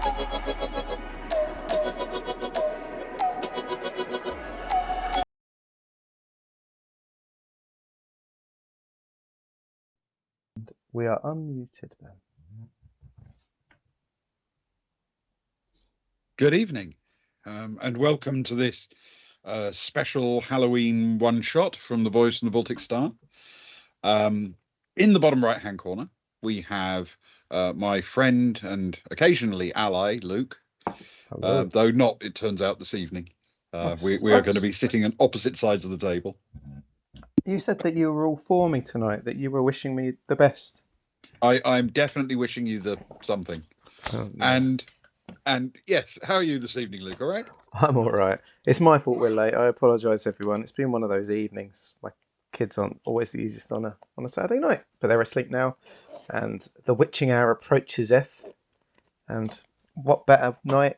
We are unmuted then. Good evening, and welcome to this special Halloween one-shot from the Boys from the Baltic Star. In the bottom right-hand corner, we have my friend and occasionally ally, Luke, though not, it turns out, this evening. We are going to be sitting on opposite sides of the table. You said that you were all for me tonight, that you were wishing me the best. I'm definitely wishing you something. Oh, no. And yes, how are you this evening, Luke? All right? I'm all right. It's my fault we're late. I apologise, everyone. It's been one of those evenings. My kids aren't always the easiest on a Saturday night, but they're asleep now, and the witching hour approacheth. And what better night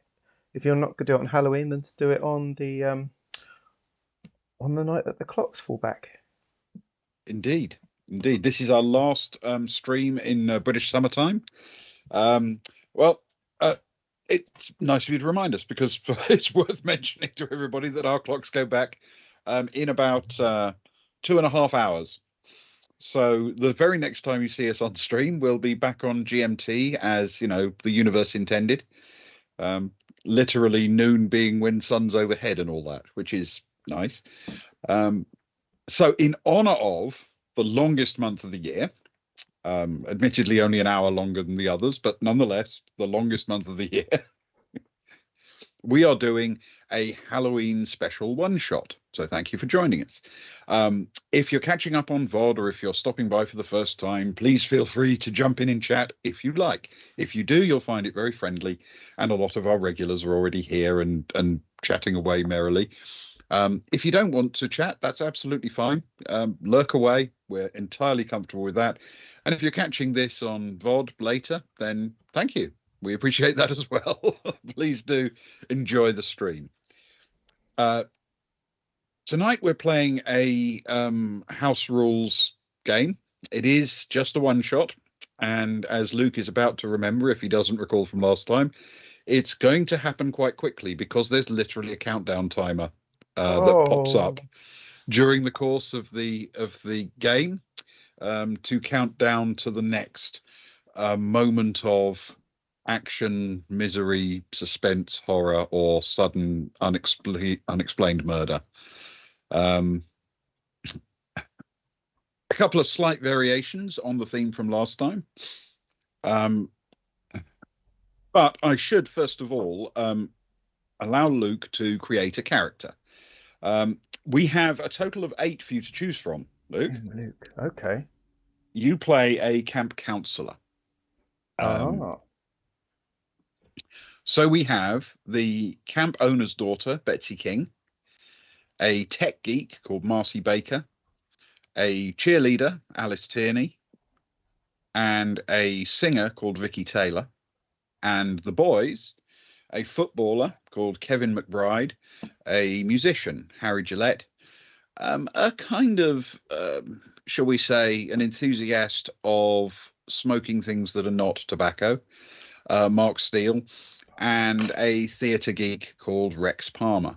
if you're not going to do it on Halloween than to do it on the night that the clocks fall back? Indeed. This is our last stream in British summertime. It's nice of you to remind us, because it's worth mentioning to everybody that our clocks go back in about 2.5 hours. So the very next time you see us on stream, we'll be back on GMT, as you know, the universe intended. Literally noon being when sun's overhead and all that, which is nice. So in honor of the longest month of the year, admittedly only an hour longer than the others, but nonetheless the longest month of the year, we are doing a Halloween special one-shot. So thank you for joining us. If you're catching up on VOD, or if you're stopping by for the first time, please feel free to jump in chat if you like. If you do, you'll find it very friendly, and a lot of our regulars are already here and chatting away merrily. If you don't want to chat, that's absolutely fine. Lurk away. We're entirely comfortable with that. And if you're catching this on VOD later, then thank you. We appreciate that as well. Please do enjoy the stream. Tonight we're playing a house rules game. It is just a one-shot. And as Luke is about to remember, if he doesn't recall from last time, it's going to happen quite quickly, because there's literally a countdown timer that pops up during the course of the game to count down to the next moment of action, misery, suspense, horror, or sudden unexplained murder. A couple of slight variations on the theme from last time. But I should first of all allow Luke to create a character. We have a total of 8 for you to choose from, Luke. Luke, okay. You play a camp counselor. So we have the camp owner's daughter, Betsy King, a tech geek called Marcy Baker, a cheerleader, Alice Tierney, and a singer called Vicky Taylor, and the boys, a footballer called Kevin McBride, a musician, Harry Gillette, a kind of, shall we say, an enthusiast of smoking things that are not tobacco, Mark Steele, and a theatre geek called Rex Palmer.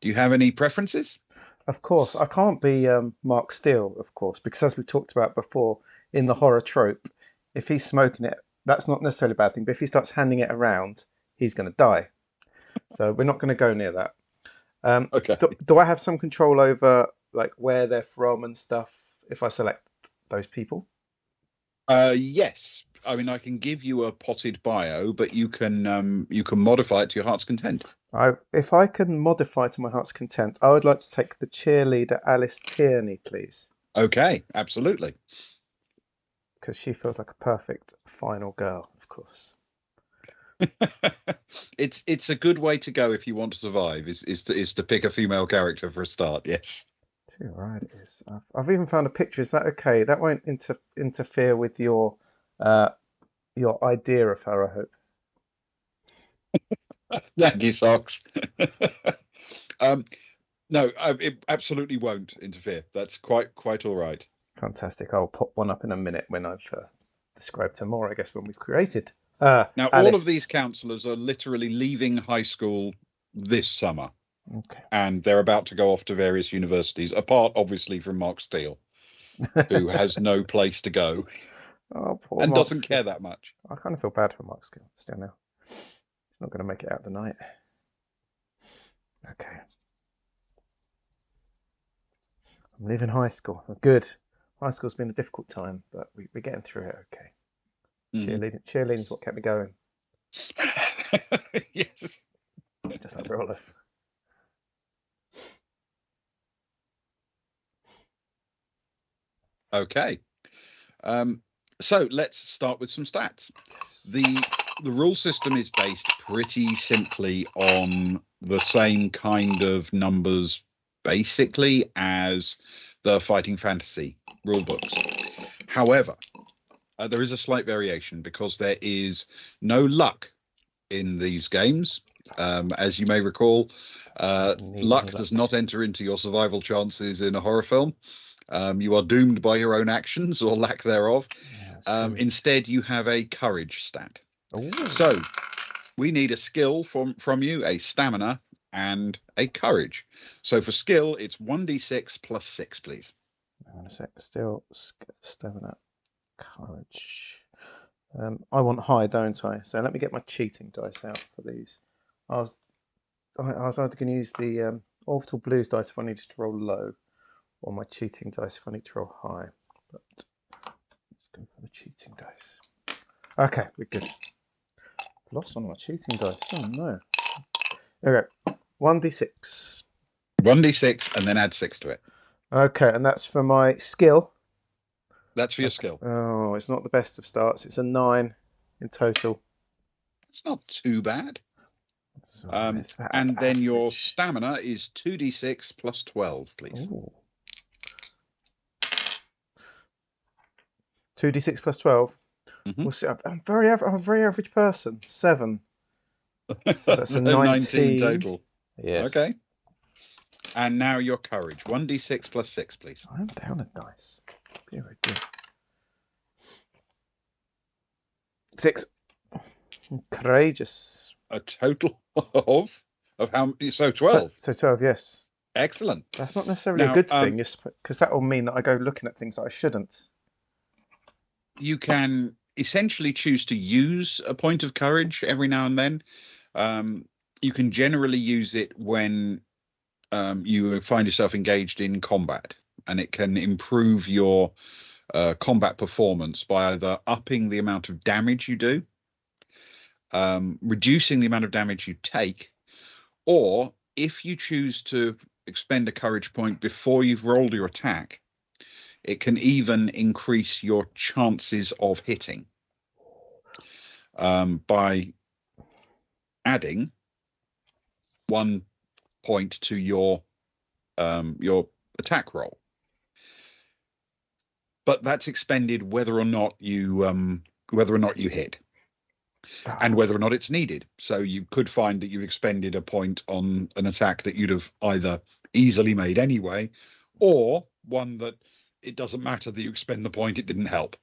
Do you have any preferences? Of course. I can't be Mark Steele, of course, because as we talked about before, in the horror trope, if he's smoking it, that's not necessarily a bad thing, but if he starts handing it around, he's going to die. So we're not going to go near that. Okay. Do I have some control over like where they're from and stuff if I select those people? Yes. I mean, I can give you a potted bio, but you can modify it to your heart's content. If I can modify to my heart's content, I would like to take the cheerleader Alice Tierney, please. Okay, absolutely. Because she feels like a perfect final girl, of course. It's a good way to go if you want to survive. Is to pick a female character for a start. Yes. Too right it is. I've even found a picture. Is that okay? That won't interfere with your idea of her, I hope. Thank you, Socks. No, it absolutely won't interfere. That's quite all right. Fantastic. I'll pop one up in a minute when I've described her more, I guess, when we've created Now, all of these counsellors are literally leaving high school this summer. Okay. And they're about to go off to various universities, apart, obviously, from Mark Steele, who has no place to go and Mark doesn't Steele. care that much. I kind of feel bad for Mark Steele now. He's not going to make it out the night. Okay. I'm leaving high school. Good. High school's been a difficult time, but we're getting through it okay. Cheerleading's what kept me going. Yes. Just like Roller. Okay. So let's start with some stats. The rule system is based pretty simply on the same kind of numbers, basically, as the Fighting Fantasy rule books. However, there is a slight variation because there is no luck in these games. As you may recall, luck does not enter into your survival chances in a horror film. You are doomed by your own actions or lack thereof. Instead, you have a courage stat. Ooh. So we need a skill from you, a stamina, and a courage. So for skill, it's 1d6 plus 6, please. Hang on a sec. Still stamina, courage. I want high, don't I? So let me get my cheating dice out for these. I was either going to use the orbital blues dice if I needed to roll low, or my cheating dice if I need to roll high. But let's go for the cheating dice. Okay, we're good. Lost one of my cheating dice. Oh no. There we go. 1d6. 1d6 and then add 6 to it. Okay, and that's for my skill. That's for your skill. Oh, it's not the best of starts. It's a 9 in total. It's not too bad. And then your stamina is 2d6 plus 12, please. Ooh. 2d6 plus 12. Mm-hmm. We'll see. I'm a very average person. 7. So that's a 19 total. Yes. Okay. And now your courage. 1d6 plus 6, please. I'm down a dice. Very good. 6. Courageous. A total of how many? So 12. So 12, yes. Excellent. That's not necessarily a good thing, because that will mean that I go looking at things that I shouldn't. You can essentially choose to use a point of courage every now and then. You can generally use it when you find yourself engaged in combat, and it can improve your combat performance by either upping the amount of damage you do, reducing the amount of damage you take, or if you choose to expend a courage point before you've rolled your attack, it can even increase your chances of hitting by adding 1 point to your attack roll. But that's expended whether or not you hit, and whether or not it's needed. So you could find that you've expended a point on an attack that you'd have either easily made anyway, or one that it doesn't matter that you expend the point, it didn't help.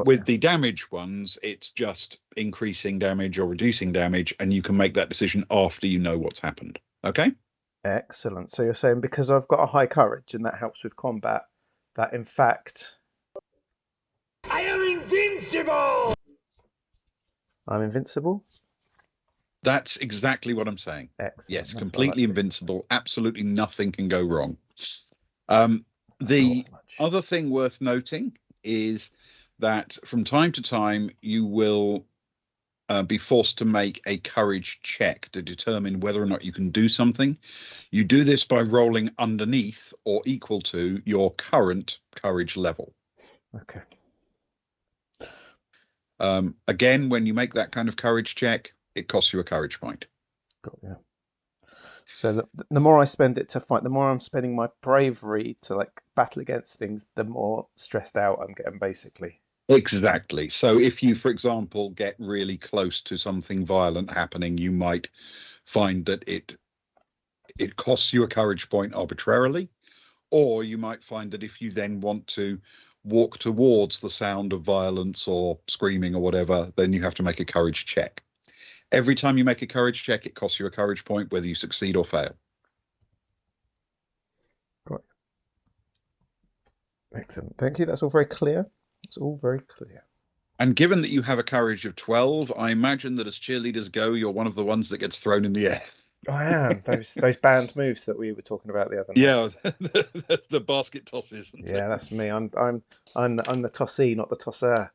With the damage ones, it's just increasing damage or reducing damage, and you can make that decision after you know what's happened. Okay? Excellent. So you're saying because I've got a high courage and that helps with combat, that in fact I am invincible! I'm invincible? That's exactly what I'm saying. Excellent. Yes, completely invincible. Absolutely nothing can go wrong. The other thing worth noting is that from time to time you will be forced to make a courage check to determine whether or not you can do something. You do this by rolling underneath or equal to your current courage level. Okay. Again, when you make that kind of courage check, it costs you a courage point. Got you. So the more I spend it to fight, the more I'm spending my bravery to like battle against things, the more stressed out I'm getting, basically. Exactly. So if you, for example, get really close to something violent happening, you might find that it costs you a courage point arbitrarily, or you might find that if you then want to walk towards the sound of violence or screaming or whatever, then you have to make a courage check. Every time you make a courage check, it costs you a courage point, whether you succeed or fail. Right. Excellent. Thank you. That's all very clear. It's all very clear. And given that you have a courage of 12, I imagine that as cheerleaders go, you're one of the ones that gets thrown in the air. I am. Those banned moves that we were talking about the other night. Yeah, the basket tosses. Yeah, that's me. I'm the tossee, not the tosser.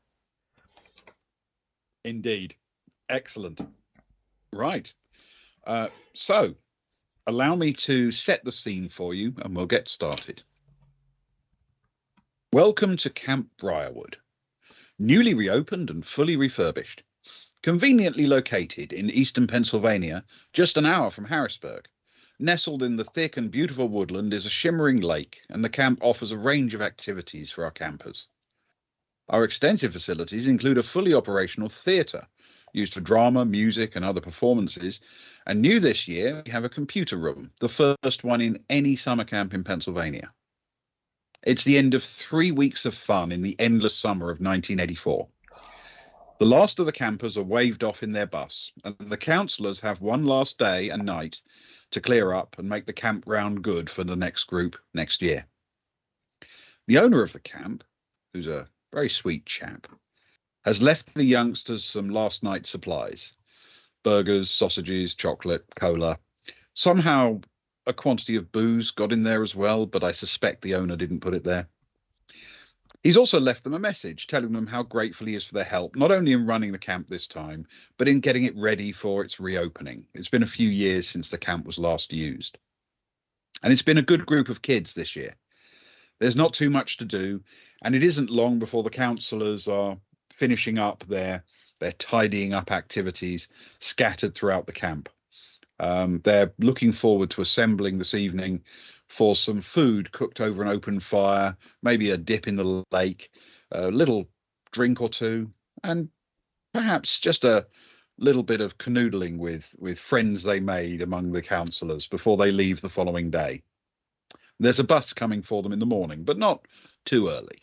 Indeed. Excellent. Right. So allow me to set the scene for you and we'll get started. Welcome to Camp Briarwood, newly reopened and fully refurbished. Conveniently located in eastern Pennsylvania, just an hour from Harrisburg. Nestled in the thick and beautiful woodland is a shimmering lake, and the camp offers a range of activities for our campers. Our extensive facilities include a fully operational theatre, used for drama, music, and other performances, and new this year, we have a computer room, the first one in any summer camp in Pennsylvania. It's the end of 3 weeks of fun in the endless summer of 1984. The last of the campers are waved off in their bus, and the counsellors have one last day and night to clear up and make the campground good for the next group next year. The owner of the camp, who's a very sweet chap, has left the youngsters some last night's supplies: burgers, sausages, chocolate, cola. Somehow a quantity of booze got in there as well, but I suspect the owner didn't put it there. He's also left them a message telling them how grateful he is for their help, not only in running the camp this time, but in getting it ready for its reopening. It's been a few years since the camp was last used. And it's been a good group of kids this year. There's not too much to do, and it isn't long before the counsellors are finishing up their tidying up activities scattered throughout the camp. They're looking forward to assembling this evening for some food cooked over an open fire, maybe a dip in the lake, a little drink or two, and perhaps just a little bit of canoodling with friends they made among the counsellors before they leave the following day. There's a bus coming for them in the morning, but not too early.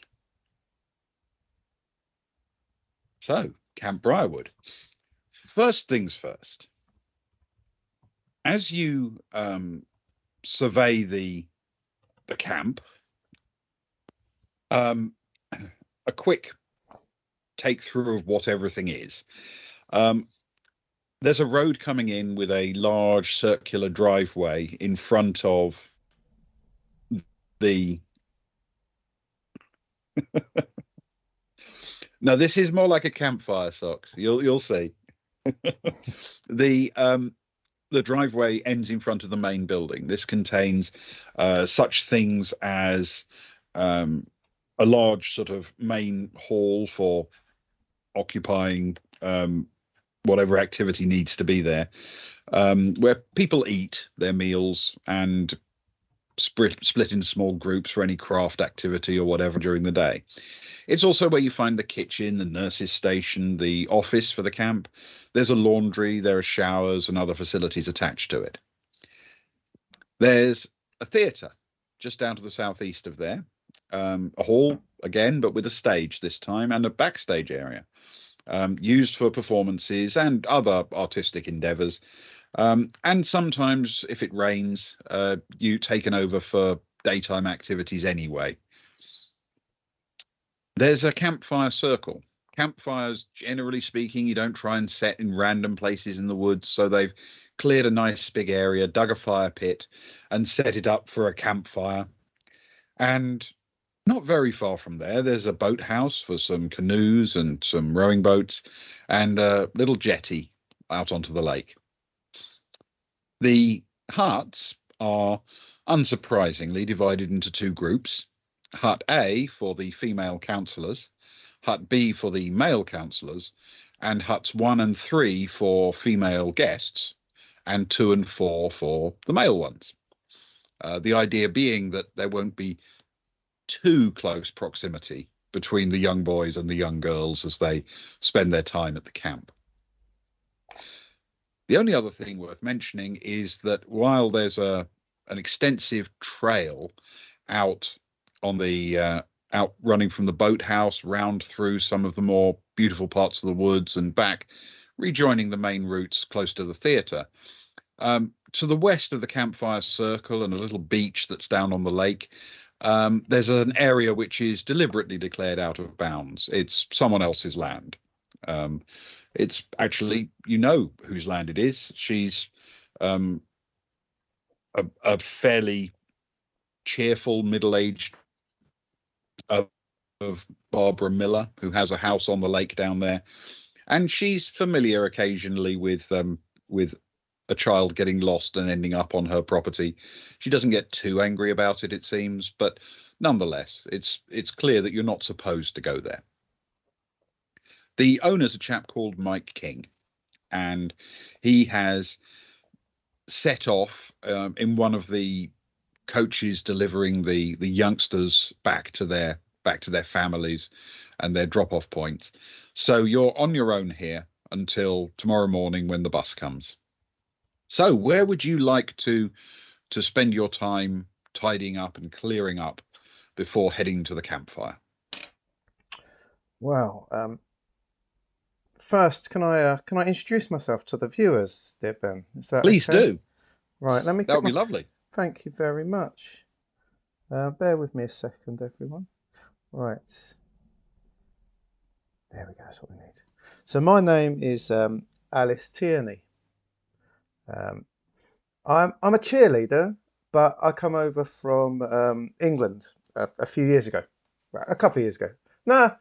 So, Camp Briarwood. First things first. As you survey the camp, a quick take through of what everything is. There's a road coming in with a large circular driveway in front of the No, this is more like a campfire, Socks. You'll see. The driveway ends in front of the main building. This contains such things as a large sort of main hall for occupying whatever activity needs to be there, where people eat their meals and split into small groups for any craft activity or whatever during the day. It's also where you find the kitchen, the nurse's station, the office for the camp. There's a laundry, there are showers and other facilities attached to it. There's a theatre just down to the southeast of there, a hall again, but with a stage this time, and a backstage area used for performances and other artistic endeavours. And sometimes, if it rains, you taken over for daytime activities anyway. There's a campfire circle. Campfires, generally speaking, you don't try and set in random places in the woods, so they've cleared a nice big area, dug a fire pit, and set it up for a campfire. And not very far from there, there's a boathouse for some canoes and some rowing boats, and a little jetty out onto the lake. The huts are, unsurprisingly, divided into two groups. Hut A for the female counsellors, Hut B for the male counsellors, and Huts 1 and 3 for female guests, and 2 and 4 for the male ones. The idea being that there won't be too close proximity between the young boys and the young girls as they spend their time at the camp. The only other thing worth mentioning is that while there's an extensive trail out on the out running from the boathouse, round through some of the more beautiful parts of the woods and back, rejoining the main routes close to the theatre. To the west of the campfire circle and a little beach that's down on the lake, there's an area which is deliberately declared out of bounds. It's someone else's land. It's actually, you know whose land it is. She's a fairly cheerful middle-aged of Barbara Miller, who has a house on the lake down there, and she's familiar occasionally with a child getting lost and ending up on her property. She doesn't get too angry about it, it seems, but nonetheless, it's clear that you're not supposed to go there. The owner's a chap called Mike King, and he has set off in one of the coaches delivering the youngsters back to their families and their drop-off points. So you're on your own here until tomorrow morning when the bus comes. So where would you like to spend your time tidying up and clearing up before heading to the campfire? Well, first, can I introduce myself to the viewers, dear Ben? Is that Please okay? do. Right, let me. That would be lovely. Thank you very much. Bear with me a second, everyone. Right. There we go. That's what we need. So my name is Alice Tierney. I'm a cheerleader, but I come over from England a few years ago, a couple of years ago. No,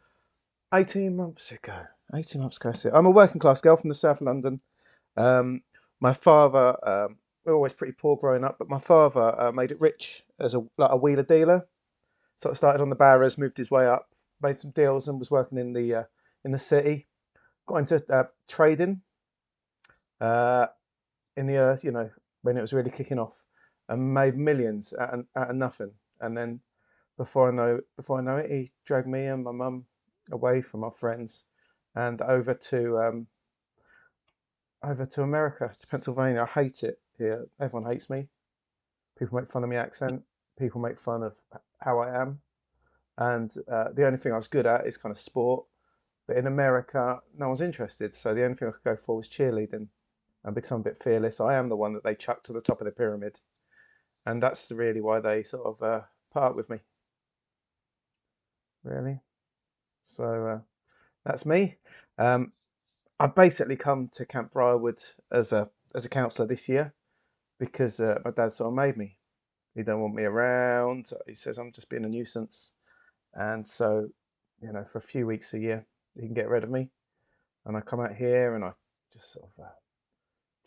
18 months ago. 18 months ago. So I'm a working class girl from the south of London. My father, we were always pretty poor growing up, but my father made it rich as a wheeler dealer. Sort of started on the barrows, moved his way up, made some deals, and was working in the city. Got into trading in the when it was really kicking off, and made millions out of nothing. And then before I know it, he dragged me and my mum away from our friends and over to America, to Pennsylvania. I hate it here. Everyone hates me. People make fun of my accent. People make fun of how I am. And the only thing I was good at is kind of sport. But in America, no one's interested. So the only thing I could go for was cheerleading. And because I'm a bit fearless, I am the one that they chuck to the top of the pyramid. And that's really why they sort of put up with me. Really. So that's me. I've basically come to Camp Briarwood as a counsellor this year because my dad sort of made me. He don't want me around. He says I'm just being a nuisance. And so, for a few weeks a year, he can get rid of me. And I come out here and I just sort of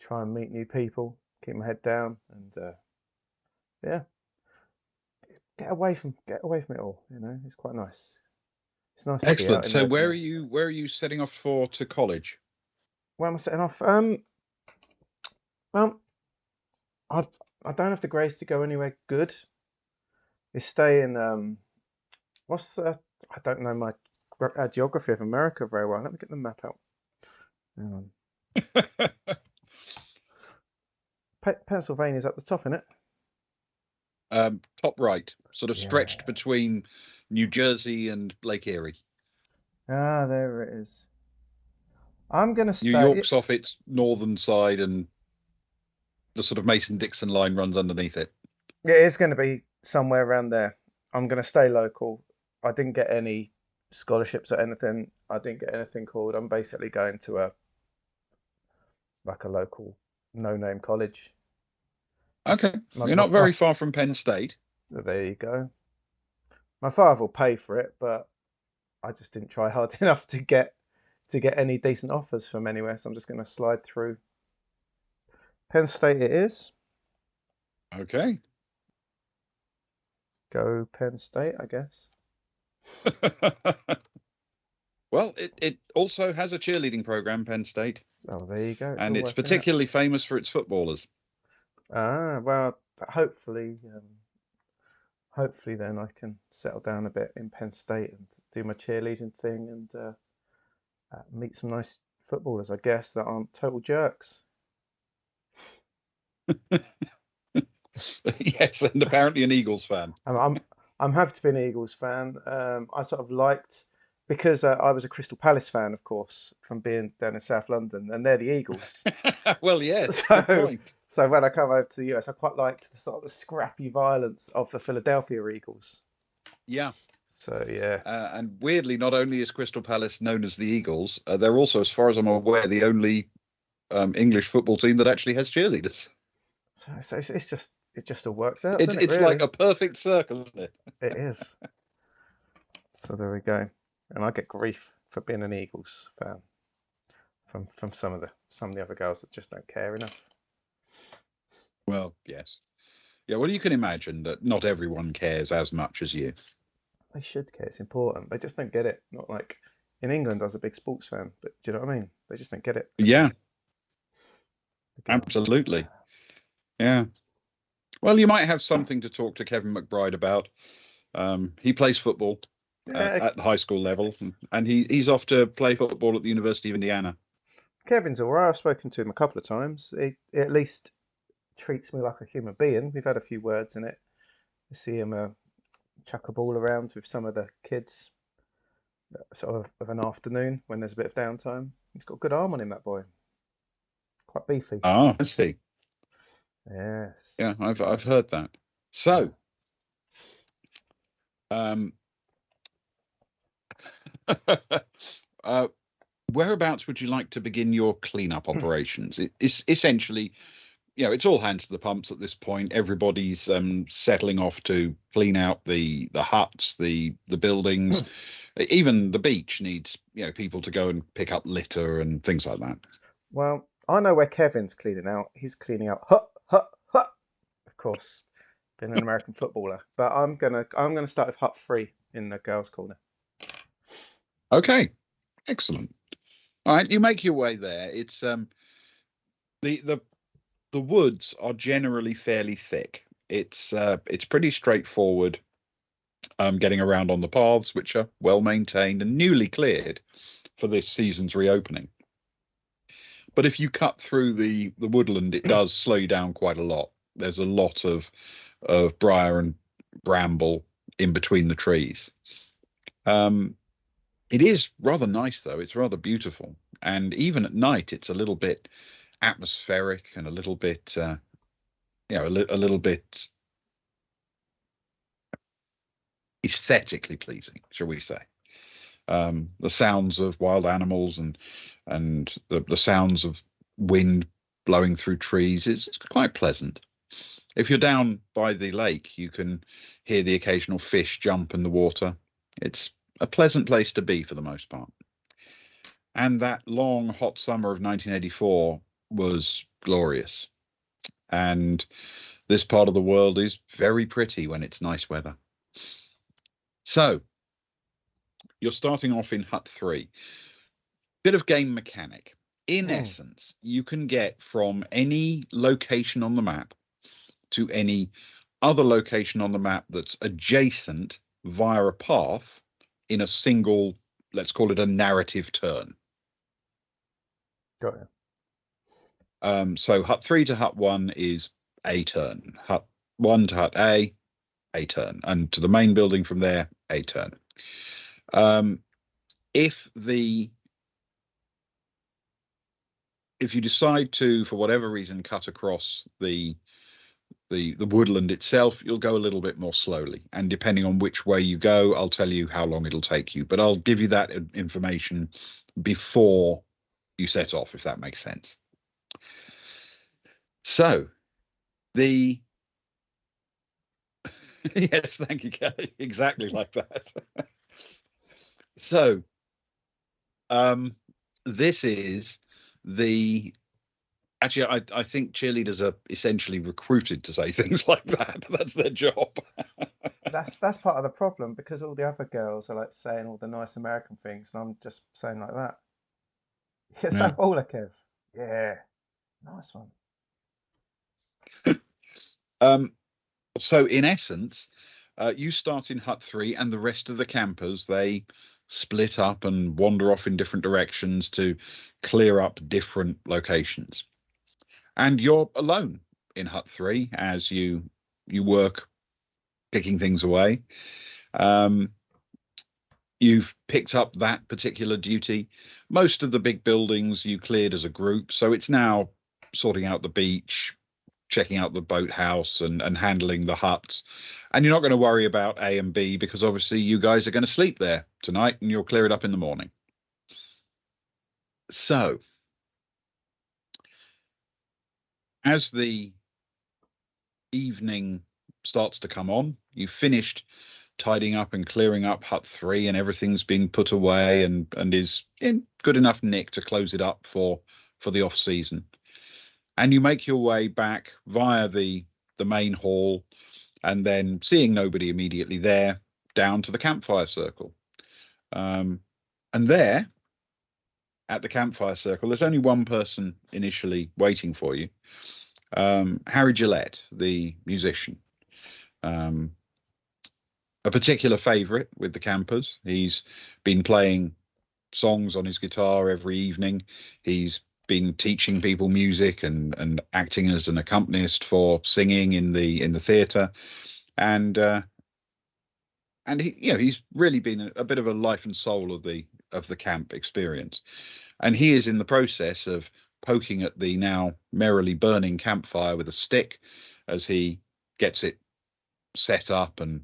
try and meet new people, keep my head down, and yeah, get away from it all. It's quite nice. It's nice to be out. Excellent. So where are you setting off to college? Where am I setting off? Well, I don't have the grace to go anywhere good. You stay in I don't know my geography of America very well. Let me get the map out. Hang on. Pennsylvania's at the top, isn't it? Top right, sort of stretched Yeah. between New Jersey and Lake Erie. Ah, there it is. I'm gonna stay. New York's off its northern side, and the sort of Mason-Dixon line runs underneath it. Yeah, it's going to be somewhere around there. I'm going to stay local. I didn't get any scholarships or anything. I didn't get anything called. I'm basically going to a local no-name college. Okay, you're not very far from Penn State. There you go. My father will pay for it, but I just didn't try hard enough to get any decent offers from anywhere. So I'm just going to slide through. Penn State it is. Okay. Go Penn State, I guess. Well, it also has a cheerleading program, Penn State. Oh, there you go. And it's particularly famous for its footballers. Ah, well, hopefully then I can settle down a bit in Penn State and do my cheerleading thing and meet some nice footballers, I guess, that aren't total jerks. Yes, and apparently an Eagles fan. I'm I'm happy to be an Eagles fan. I sort of liked because I was a Crystal Palace fan, of course, from being down in South London, and they're the Eagles. Well, yes, good So, point. so when I come over to the US, I quite liked the sort of the scrappy violence of the Philadelphia Eagles. Yeah. So yeah, And weirdly, not only is Crystal Palace known as the Eagles, they're also, as far as I'm aware, the only English football team that actually has cheerleaders. so it's just it just all works out, It's doesn't it? it's like Really, a perfect circle, isn't it? it is. So there we go. And I get grief for being an Eagles fan from some of the other girls that just don't care enough. Well, yes. Yeah, well, you can imagine that not everyone cares as much as you. They should care. It's important. They just don't get it. Not like in England, I was a big sports fan, but do you know what I mean? They just don't get it. Yeah, The girls. absolutely. Yeah. Well, you might have something to talk to Kevin McBride about. He plays football Yeah, at the high school level, and he's off to play football at the University of Indiana. Kevin's all right. I've spoken to him a couple of times. He at least treats me like a human being. We've had a few words in it. I see him chuck a ball around with some of the kids, sort of an afternoon when there's a bit of downtime. He's got a good arm on him, that boy. Quite beefy. Ah, I see. Yes. Yeah, I've heard that. So, um, whereabouts would you like to begin your cleanup operations? It's essentially, it's all hands to the pumps at this point. Everybody's settling off to clean out the huts, the buildings. Even the beach needs, people to go and pick up litter and things like that. Well, I know where Kevin's cleaning out. He's cleaning out hut, hut, hut. Of course, being an American footballer. But I'm gonna start with hut 3 in the girls' corner. Okay, excellent. All right, you make your way there. It's the woods are generally fairly thick. It's pretty straightforward. Getting around on the paths, which are well maintained and newly cleared for this season's reopening. But if you cut through the woodland, it does slow you down quite a lot. There's a lot of briar and bramble in between the trees. It is rather nice, though. It's rather beautiful, and even at night, it's a little bit atmospheric and a little bit, a little bit aesthetically pleasing, shall we say? The sounds of wild animals and the sounds of wind blowing through trees is quite pleasant. If you're down by the lake, you can hear the occasional fish jump in the water. It's a pleasant place to be for the most part. And that long, hot summer of 1984 was glorious. And this part of the world is very pretty when it's nice weather. So you're starting off in hut 3. Bit of game mechanic. In essence, you can get from any location on the map to any other location on the map that's adjacent via a path in a single, let's call it a narrative turn. Got it. So hut 3 to hut 1 is a turn. Hut 1 to hut A turn. And to the main building from there, a turn. If you decide to, for whatever reason, cut across the woodland itself, you'll go a little bit more slowly. And depending on which way you go, I'll tell you how long it'll take you. But I'll give you that information before you set off, if that makes sense. So, yes, thank you, Kelly. Exactly like that. So, this is actually, I think cheerleaders are essentially recruited to say things like that. That's their job. That's part of the problem, because all the other girls are like saying all the nice American things, and I'm just saying like that. You're so baller, Kev. Yeah, nice one. So in essence, you start in hut 3, and the rest of the campers, they split up and wander off in different directions to clear up different locations. And you're alone in hut 3 as you work picking things away. You've picked up that particular duty. Most of the big buildings you cleared as a group, so it's now sorting out the beach, checking out the boathouse, and handling the huts. And you're not going to worry about A and B because obviously you guys are going to sleep there tonight and you'll clear it up in the morning. So, as the evening starts to come on, you've finished tidying up and clearing up hut 3, and everything's been put away and is in good enough nick to close it up for the off season. And you make your way back via the main hall, and then, seeing nobody immediately there, down to the campfire circle. And there at the campfire circle, there's only one person initially waiting for you. Harry Gillette, the musician. A particular favourite with the campers. He's been playing songs on his guitar every evening. He's been teaching people music and acting as an accompanist for singing in the theatre, and he's really been a bit of a life and soul of the camp experience. And he is in the process of poking at the now merrily burning campfire with a stick as he gets it set up and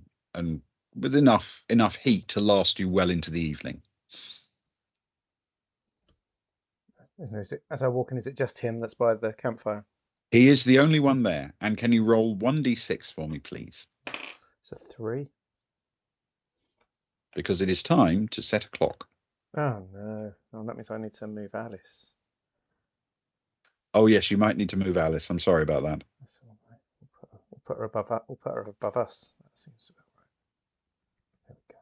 with enough heat to last you well into the evening. As I walk in, is it just him that's by the campfire? He is the only one there. And can you roll 1d6 for me, please? It's a 3. Because it is time to set a clock. Oh no! Oh, that means I need to move Alice. Oh yes, you might need to move Alice. I'm sorry about that. That's all right. We'll put her above. We'll put her above us. That seems about right. There we go.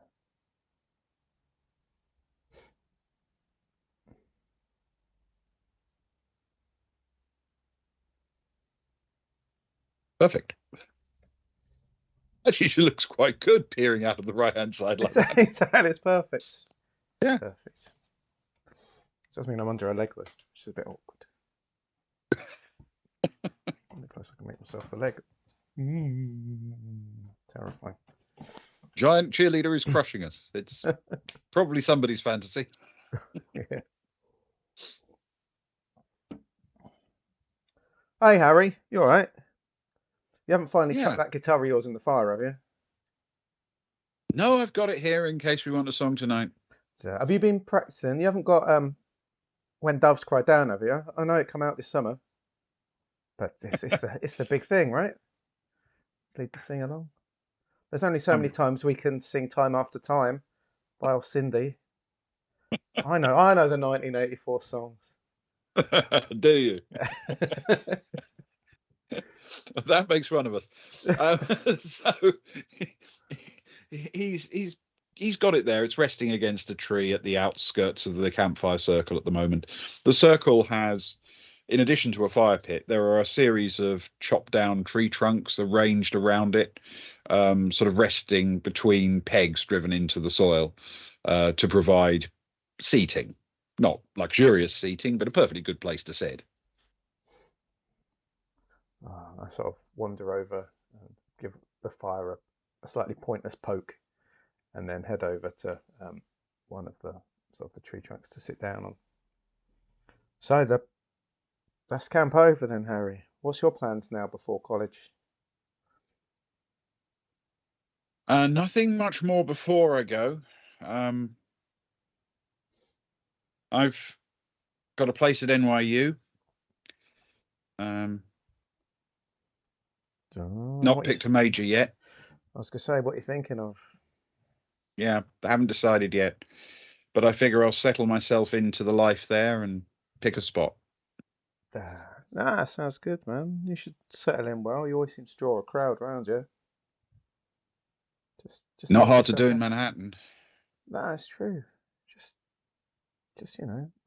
Perfect. Actually, she looks quite good peering out of the right-hand side like that. It's perfect. Yeah. Perfect. Does mean I'm under her leg though, which is a bit awkward. How close I can make myself the leg. Terrifying. Giant cheerleader is crushing us. It's probably somebody's fantasy. Yeah. Hey Harry, you all right? You haven't finally chucked that guitar of yours in the fire, have you? No, I've got it here in case we want a song tonight. So, have you been practicing? You haven't got When Doves Cry Down, have you? I know it come out this summer, but it's the big thing, right? Need to sing along. There's only so many times we can sing Time After Time by old Cindy. I know the 1984 songs. Do you? That makes one of us. So he's got it there. It's resting against a tree at the outskirts of the campfire circle at the moment. The circle has, in addition to a fire pit, there are a series of chopped down tree trunks arranged around it, sort of resting between pegs driven into the soil to provide seating. Not luxurious seating, but a perfectly good place to sit. I sort of wander over and give the fire a slightly pointless poke, and then head over to one of the sort of the tree trunks to sit down on. So that's camp over then, Harry. What's your plans now before college? Nothing much more before I go. I've got a place at NYU. Not picked a major yet. I was going to say, what are you thinking of? Yeah, I haven't decided yet. But I figure I'll settle myself into the life there and pick a spot. Nah, sounds good, man. You should settle in well. You always seem to draw a crowd around you. Just not hard to do in Manhattan. Nah, it's true. Just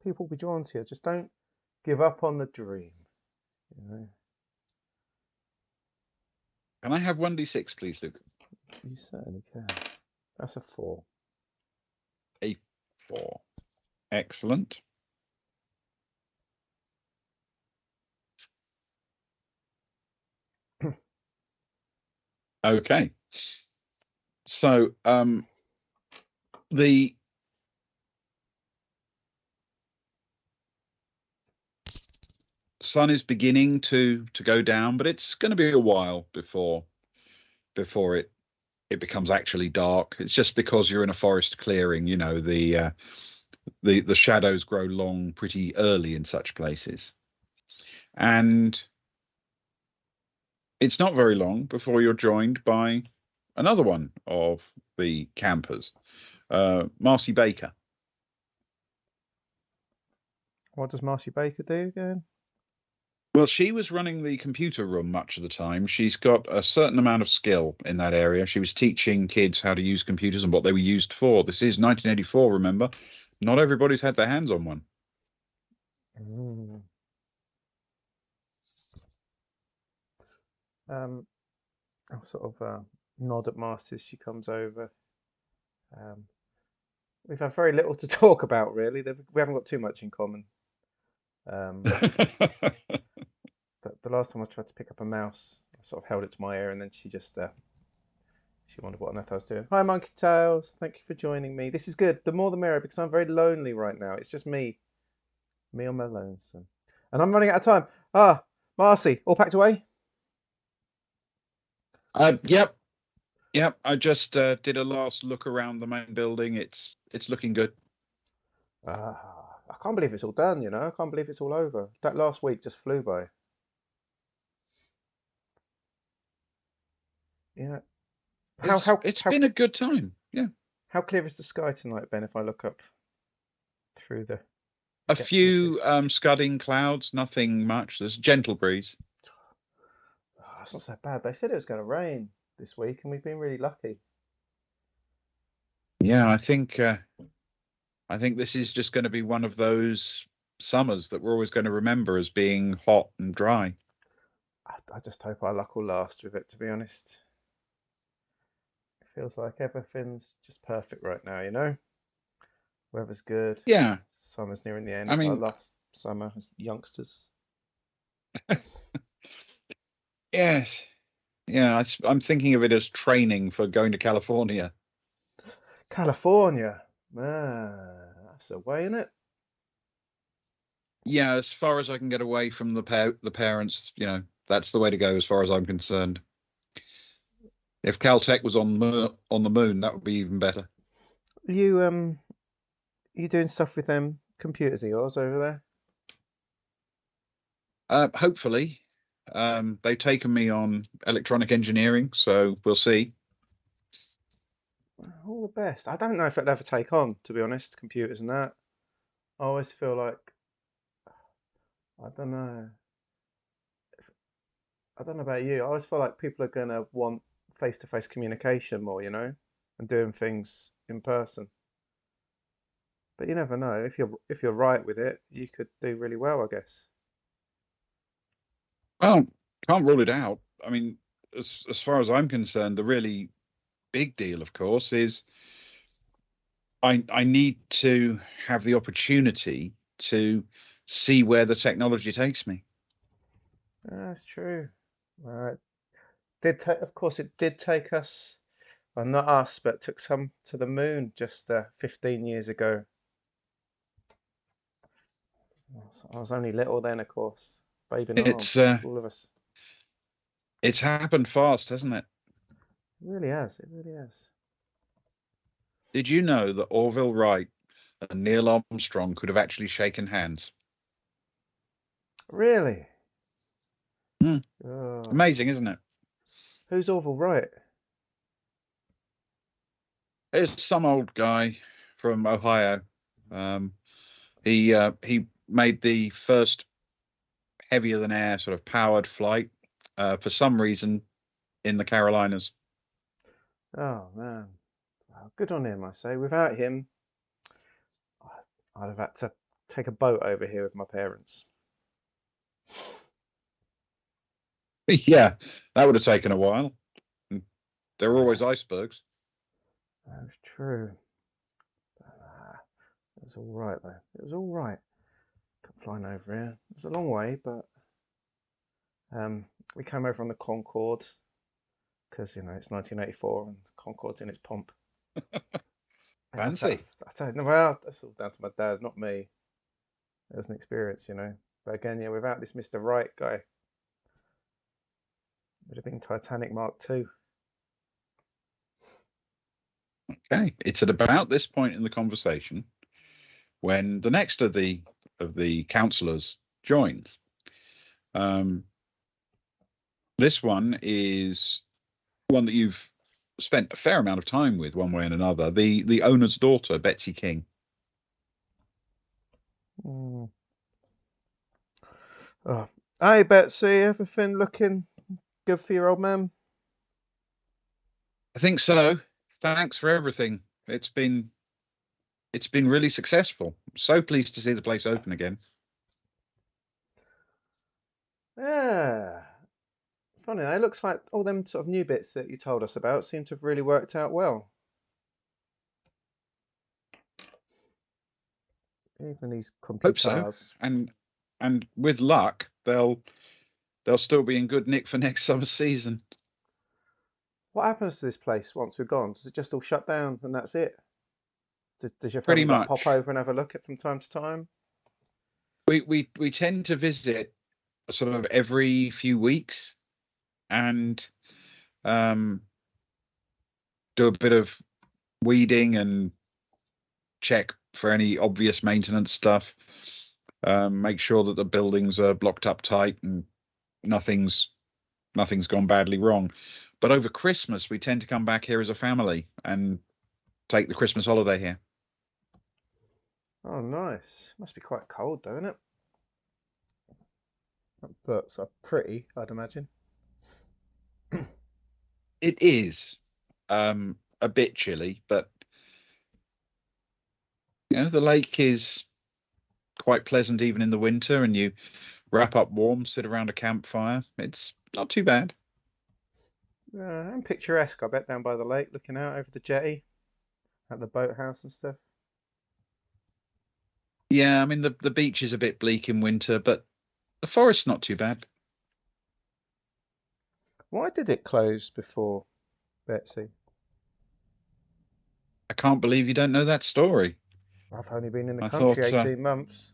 people will be drawn to you. Just don't give up on the dream. Can I have 1d6, please, Luke? You certainly can. That's a 4. A 4. Excellent. Okay. So the sun is beginning to go down, but it's going to be a while before it becomes actually dark. It's just because you're in a forest clearing, you know, the shadows grow long pretty early in such places. And it's not very long before you're joined by another one of the campers, Marcy Baker. What does Marcy Baker do again? Well, she was running the computer room much of the time. She's got a certain amount of skill in that area. She was teaching kids how to use computers and what they were used for. This is 1984, remember? Not everybody's had their hands on one. Mm. I'll sort of nod at Marcy as she comes over. We've had very little to talk about, really. We haven't got too much in common. The last time I tried to pick up a mouse, I sort of held it to my ear, and then she just she wondered what on earth I was doing. Hi, Monkey Tails. Thank you for joining me. This is good. The more the merrier, because I'm very lonely right now. It's just me on my lonesome, and I'm running out of time. Ah, Marcy, all packed away? Yep. Yep. I just did a last look around the main building. It's looking good. I can't believe it's all done. You know, I can't believe it's all over. That last week just flew by. Yeah. It's been a good time. Yeah. How clear is the sky tonight, Ben? If I look up through the A depths of the few scudding clouds, nothing much. There's a gentle breeze. Oh, it's not so bad. They said it was going to rain this week, and we've been really lucky. Yeah, I think this is just going to be one of those summers that we're always going to remember as being hot and dry. I just hope our luck will last with it, to be honest. It feels like everything's just perfect right now, you know? Weather's good. Yeah, Summer's nearing the end. I It's our mean, last summer as youngsters. yes, yeah. I'm thinking of it as training for going to California. California. That's a way, isn't it? Yeah, as far as I can get away from the parents, you know, that's the way to go as far as I'm concerned. If Caltech was on the moon, that would be even better. You doing stuff with them computers of yours over there? Hopefully, they've taken me on electronic engineering, so we'll see. All the best. I don't know if it'll ever take on, to be honest, computers and that. I always feel like I don't know. I don't know about you. I always feel like people are gonna want face-to-face communication more, you know, and doing things in person. But you never know. If you're right with it, you could do really well, I guess. Well, can't rule it out. I mean, as far as I'm concerned, the really big deal, of course, is I need to have the opportunity to see where the technology takes me. That's true. It did take, of course, it did take us, well, not us, but took some to the moon just 15 years ago. I was only little then, of course, babe in It's arms, all of us. it's happened fast, hasn't it? It really has. It really has. Did you know that Orville Wright and Neil Armstrong could have actually shaken hands? Really? Hmm. Oh. Amazing, isn't it? Who's Orville Wright? It's some old guy from Ohio. Um, he made the first heavier than air sort of powered flight for some reason in the Carolinas. Oh man, well, good on him, I say. Without him, I'd have had to take a boat over here with my parents. Yeah, that would have taken a while. There were always Yeah, icebergs. that's true. It was all right though. It was all right. Flying over here. It was a long way, but um, we came over on the Concorde because it's 1984 and Concorde's in its pomp. Fancy. I don't know. Well, that's all down to my dad, not me. It was an experience. But again, yeah, without this Mr. Wright guy, it would have been Titanic Mark II. Okay, it's at about this point in the conversation when the next of the councillors joins. This one is one that you've spent a fair amount of time with, one way and another. The owner's daughter, Betsy King. Mm. Oh. Hey, Betsy, everything looking good for your old man? I think so. Thanks for everything. It's been really successful. So pleased to see the place open again. Yeah. Funny, it looks like all them sort of new bits that you told us about seem to have really worked out well. Even these Hope so. computers. And with luck, they'll still be in good nick for next summer season. What happens to this place once we're gone? Does it just all shut down and that's it? Does your Pretty family much. pop over and have a look at from time to time? We tend to visit sort of every few weeks and do a bit of weeding and check for any obvious maintenance stuff. Make sure that the buildings are blocked up tight and nothing's gone badly wrong. But over Christmas, we tend to come back here as a family and take the Christmas holiday here. Oh, nice. Must be quite cold, though, isn't it? Books are pretty, I'd imagine. It is a bit chilly, but the lake is quite pleasant even in the winter, and you wrap up warm, sit around a campfire. It's not too bad. And picturesque, I bet, down by the lake, looking out over the jetty at the boathouse and stuff. Yeah, I mean the beach is a bit bleak in winter, but the forest's not too bad. Why did it close before, Betsy? I can't believe you don't know that story. I've only been in the I country thought 18 months.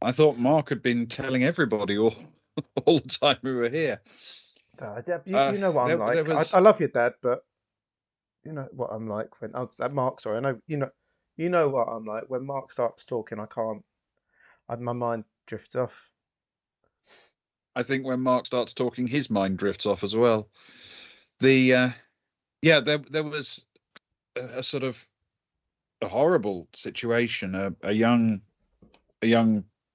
I thought Mark had been telling everybody all all the time we were here. You know what I'm There like. was I love your dad, but you know what I'm like when Mark. Sorry, I know you know what I'm like when Mark starts talking. I can't. My mind drifts off. I think when Mark starts talking, his mind drifts off as well. The yeah, there was a sort of a horrible situation. A young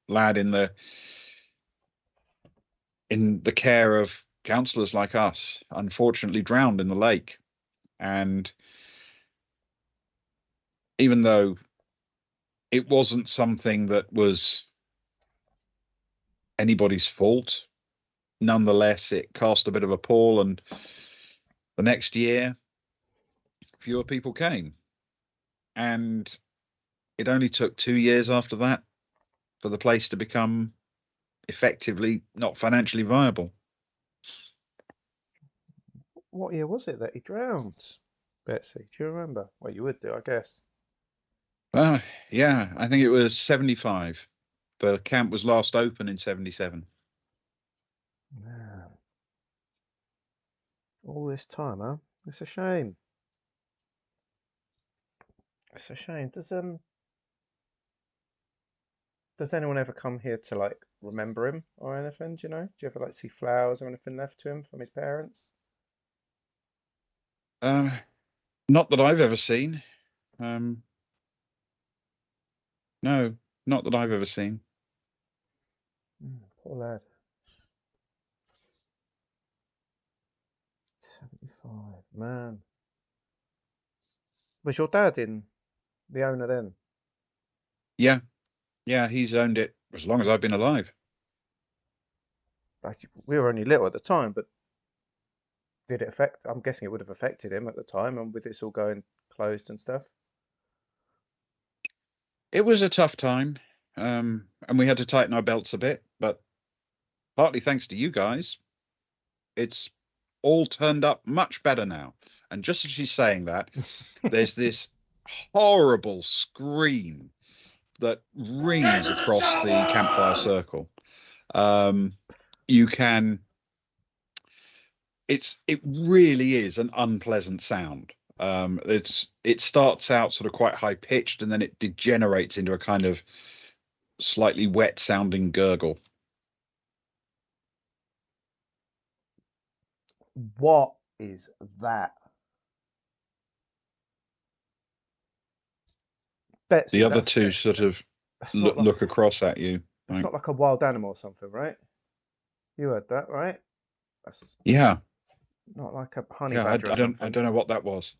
lad in the care of counsellors like us, unfortunately drowned in the lake. And even though it wasn't something that was anybody's fault, nonetheless, it cast a bit of a pall. And the next year, fewer people came. And it only took 2 years after that for the place to become effectively not financially viable. What year was it that he drowned, Betsy? Do you remember? Well, you would do, I guess. Yeah, I think it was 75. The camp was last open in 77. Man, all this time, huh? It's a shame. It's a shame. Does anyone ever come here to like remember him or anything? Do you know? Do you ever like see flowers or anything left to him from his parents? Uh, Not that I've ever seen. Um, no, not that I've ever seen. Poor lad. 75. Man. Was your dad in the owner then? Yeah, yeah, he's owned it as long as I've been alive. Actually, we were only little at the time, but did it affect? I'm guessing it would have affected him at the time, and with this all going closed and stuff. It was a tough time, and we had to tighten our belts a bit, but partly thanks to you guys, it's all turned up much better now. And just as she's saying that, there's this horrible scream that rings across the campfire circle. You can. It really is an unpleasant sound. It starts out sort of quite high pitched, and then it degenerates into a kind of slightly wet sounding gurgle. What is that? Betsy, The other two sort of look across at you. It's not like a wild animal or something, right? You heard that, right? That's Yeah. not like a honey Yeah, badger or something. I don't know what that was.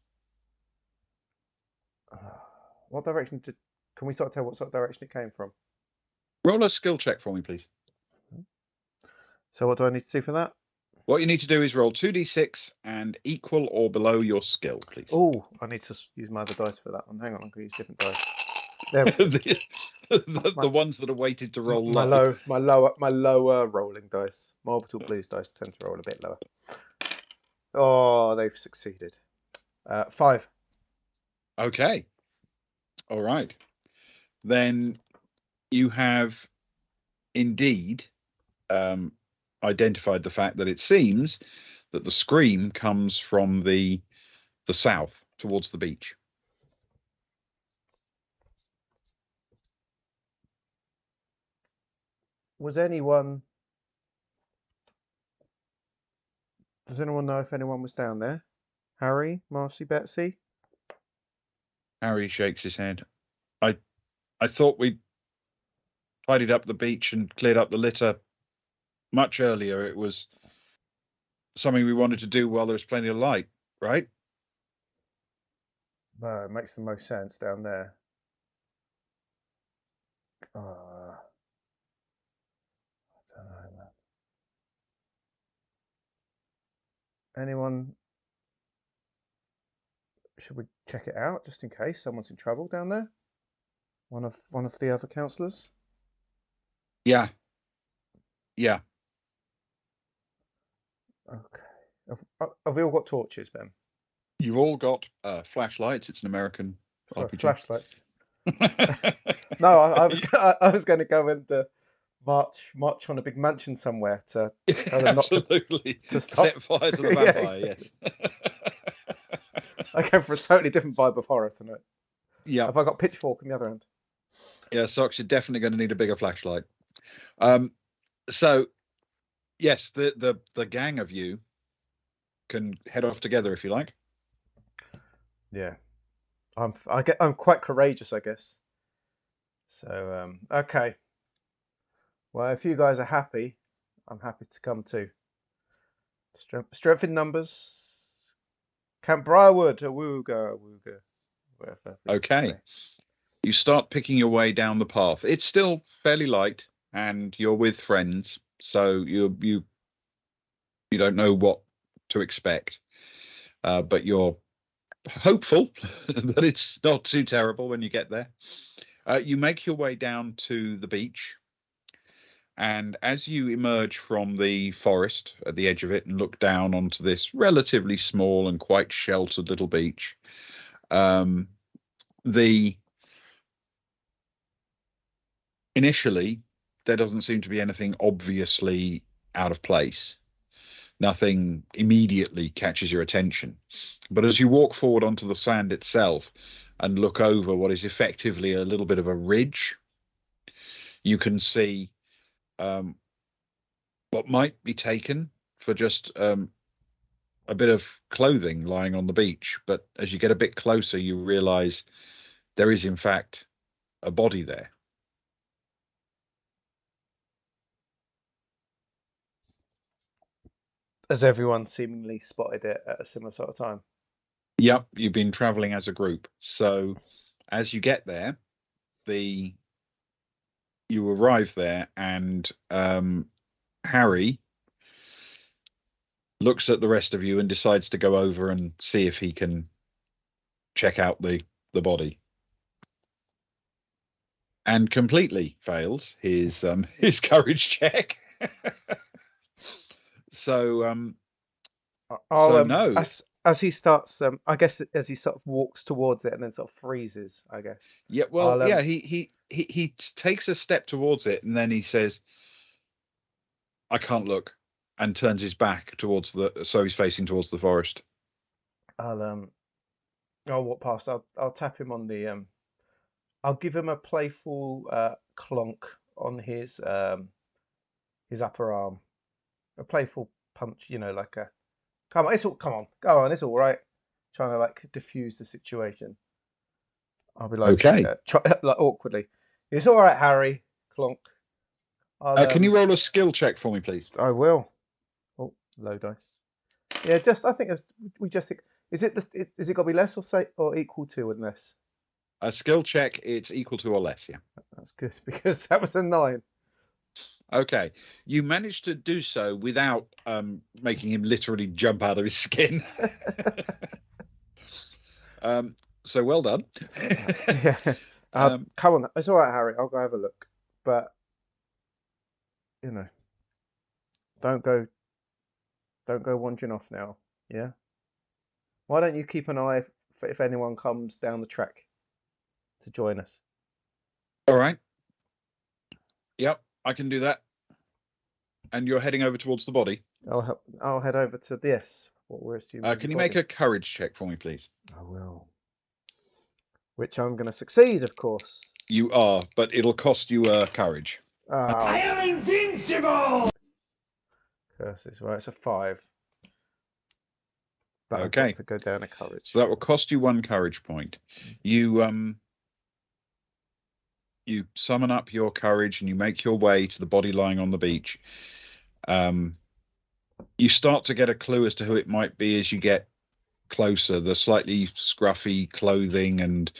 What direction did? Can we sort of tell what sort of direction it came from? Roll a skill check for me, please. So what do I need to do for that? What you need to do is roll 2d6 and equal or below your skill, please. Oh, I need to use my other dice for that one. Hang on, I'm going to use different dice. There we go. the ones that are weighted to roll my lower rolling dice. My orbital blues dice tend to roll a bit lower. Oh, they've succeeded. 5. Okay. All right. Then you have indeed identified the fact that it seems that the scream comes from the south towards the beach. Does anyone know if anyone was down there? Harry, Marcy, Betsy? Harry shakes his head. I thought we'd tidied up the beach and cleared up the litter much earlier. It was something we wanted to do while there was plenty of light, right? No, it makes the most sense down there. I don't know, man. Anyone? Should we check it out just in case someone's in trouble down there? One of the other councillors? Yeah. Yeah. Okay. Have we all got torches, Ben? You've all got flashlights. It's an American RPG. Flashlights. No, I was going to go and march on a big mansion somewhere to tell them absolutely not to stop. Set fire to the vampire. Yeah, exactly. Yes. I go for a totally different vibe of horror tonight. Yeah. Have I got pitchfork on the other end? Yeah, Socks, you're definitely going to need a bigger flashlight. So, yes, the gang of you can head off together if you like. Yeah, I'm quite courageous, I guess. So okay. Well, if you guys are happy, I'm happy to come too. Strength in numbers. Camp Briarwood, awooga. Whatever. Okay. You start picking your way down the path. It's still fairly light, and you're with friends, so you don't know what to expect, but you're hopeful that it's not too terrible when you get there. You make your way down to the beach, and as you emerge from the forest at the edge of it and look down onto this relatively small and quite sheltered little beach, initially there doesn't seem to be anything obviously out of place. Nothing immediately catches your attention. But as you walk forward onto the sand itself and look over what is effectively a little bit of a ridge, you can see what might be taken for just a bit of clothing lying on the beach. But as you get a bit closer, you realize there is, in fact, a body there. Has everyone seemingly spotted it at a similar sort of time? Yep, you've been traveling as a group. So as you get there, you arrive there, and Harry looks at the rest of you and decides to go over and see if he can check out the body, and completely fails his courage check. So I'll So no. as he starts, I guess as he sort of walks towards it and then sort of freezes, I guess. Yeah, well, I'll yeah, he takes a step towards it and then he says, "I can't look," and turns his back towards so he's facing towards the forest. I'll walk past. I'll tap him on the. I'll give him a playful clonk on his upper arm, a playful punch. Like a come on, come on, go on, it's all right. Trying to like diffuse the situation. I'll be like, Okay. like awkwardly. It's all right, Harry. Clonk. Can you roll a skill check for me, please? I will. Oh, low dice. Yeah, I think we just. Is it is it got to be less or equal to and less? A skill check, it's equal to or less, yeah. That's good because that was a 9. Okay. You managed to do so without making him literally jump out of his skin. So well done. Yeah. Come on, it's all right, Harry. I'll go have a look. But don't go wandering off now. Yeah. Why don't you keep an eye if anyone comes down the track to join us? All right. Yep, I can do that. And you're heading over towards the body. I'll head over to this. What we're assuming. Can you make a courage check for me, please? I will. Which I'm going to succeed, of course. You are, but it'll cost you courage. I am invincible! Curses. Right, it's a 5. But I've Okay. got to go down a courage. So that will cost you 1 courage point. You summon up your courage and you make your way to the body lying on the beach. You start to get a clue as to who it might be as you get closer. The slightly scruffy clothing and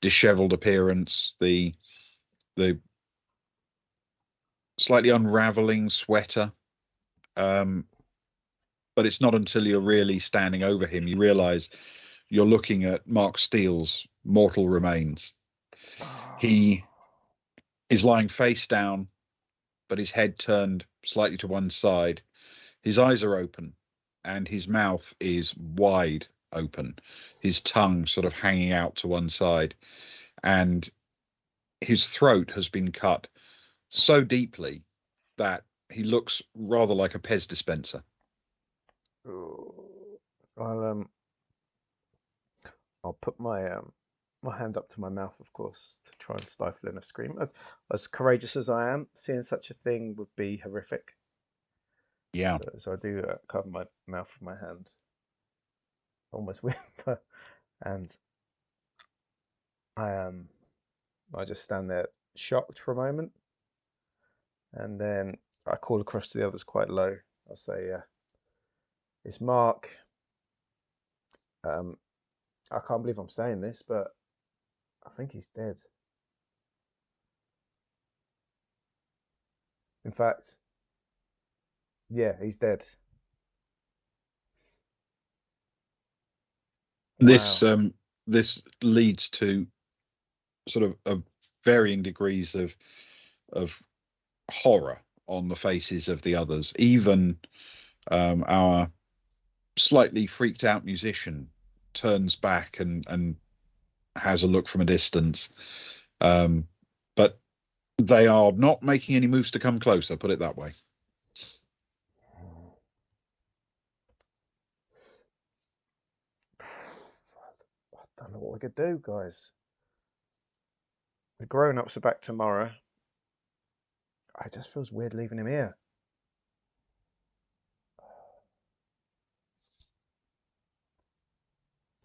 disheveled appearance, the slightly unraveling sweater. But it's not until you're really standing over him you realize you're looking at Mark Steele's mortal remains. He is lying face down, but his head turned slightly to one side. His eyes are open and his mouth is wide open, his tongue sort of hanging out to one side, and his throat has been cut so deeply that he looks rather like a Pez dispenser. I'll put my my hand up to my mouth, of course, to try and stifle in a scream. As courageous as I am, seeing such a thing would be horrific. Yeah. So I do cover my mouth with my hand, almost whimper, and I just stand there shocked for a moment, and then I call across to the others quite low. I'll say, "It's Mark. I can't believe I'm saying this, but I think he's dead. In fact, yeah, he's dead." This Wow. this leads to sort of varying degrees of horror on the faces of the others. Even our slightly freaked out musician turns back and has a look from a distance. But they are not making any moves to come closer, put it that way. I don't know what we could do, guys. The grown-ups are back tomorrow. It just feels weird leaving him here.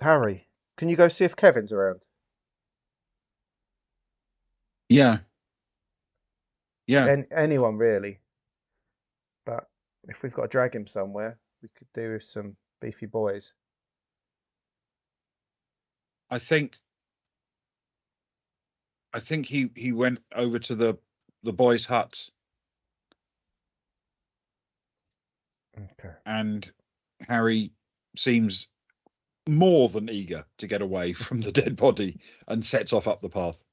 Harry, can you go see if Kevin's around? Yeah. Yeah. Anyone really. But if we've got to drag him somewhere, we could do with some beefy boys. I think he went over to the boys' huts. Okay. And Harry seems more than eager to get away from the dead body and sets off up the path.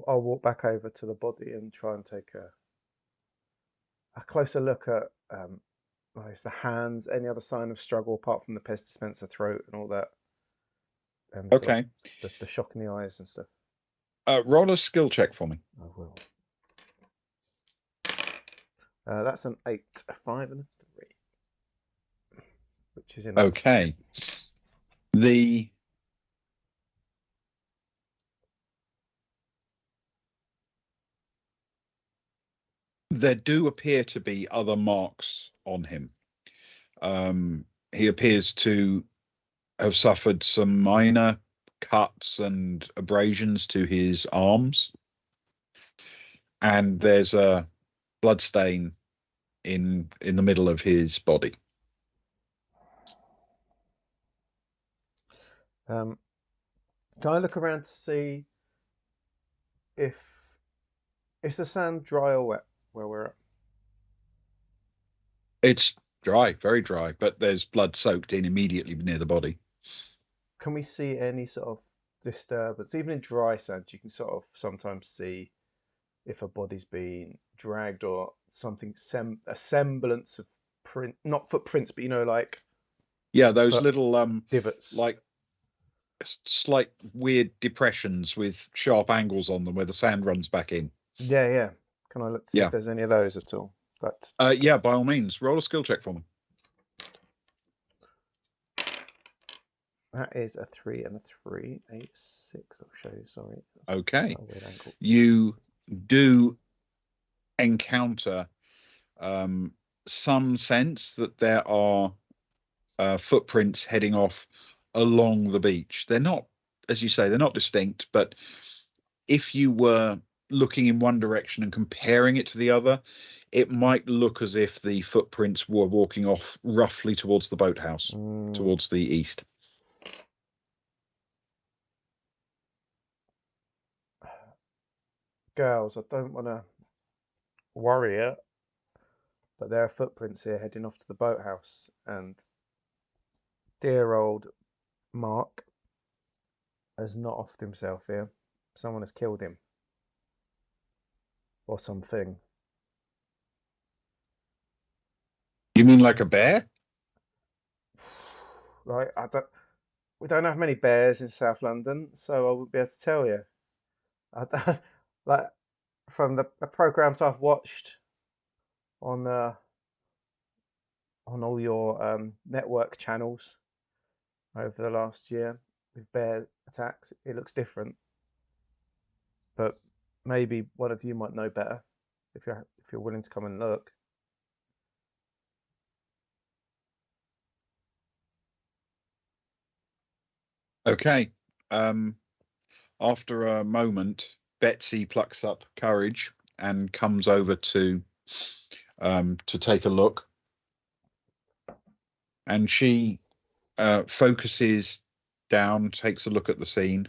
I'll walk back over to the body and try and take a closer look at it's the hands, any other sign of struggle apart from the pest dispenser throat and all that, and sort Okay. of the shock in the eyes and stuff. Roll a skill check for me. I will. That's an 8, a 5, and a 3, which is enough. Okay. There do appear to be other marks on him. He appears to have suffered some minor cuts and abrasions to his arms, and there's a blood stain in the middle of his body. Can I look around to see if is the sand dry or wet where we're at? It's dry, very dry, but there's blood soaked in immediately near the body. Can we see any sort of disturbance? Even in dry sand, you can sort of sometimes see if a body's been dragged or something, a semblance of print, not footprints, but like Yeah, those little divots. like slight weird depressions with sharp angles on them where the sand runs back in. Yeah. Can I look to see Yeah. if there's any of those at all? But yeah, by all means, roll a skill check for me. that is a 3 and a 3, a 6. I'll show you. Sorry. Okay. A weird ankle. You do encounter some sense that there are footprints heading off along the beach. They're not, as you say, they're not distinct, but if you were looking in one direction and comparing it to the other, it might look as if the footprints were walking off roughly towards the boathouse, towards the east. Girls, I don't want to worry you, but there are footprints here heading off to the boathouse, and dear old Mark has not offed himself here. Someone has killed him. Or something. You mean like a bear? Like, we don't have many bears in South London, so I wouldn't be able to tell you. Like, from the programs I've watched on all your network channels over the last year with bear attacks, it looks different. But maybe one of you might know better if you're willing to come and look. Okay. After a moment, Betsy plucks up courage and comes over to take a look, and she focuses down, takes a look at the scene,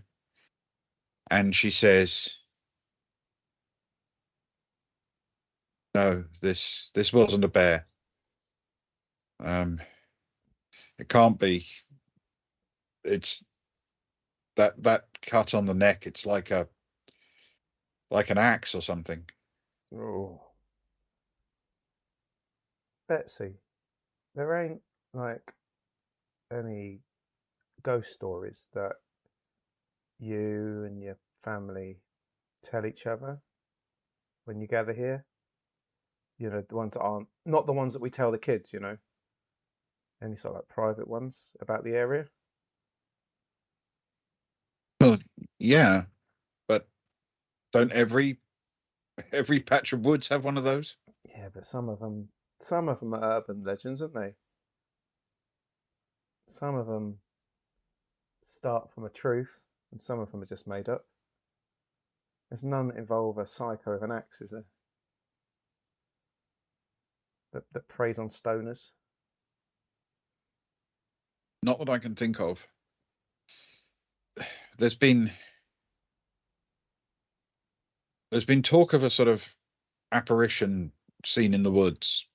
and she says, "No, this wasn't a bear. It can't be. It's that cut on the neck. It's like an axe or something." Oh, Betsy, there ain't like any ghost stories that you and your family tell each other when you gather here? The ones that aren't, not the ones that we tell the kids, any sort of like private ones about the area? Well, yeah, but don't every patch of woods have one of those? Yeah, but some of them are urban legends, aren't they? Some of them start from a truth, and some of them are just made up. There's none that involve a psycho with an axe, is there? That preys on stoners. Not that I can think of. There's been talk of a sort of apparition seen in the woods,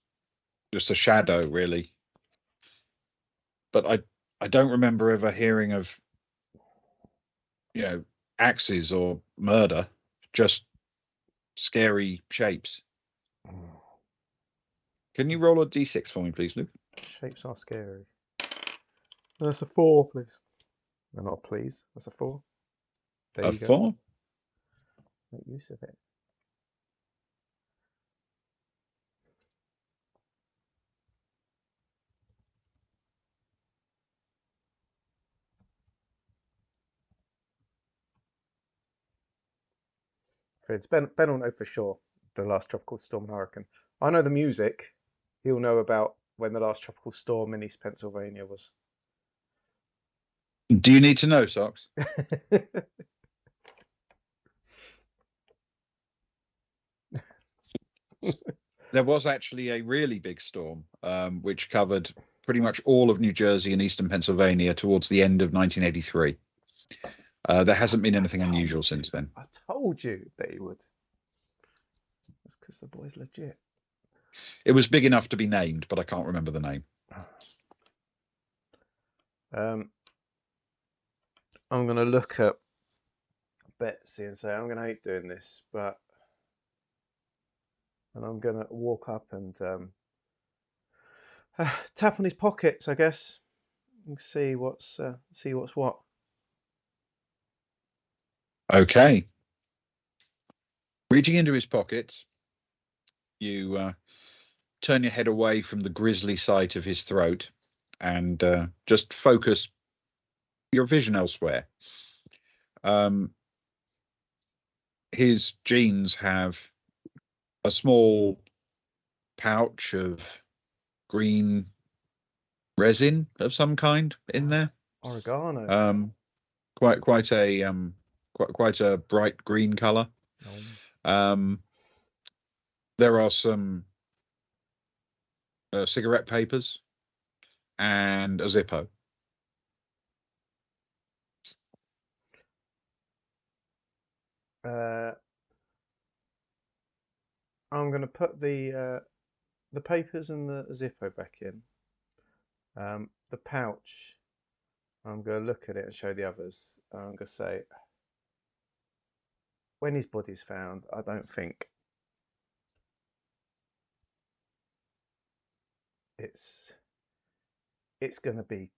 just a shadow, really. But I don't remember ever hearing of, axes or murder, just scary shapes. Can you roll a d6 for me, please, Luke? Shapes are scary. That's a 4, please. No, not a please. That's a 4. There A you go. 4. Make use of it. Friends, Ben will know for sure the last tropical storm and hurricane. I know the music. He'll know about when the last tropical storm in East Pennsylvania was. Do you need to know, Socks? There was actually a really big storm, which covered pretty much all of New Jersey and eastern Pennsylvania towards the end of 1983. There hasn't been anything unusual since then. I told you that he would. That's because the boy's legit. It was big enough to be named, but I can't remember the name. I'm going to look at Betsy and say, I'm going to hate doing this, but... And I'm going to walk up and tap on his pockets, I guess, and see what's what. Okay. Reaching into his pockets, you turn your head away from the grisly sight of his throat and just focus your vision elsewhere. His jeans have a small pouch of green resin of some kind in there. Oregano. Quite a bright green color. There are some cigarette papers and a Zippo. I'm going to put the papers and the Zippo back in. The pouch, I'm going to look at it and show the others. I'm going to say, when his body's found, I don't think it's going to be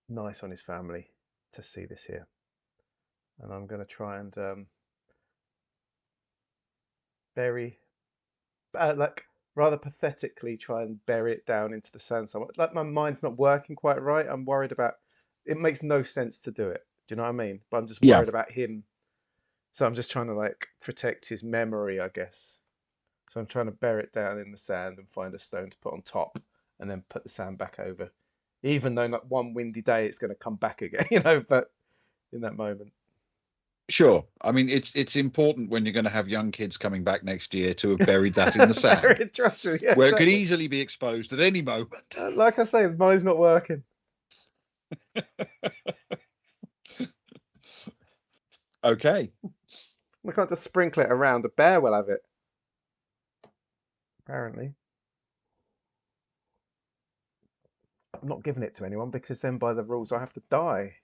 nice on his family to see this here. And I'm going to try and rather pathetically try and bury it down into the sand somewhere. Like, my mind's not working quite right. I'm worried about it. Makes no sense to do it. Do you know what I mean? But I'm just worried about him. So I'm just trying to like protect his memory, I guess. So I'm trying to bury it down in the sand and find a stone to put on top and then put the sand back over. Even though not one windy day it's going to come back again, but in that moment. Sure. I mean, it's important when you're going to have young kids coming back next year to have buried that in the sand, where exactly. It could easily be exposed at any moment. Like I say, mine's not working. Okay. We can't just sprinkle it around. The bear will have it. Apparently. I'm not giving it to anyone because then by the rules I have to die.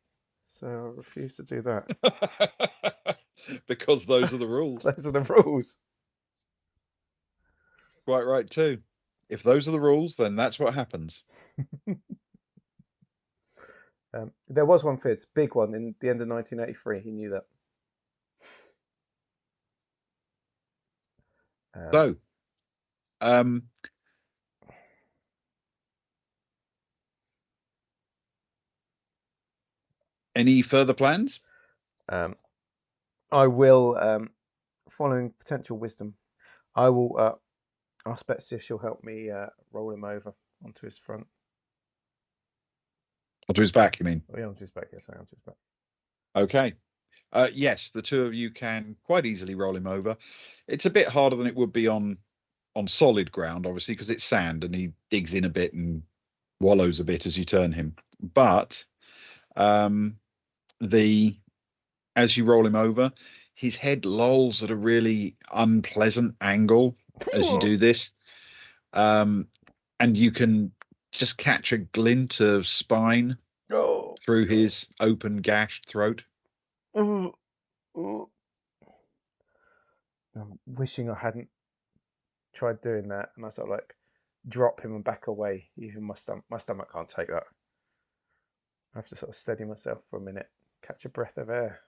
So I refuse to do that. Because those are the rules. Those are the rules. Quite right too. If those are the rules, then that's what happens. There was one Fitz, big one in the end of 1983. He knew that. Any further plans? I will, following potential wisdom, I will ask Betsy if she'll help me roll him over onto his front. Onto his back, you mean? Oh, yeah, onto his back. Yes, onto his back. Okay. Yes, the two of you can quite easily roll him over. It's a bit harder than it would be on solid ground, obviously, because it's sand and he digs in a bit and wallows a bit as you turn him. But as you roll him over, his head lolls at a really unpleasant angle as you do this. And you can just catch a glint of spine through his open, gashed throat. I'm wishing I hadn't tried doing that. And I sort of like drop him and back away. Even my stomach can't take that. I have to sort of steady myself for a minute, catch a breath of air.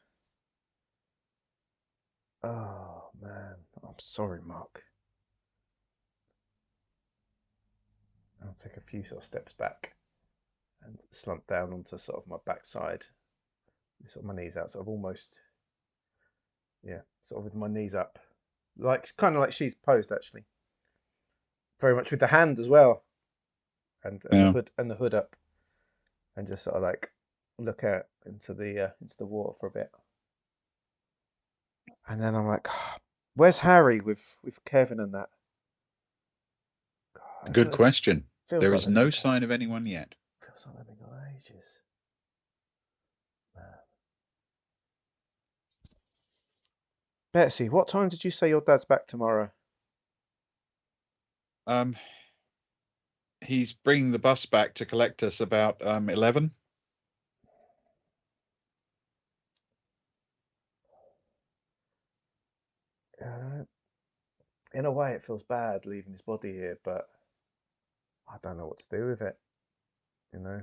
Oh man, I'm sorry, Mark. I'll take a few sort of steps back and slump down onto sort of my backside, sort of my knees out, sort of almost, yeah, sort of with my knees up, like kind of like she's posed actually, very much with the hand as well, and Yeah. the hood up, and just sort of like look out into the water for a bit, and then I'm like, "Oh, where's Harry with Kevin and that?" God, Good question. feels There like is no sign of anyone yet. feels like they've been gone ages. Man. Betsy, what time did you say your dad's back tomorrow? He's bringing the bus back to collect us about 11. In a way, it feels bad leaving his body here, but I don't know what to do with it. You know,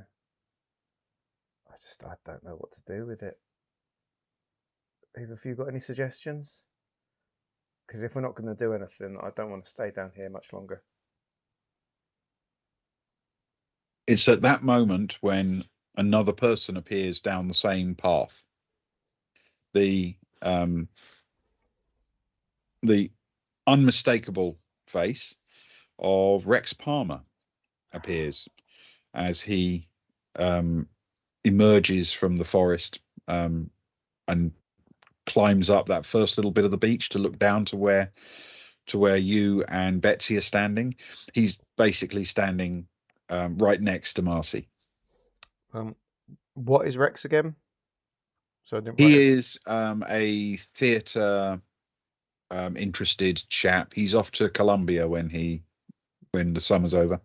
I don't know what to do with it. Either of you got any suggestions? Because if we're not going to do anything, I don't want to stay down here much longer. It's at that moment when another person appears down the same path. The unmistakable face of Rex Palmer appears as he emerges from the forest and climbs up that first little bit of the beach to look down to where you and Betsy are standing. He's basically standing right next to Marcy. What is Rex again? So I didn't write He it. is a theatre interested chap. He's off to Columbia when the summer's over.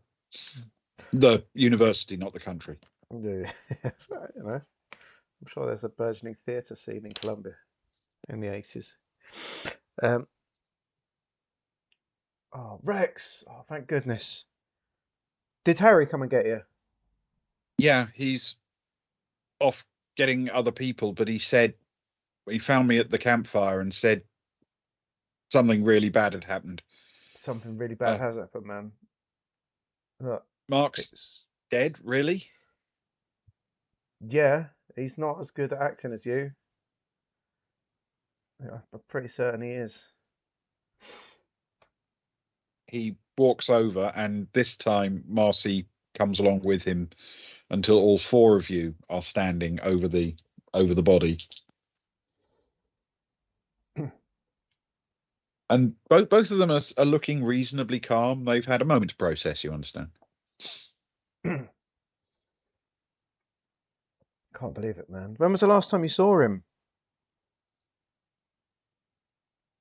The university, not the country. Yeah, you know, I'm sure there's a burgeoning theatre scene in Colombia in the 80s. Oh, Rex! Oh, thank goodness. Did Harry come and get you? Yeah, he's off getting other people, but he said he found me at the campfire and said something really bad had happened. Something really bad has happened, man. Look, Mark's it's dead, really? yeah, he's not as good at acting as you. Yeah, I'm pretty certain he is. He walks over, and this time Marcy comes along with him until all four of you are standing over the body. And both of them are looking reasonably calm. They've had a moment to process, you understand. Can't believe it, man. When was the last time you saw him?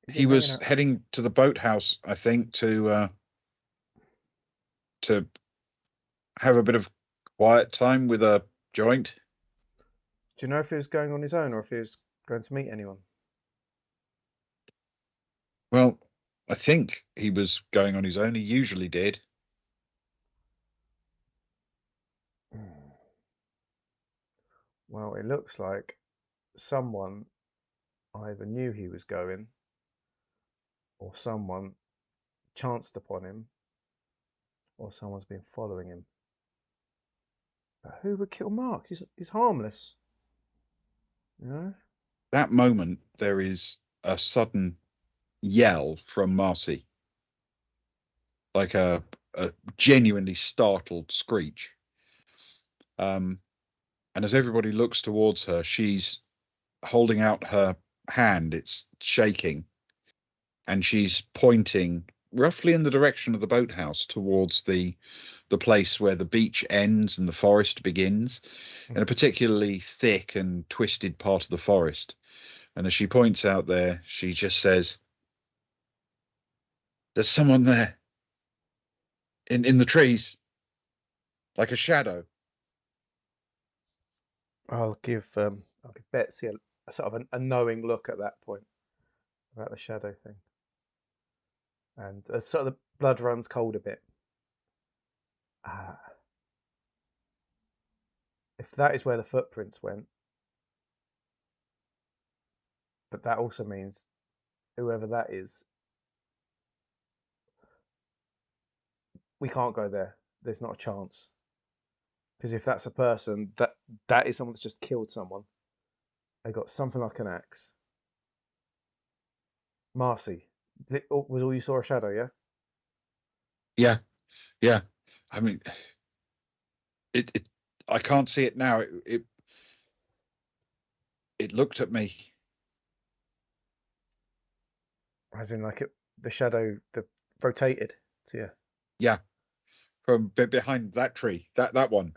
He was heading to the boathouse, I think, to have a bit of quiet time with a joint. Do you know if he was going on his own or if he was going to meet anyone? Well, I think he was going on his own. He usually did. Well, it looks like someone either knew he was going or someone chanced upon him or someone's been following him. But who would kill Mark? He's harmless. You know? That moment, there is a sudden yell from Marcy, like a genuinely startled screech. And as everybody looks towards her, she's holding out her hand. It's shaking, and she's pointing roughly in the direction of the boathouse towards the place where the beach ends and the forest begins, in a particularly thick and twisted part of the forest. And as she points out there, she just says, "There's someone there in the trees, like a shadow." I'll give Betsy a sort of a knowing look at that point about the shadow thing, and sort of the blood runs cold a bit. If that is where the footprints went, but that also means whoever that is, we can't go there. There's not a chance. Because if that's a person, that is someone that's just killed someone. They got something like an axe. Marcy, was all you saw a shadow? Yeah. Yeah, yeah. I mean, it. I can't see it now. It looked at me. As in, like the shadow, the rotated to you. Yeah, from behind that tree, that one.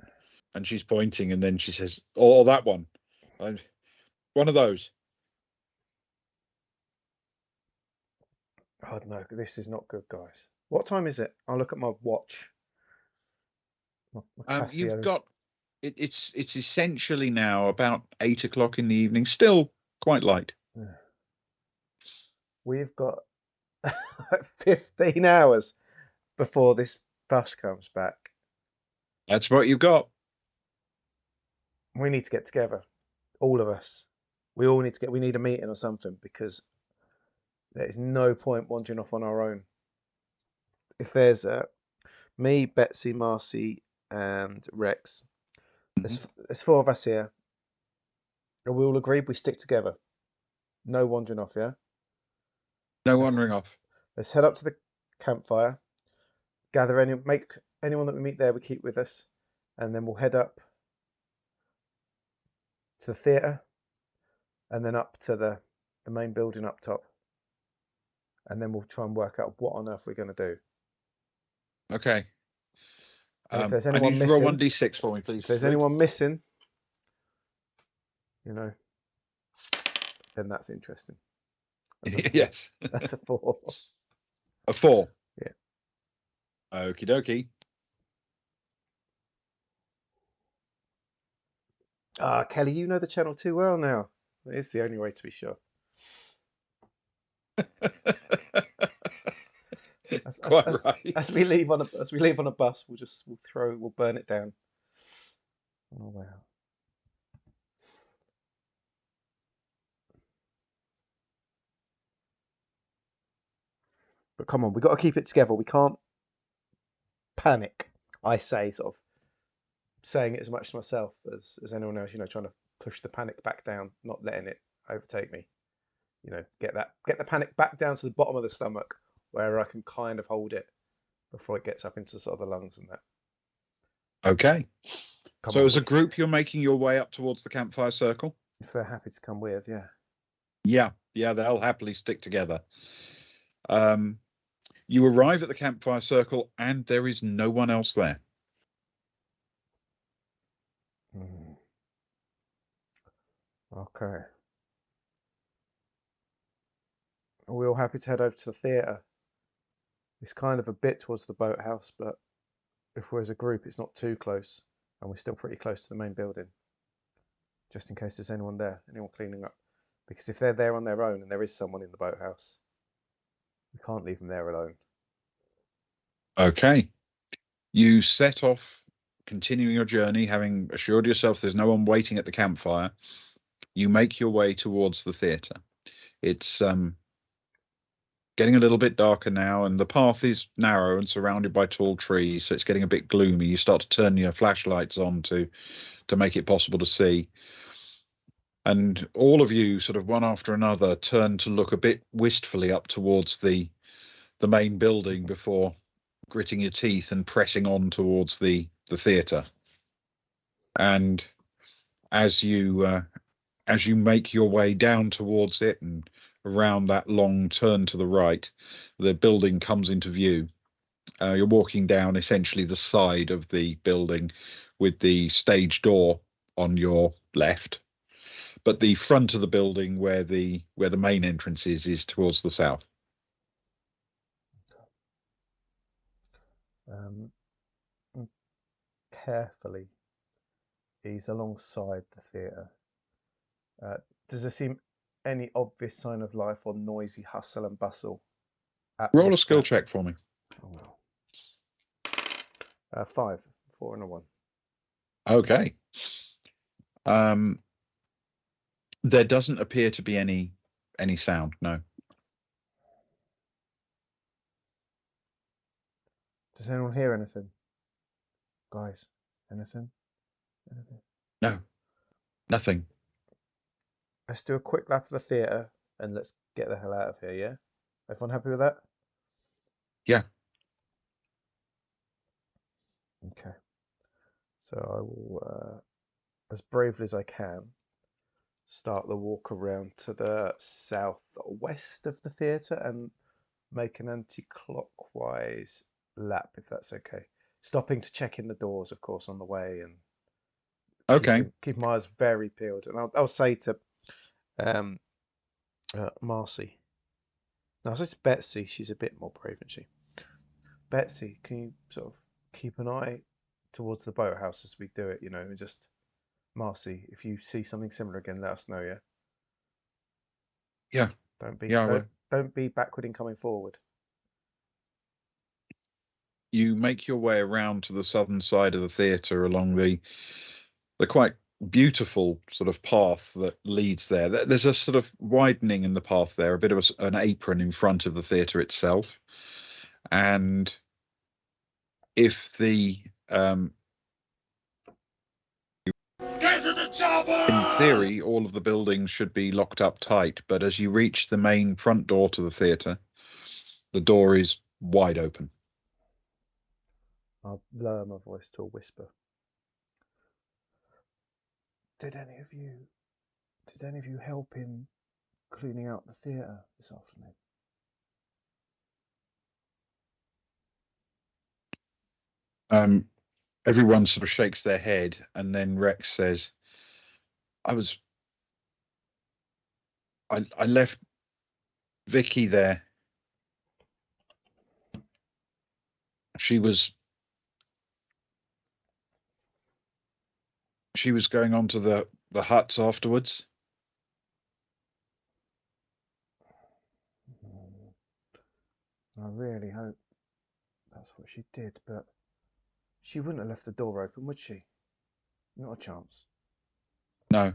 And she's pointing, and then she says, "Oh, that one, one of those." Oh no, this is not good, guys. What time is it? I'll look at my watch. My You've Casio. got it's essentially now about 8 o'clock in the evening. Still quite light. We've got 15 hours before this bus comes back. That's what you've got. We need to get together, all of us. We all need to get. We need a meeting or something because there is no point wandering off on our own. If there's me, Betsy, Marcy, and Rex, there's four of us here, and we all agreed we stick together. No wandering off, yeah. No wandering off. Let's head up to the campfire. Make anyone that we meet there we keep with us, and then we'll head up to the theatre, and then up to the main building up top, and then we'll try and work out what on earth we're going to do. Okay. And if there's I anyone need you to roll missing, 1d6 for me, please. if there's Luke. anyone missing, then that's interesting. Yes. That's a 4. A 4. Yeah. Okie dokie. Kelly, you know the channel too well now. It is the only way to be sure. Quite right. As we leave on a bus, we'll burn it down. Oh wow. But come on, we've got to keep it together. We can't panic. I say, sort of saying it as much to myself as anyone else, trying to push the panic back down, not letting it overtake me. Get the panic back down to the bottom of the stomach where I can kind of hold it before it gets up into sort of the lungs and that. Okay. So as a group, you're making your way up towards the campfire circle? If they're happy to come with, yeah. Yeah, they'll happily stick together. You arrive at the campfire circle and there is no one else there. Okay. Are we all happy to head over to the theatre? It's kind of a bit towards the boathouse, but if we're as a group, it's not too close, and we're still pretty close to the main building. Just in case there's anyone there, anyone cleaning up. Because if they're there on their own and there is someone in the boathouse, we can't leave them there alone. Okay. You set off, continuing your journey, having assured yourself there's no one waiting at the campfire. You make your way towards the theatre. It's getting a little bit darker now, and the path is narrow and surrounded by tall trees, so it's getting a bit gloomy. You start to turn your flashlights on to make it possible to see. And all of you, sort of one after another, turn to look a bit wistfully up towards the main building before gritting your teeth and pressing on towards the theatre. And as you make your way down towards it and around that long turn to the right, the building comes into view. You're walking down essentially the side of the building with the stage door on your left, but the front of the building where the main entrance is towards the south. Carefully ease alongside the theatre. Does there seem any obvious sign of life or noisy hustle and bustle? Roll a skill check for me. Oh, well. 5, 4 and a 1. Okay. There doesn't appear to be any sound. No. Does anyone hear anything? Guys, anything? Anything? No. Nothing. Let's do a quick lap of the theatre and let's get the hell out of here, yeah? Everyone happy with that? Yeah. Okay. So I will, as bravely as I can, start the walk around to the southwest of the theatre and make an anti-clockwise lap, if that's okay. Stopping to check in the doors, of course, on the way, and Okay. keep my eyes very peeled. And I'll say to Marcy, no, I was just Betsy. She's a bit more brave, isn't she? Betsy, can you sort of keep an eye towards the boathouse as we do it? You know, and just Marcy, if you see something similar again, let us know. Yeah. Yeah. Don't be Yeah. don't be backward in coming forward. You make your way around to the southern side of the theatre along the quite beautiful sort of path that leads there. There's a sort of widening in the path there, a bit of an apron in front of the theatre itself. And if the Get to the chopper! in theory, all of the buildings should be locked up tight, but as you reach the main front door to the theatre, the door is wide open. I'll lower my voice to a whisper. Did any of you help in cleaning out the theatre this afternoon? Everyone sort of shakes their head, and then Rex says, I left Vicky there. She was going on to the huts afterwards. I really hope that's what she did, but she wouldn't have left the door open, would she? Not a chance. No.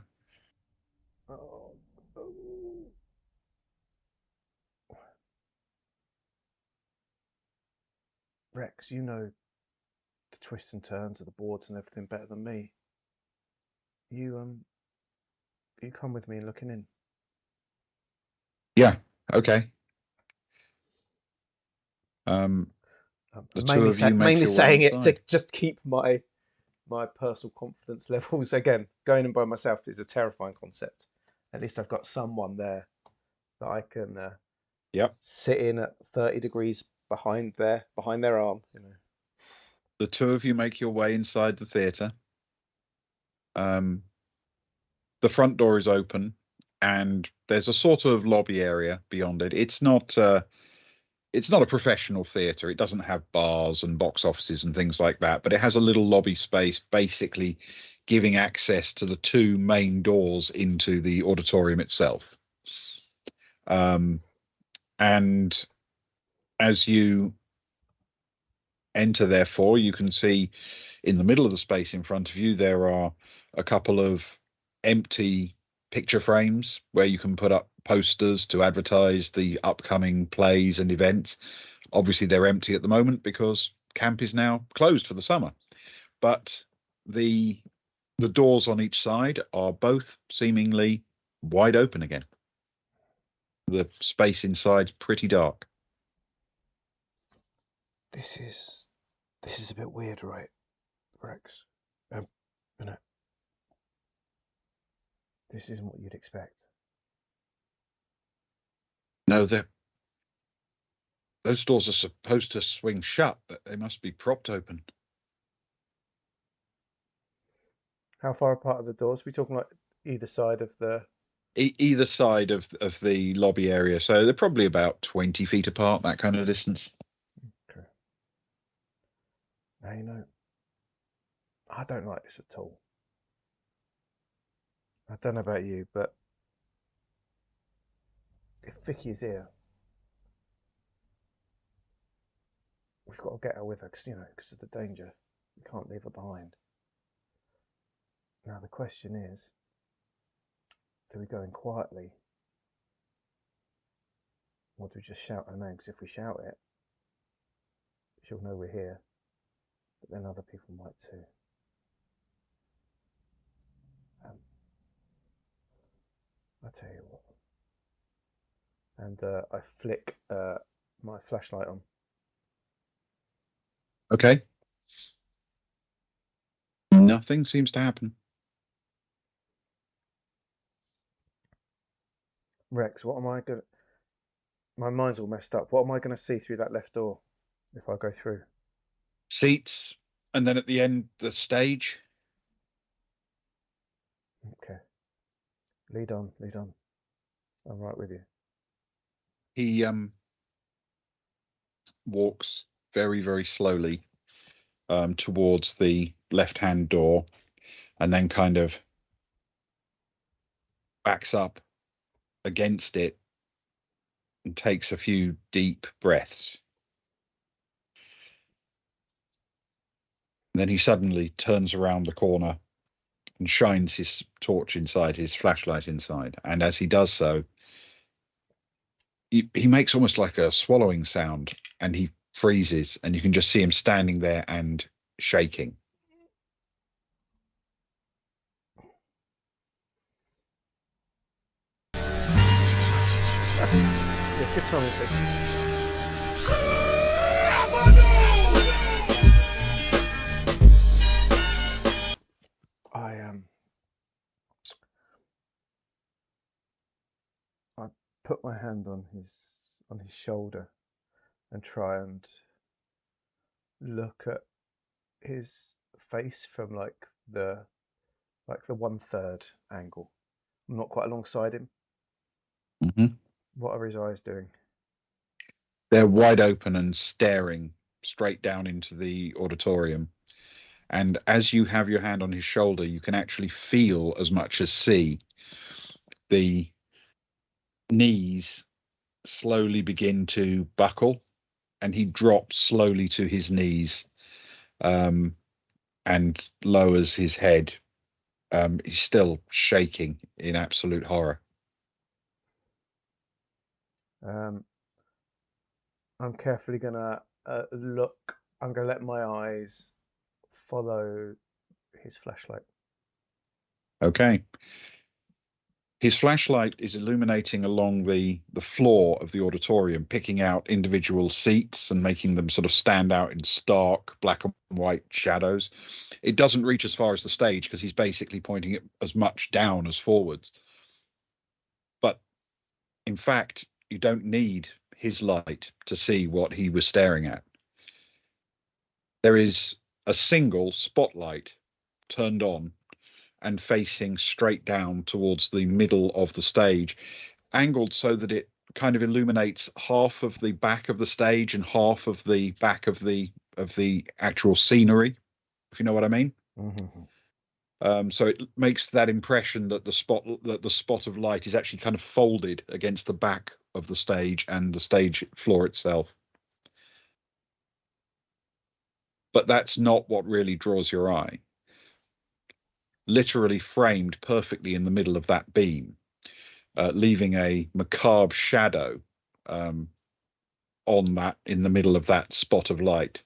Oh. Rex, you know the twists and turns of the boards and everything better than me. You come with me and looking in. Yeah. Okay. The two of you make mainly your way saying it to inside. just keep my personal confidence levels. Again, going in by myself is a terrifying concept. At least I've got someone there that I can Yep. sit in at 30 degrees behind their arm. You know. The two of you make your way inside the theatre. The front door is open, and there's a sort of lobby area beyond it. It's not a professional theatre. It doesn't have bars and box offices and things like that, but it has a little lobby space, basically giving access to the two main doors into the auditorium itself. And as you enter, therefore, you can see in the middle of the space in front of you, there are a couple of empty picture frames where you can put up posters to advertise the upcoming plays and events. Obviously, they're empty at the moment because camp is now closed for the summer. But the doors on each side are both seemingly wide open again. The space inside pretty dark. This is a bit weird, right, Rex? You know, this isn't what you'd expect. No, those doors are supposed to swing shut, but they must be propped open. How far apart are the doors? Are we talking like either side of the? Either side of the lobby area, so they're probably about 20 feet apart, that kind of distance. Okay. Now you know, I don't like this at all. I don't know about you, but if Vicky is here, we've got to get her with her because of the danger. We can't leave her behind. Now the question is, do we go in quietly, or do we just shout her name? Because if we shout it, she'll know we're here, but then other people might too. I tell you what. And I flick my flashlight on. Okay. Nothing seems to happen. Rex, what am I gonna? My mind's all messed up. What am I gonna see through that left door if I go through? Seats, and then at the end, the stage. Okay. Lead on, lead on. I'm right with you. He walks very, very slowly towards the left-hand door, and then kind of backs up against it and takes a few deep breaths. And then he suddenly turns around the corner and shines his torch inside, his flashlight inside. And as he does so, he makes almost like a swallowing sound, and he freezes, and you can just see him standing there and shaking. Yeah, good timing, please. I put my hand on his shoulder and try and look at his face from like the 1/3 angle. I'm not quite alongside him. Mm-hmm. What are his eyes doing? They're wide open and staring straight down into the auditorium. And as you have your hand on his shoulder, you can actually feel as much as see the knees slowly begin to buckle, and he drops slowly to his knees and lowers his head. He's still shaking in absolute horror. I'm carefully gonna look. I'm gonna let my eyes follow his flashlight. Okay. His flashlight is illuminating along the floor of the auditorium, picking out individual seats and making them sort of stand out in stark black and white shadows. It doesn't reach as far as the stage because he's basically pointing it as much down as forwards. But in fact, you don't need his light to see what he was staring at. There is a single spotlight turned on and facing straight down towards the middle of the stage, angled so that it kind of illuminates half of the back of the stage and half of the back of the actual scenery, if you know what I mean. Mm-hmm. So it makes that impression that the spot of light is actually kind of folded against the back of the stage and the stage floor itself. But that's not what really draws your eye. Literally framed perfectly in the middle of that beam, leaving a macabre shadow on that, in the middle of that spot of light.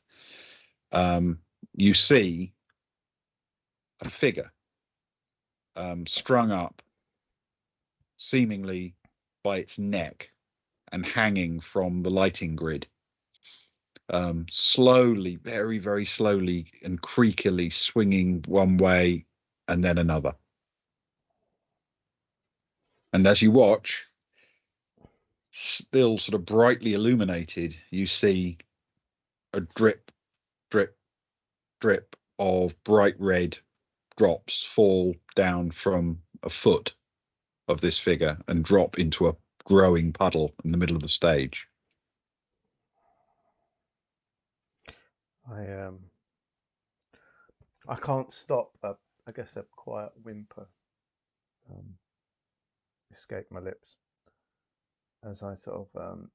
You see a figure strung up, seemingly by its neck and hanging from the lighting grid, slowly, very, very slowly and creakily swinging one way and then another. And as you watch, still sort of brightly illuminated, you see a drip, drip, drip of bright red drops fall down from a foot of this figure and drop into a growing puddle in the middle of the stage. I can't stop I guess a quiet whimper escape my lips as I sort of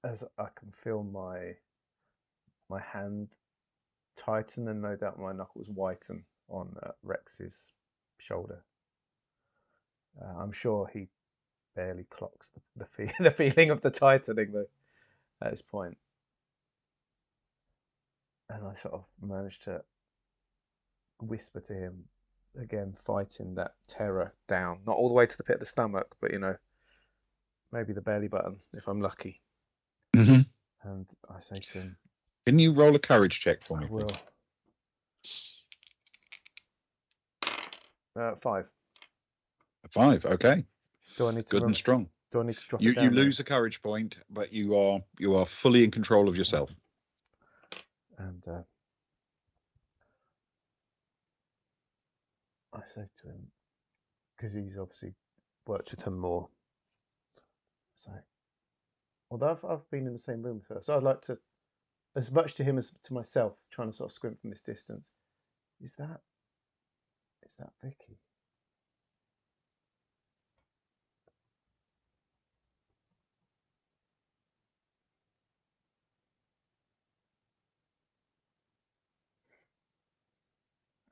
as I can feel my hand tighten, and no doubt my knuckles whiten on Rex's shoulder. I'm sure he barely clocks the feeling of the tightening though at this point. And I sort of managed to whisper to him, again fighting that terror down, not all the way to the pit of the stomach, but maybe the belly button if I'm lucky. Mm-hmm. And I say to him, Can you roll a courage check for me, I will. please? 5. A 5, okay. Do I need to Good and strong. Do I need to drop You it down? lose a courage point, but you are fully in control of yourself. And I say to him, because he's obviously worked with him more. So, although I've been in the same room with her, so I'd like to, as much to him as to myself, trying to sort of squint from this distance. Is that Vicky?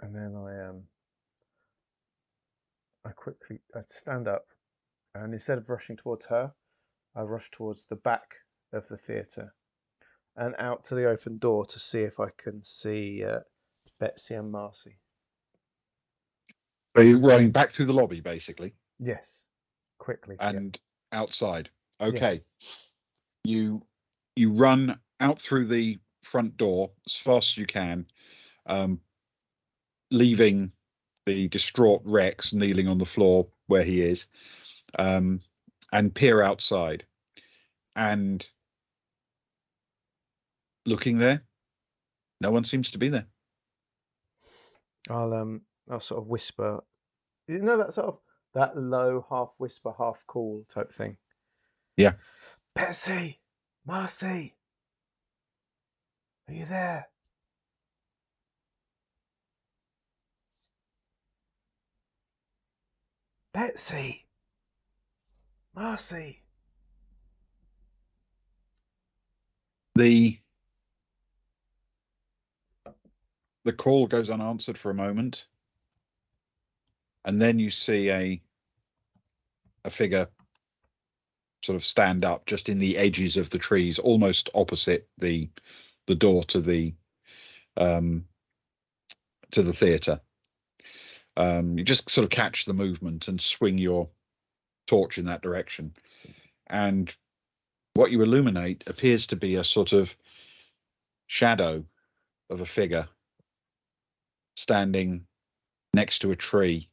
And then I'd stand up, and instead of rushing towards her, I rush towards the back of the theatre and out to the open door to see if I can see Betsy and Marcy. So you're running back through the lobby, basically. Yes, quickly. And outside. Okay. Yes. You run out through the front door as fast as you can, leaving the distraught Rex kneeling on the floor where he is, and peer outside. And looking there, no one seems to be there. I'll sort of whisper, that sort of that low, half whisper, half call type thing. Yeah. Betsy, Marcy, are you there? Betsy, Marcy. The call goes unanswered for a moment, and then you see a figure sort of stand up just in the edges of the trees, almost opposite the door to the theatre. You just sort of catch the movement and swing your torch in that direction, and what you illuminate appears to be a sort of shadow of a figure standing next to a tree.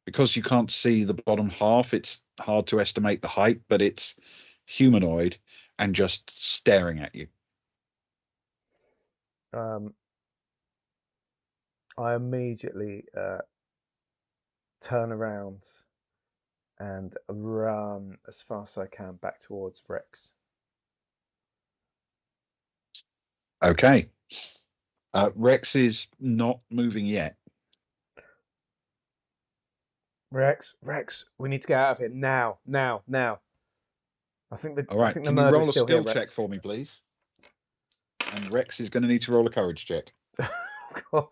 Because you can't see the bottom half, it's hard to estimate the height, but it's humanoid and just staring at you. I immediately turn around and run as fast as I can back towards Rex. Okay. Rex is not moving yet. Rex, we need to get out of here now. I think All right. I think the Can you murderer's roll a still skill here, check Rex. for me, please? And Rex is going to need to roll a courage check. God,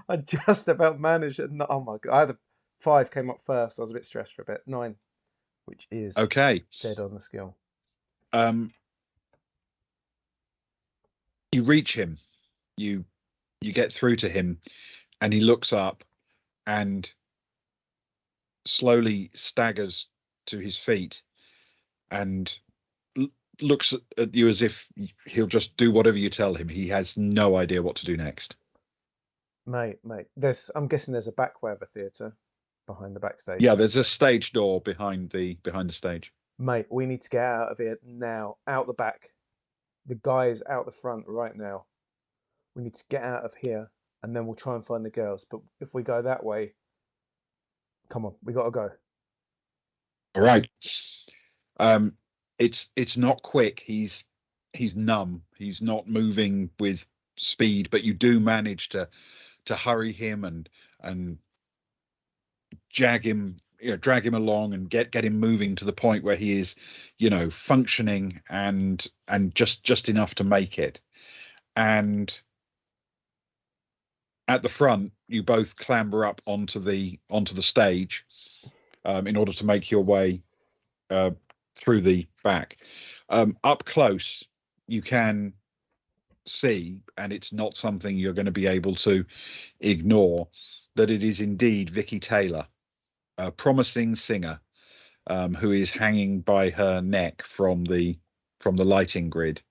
I just about managed it. Oh my god! I had a 5 came up first. I was a bit stressed for a bit. 9, which is Okay. dead on the skill. You reach him. You get through to him, and he looks up and slowly staggers to his feet and looks at you as if he'll just do whatever you tell him. He has no idea what to do next. Mate, I'm guessing there's a back way of a theatre behind the backstage. Yeah, there's a stage door behind the stage. Mate, we need to get out of here now. Out the back. The guy is out the front right now. We need to get out of here, and then we'll try and find the girls. But if we go that way, come on, we got to go. All right. It's not quick. He's numb. He's not moving with speed, but you do manage to hurry him and jag him drag him along and get him moving to the point where he is, functioning and just enough to make it. And at the front, you both clamber up onto the stage in order to make your way through the back. Up close, you can see, and it's not something you're going to be able to ignore, that it is indeed Vicky Taylor, a promising singer, who is hanging by her neck from the lighting grid.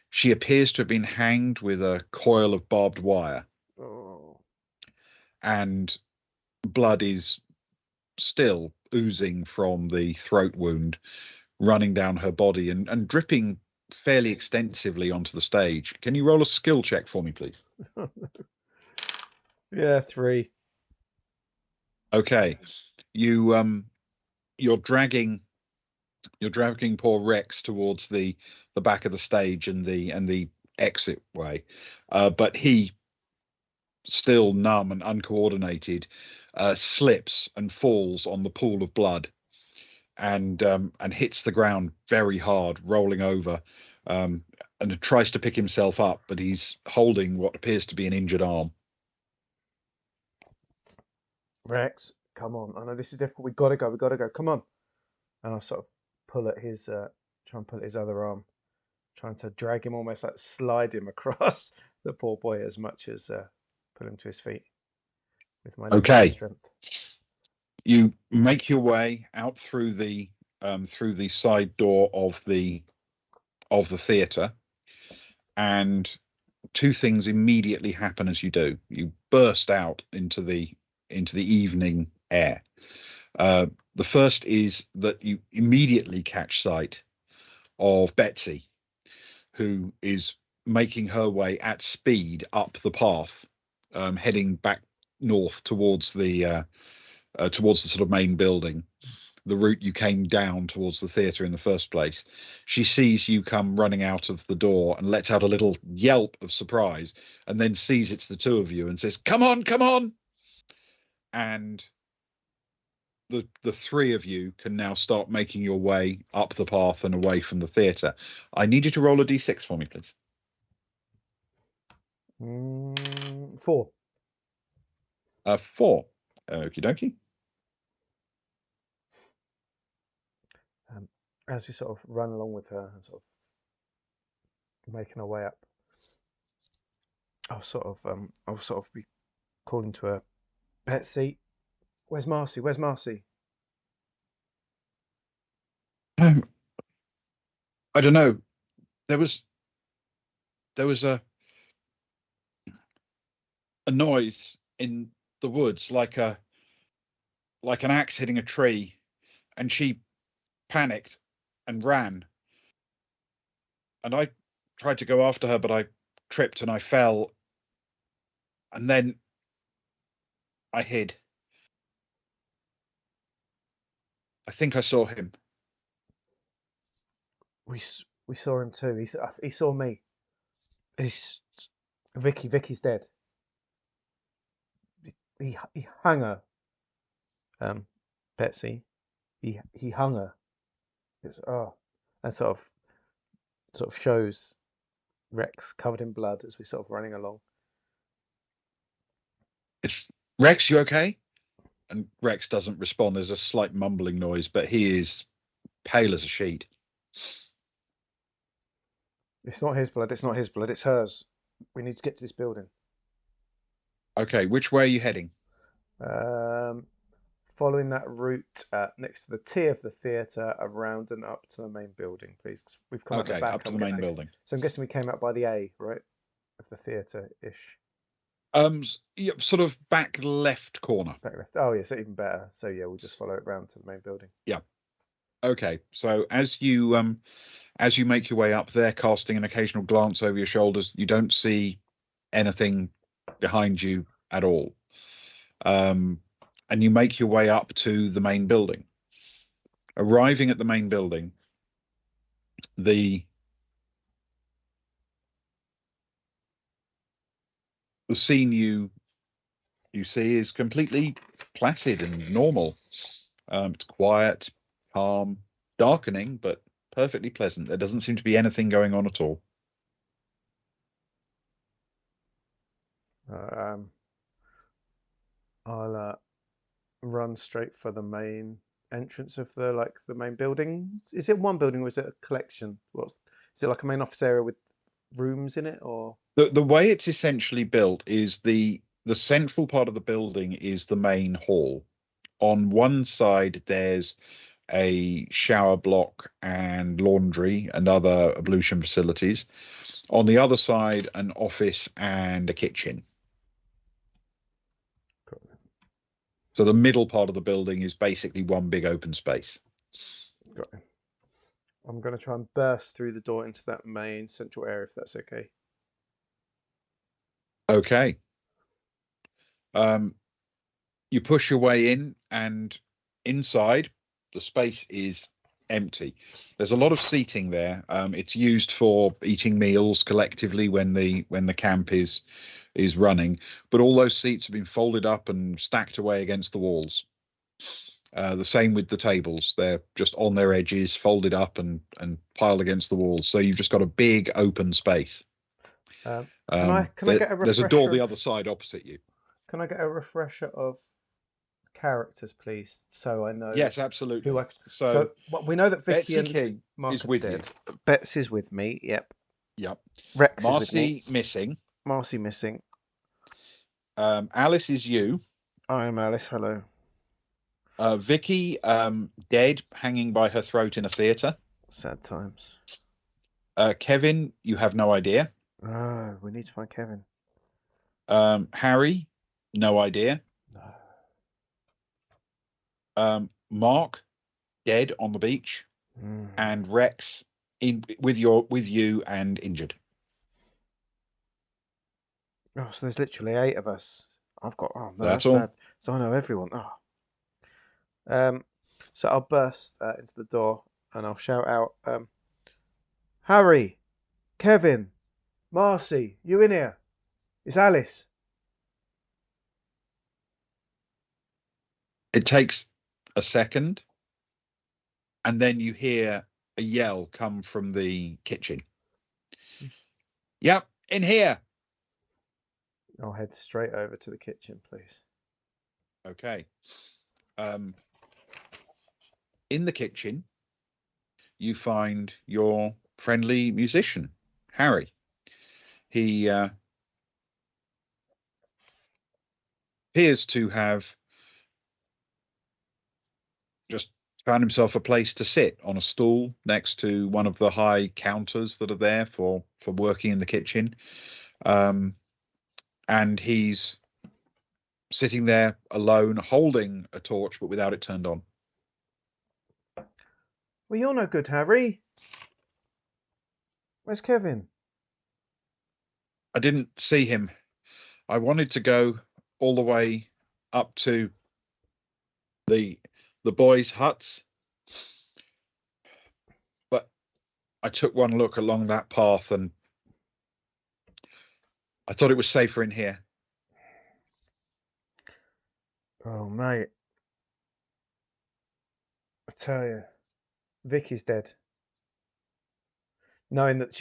She appears to have been hanged with a coil of barbed wire, and blood is still oozing from the throat wound, running down her body and dripping fairly extensively onto the stage. Can you roll a skill check for me, please? Yeah, 3. Okay. You're dragging poor Rex towards the back of the stage and the exit way, but he, still numb and uncoordinated, slips and falls on the pool of blood, and hits the ground very hard, rolling over, and tries to pick himself up, but he's holding what appears to be an injured arm. Rex, come on. I know this is difficult. We gotta go. Come on. And I'll sort of pull at his, try and pull at his other arm, trying to drag him, almost like slide him across the poor boy as much as pull him to his feet with my limited strength. You make your way out through the side door of the theatre, and two things immediately happen as you do. You burst out into the evening air. The first is that you immediately catch sight of Betsy, who is making her way at speed up the path, heading back north towards the sort of main building, the route you came down towards the theatre in the first place. She sees you come running out of the door and lets out a little yelp of surprise, and then sees it's the two of you and says, "Come on, come on!" And the three of you can now start making your way up the path and away from the theatre. I need you to roll a d6 for me, please. 4. 4. Okie dokie. As we sort of run along with her and sort of making our way up, I'll sort of be calling to her, "Betsy, where's Marcy? Where's Marcy?" I don't know. There was a noise in the woods, like an axe hitting a tree, and she panicked and ran. And I tried to go after her, but I tripped and I fell, and then I hid. I think I saw him. We saw him too. He saw me. Vicky's dead. He hung her. Betsy. He hung her. And sort of shows Rex covered in blood as we sort of running along. Rex, you okay? And Rex doesn't respond. There's a slight mumbling noise, but he is pale as a sheet. It's not his blood. It's hers. We need to get to this building. Okay, which way are you heading? Following that route next to the T of the theatre, around and up to the main building, please. We've come out the back. Up to the main building. So I'm guessing we came out by the A, right, of the theatre-ish. Yeah, sort of back left corner. Back left. Oh, yes, even better. So yeah, we'll just follow it round to the main building. Yeah. Okay. So as you make your way up there, casting an occasional glance over your shoulders, you don't see anything behind you at all. And you make your way up to the main building. Arriving at the main building, the scene you see is completely placid and normal. It's quiet, calm, darkening, but perfectly pleasant. There doesn't seem to be anything going on at all. I'll run straight for the main entrance of the main building. Is it one building or is it a collection? Is it like a main office area with rooms in it, or The way it's essentially built is the central part of the building is the main hall. On one side, there's a shower block and laundry and other ablution facilities. On the other side, an office and a kitchen. So the middle part of the building is basically one big open space. got it. I'm going to try and burst through the door into that main central area, if that's okay. Okay. You push your way in, and inside the space is empty. There's a lot of seating there. It's used for eating meals collectively when the camp is running, but all those seats have been folded up and stacked away against the walls. The same with the tables. They're just on their edges, folded up and piled against the walls. So you've just got a big open space. Can I get a refresher? There's a door the other side opposite you. Can I get a refresher of characters, please, so I know? Yes, absolutely. So well, we know that Vicky Betsy and King Mark is are with dead. you. Bets is with me. Yep. Yep. Rex is with me. Marcy missing. Marcy missing. Alice is you. I am Alice. Hello. Vicky, dead, hanging by her throat in a theatre. Sad times. Kevin, you have no idea. Oh, we need to find Kevin. Harry, no idea. No. Mark, dead on the beach, and Rex with you and injured. Oh, so there's literally 8 of us. I've got. Oh no, That's that's all. sad. So I know everyone. Oh. So I'll burst into the door and I'll shout out, Harry, Kevin, Marcy, you in here? It's Alice. It takes a second, and then you hear a yell come from the kitchen. Yep, in here. I'll head straight over to the kitchen, please. Okay. In the kitchen, you find your friendly musician, Harry. He appears to have just found himself a place to sit on a stool next to one of the high counters that are there for working in the kitchen. And he's sitting there alone, holding a torch, but without it turned on. Well, you're no good, Harry. Where's Kevin? I didn't see him. I wanted to go all the way up to the boys' huts, but I took one look along that path and I thought it was safer in here. Oh, mate. I tell you, Vicky's dead. Knowing that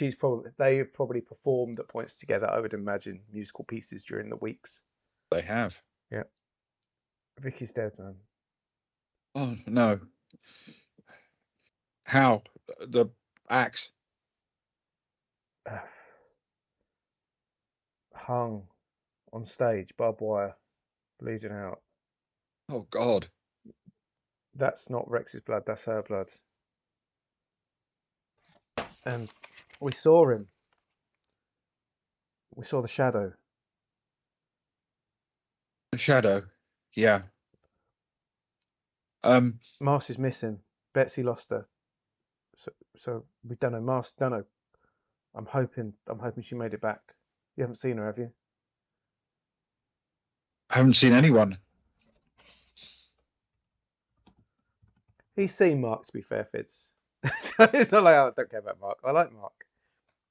they've probably performed at points together, I would imagine, musical pieces during the weeks. They have. Yeah. Vicky's dead, man. Oh, no. How? The axe? Hung on stage, barbed wire, bleeding out. Oh, God. That's not Rex's blood, that's her blood. And we saw him. We saw the shadow. The shadow. Yeah. Marcy's missing. Betsy lost her. So we don't know. Marcy, don't know. I'm hoping she made it back. You haven't seen her, have you? I haven't seen anyone. He's seen Mark, to be fair, Fitz. So it's not like I don't care about Mark. I like Mark.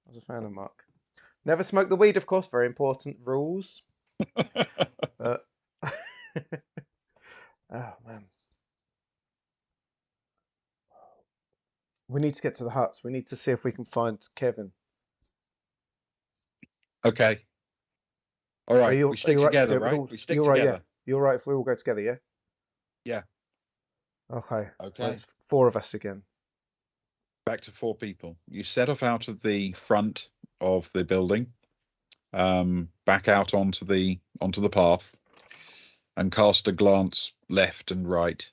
I was a fan of Mark. Never smoke the weed, of course. Very important rules. But oh man. We need to get to the huts. We need to see if we can find Kevin. Okay. All right. We Are stick you right to do together, it with right? all? We stick You're right, yeah. together. You're right if we all go together, yeah? Yeah. Okay. Okay. Well, it's 4 of us again. Back to 4 people. You set off out of the front of the building, back out onto the path, and cast a glance left and right,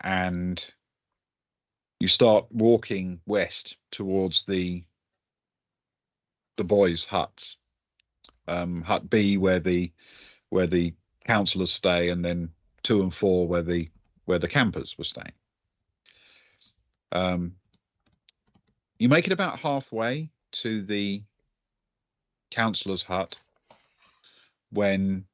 and you start walking west towards the boys' huts. Hut B, where the councillors stay, and then 2 and 4 where the campers were staying. You make it about halfway to the councillor's hut when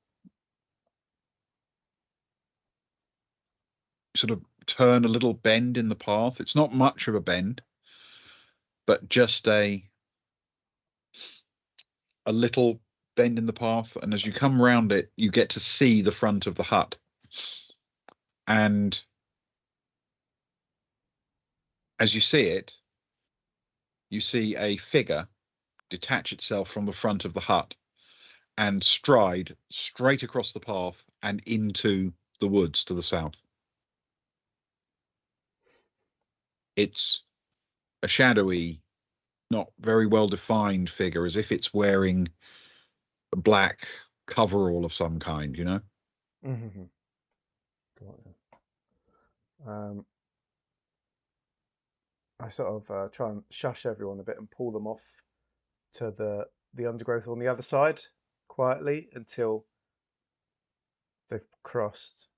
sort of turn a little bend in the path. It's not much of a bend, but just a little bend in the path. And as you come round it, you get to see the front of the hut. And as you see it, you see a figure detach itself from the front of the hut and stride straight across the path and into the woods to the south. It's a shadowy, not very well defined figure, as if it's wearing a black coverall of some kind, you know? Mm-hmm. Got it. I sort of try and shush everyone a bit and pull them off to the undergrowth on the other side quietly until they've crossed,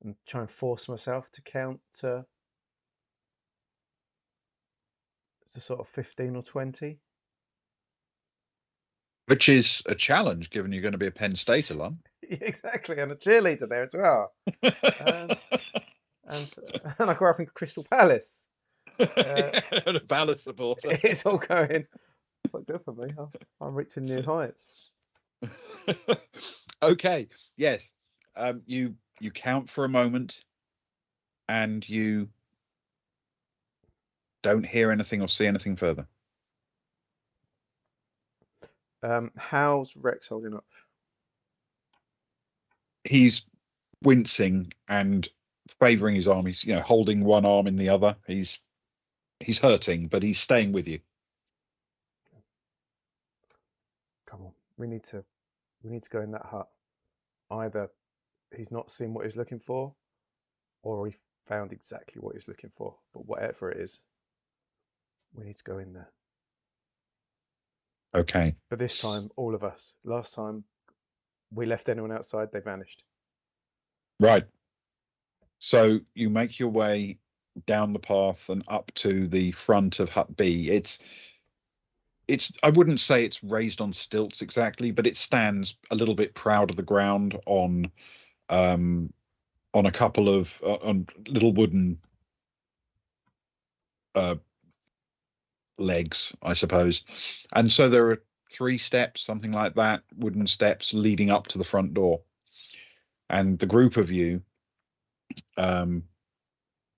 and try and force myself to count to sort of 15 or 20. Which is a challenge, given you're going to be a Penn State alum. Exactly, and a cheerleader there as well. and and I grew up in Crystal Palace. And a Palace supporter. It's all going quite good for me. I'm reaching new heights. Okay, yes. You count for a moment, and you don't hear anything or see anything further. How's Rex holding up? He's wincing and favouring his arm. He's holding one arm in the other. He's hurting, but he's staying with you. Come on, we need to go in that hut. Either he's not seen what he's looking for, or he found exactly what he's looking for. But whatever it is, we need to go in there. Okay. But this time, all of us. Last time, we left anyone outside, they vanished. Right. So you make your way down the path and up to the front of Hut B. It's I wouldn't say it's raised on stilts exactly, but it stands a little bit proud of the ground on a couple of on little wooden legs, I suppose. And so there are 3 steps, something like that, wooden steps leading up to the front door. And the group of you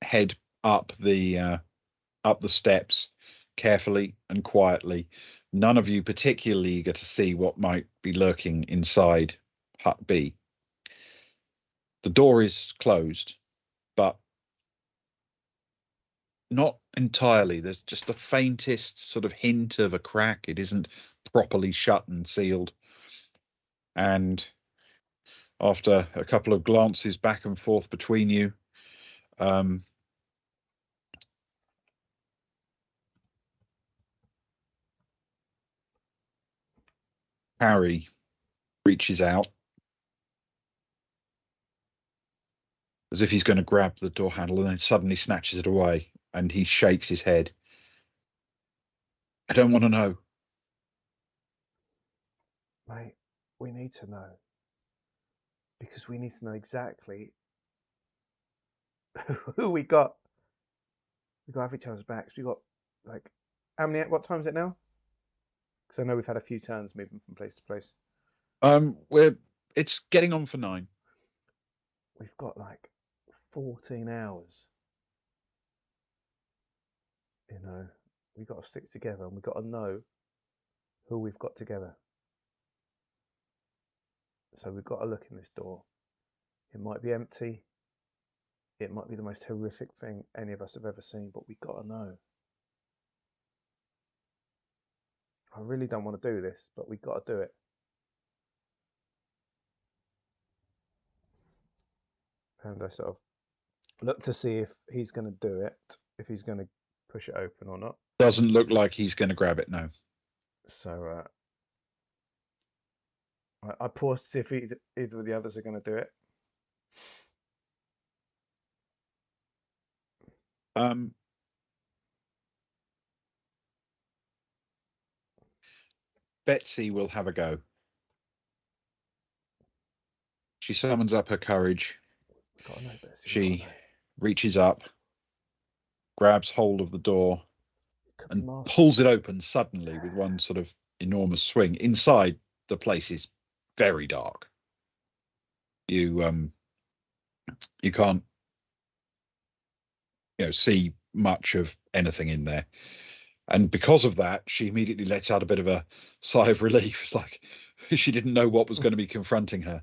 head up the steps carefully and quietly. None of you particularly eager to see what might be lurking inside Hut B. The door is closed, but not entirely. There's just the faintest sort of hint of a crack. It isn't properly shut and sealed. And after a couple of glances back and forth between you, Harry reaches out as if he's going to grab the door handle, and then suddenly snatches it away, and he shakes his head. I don't want to know. Mate, we need to know. Because we need to know exactly who we got. We got have each other's backs. We got, like, how many? What time is it now? Because I know we've had a few turns moving from place to place. It's getting on for 9. We've got like 14 hours. you know, we've got to stick together and we've got to know who we've got together. So we've got to look in this door. It might be empty. It might be the most horrific thing any of us have ever seen, but we've got to know. I really don't want to do this, but we've got to do it. And I sort of look to see if he's going to do it, if he's going to push it open or not. Doesn't look like he's going to grab it, no. So I pause to see if either of the others are going to do it. Betsy will have a go. She summons up her courage. Got to know, Betsy. She reaches up, grabs hold of the door, and pulls it open suddenly with one sort of enormous swing. Inside, the place is very dark. You can't see much of anything in there. And because of that, she immediately lets out a bit of a sigh of relief. It's like she didn't know what was going to be confronting her.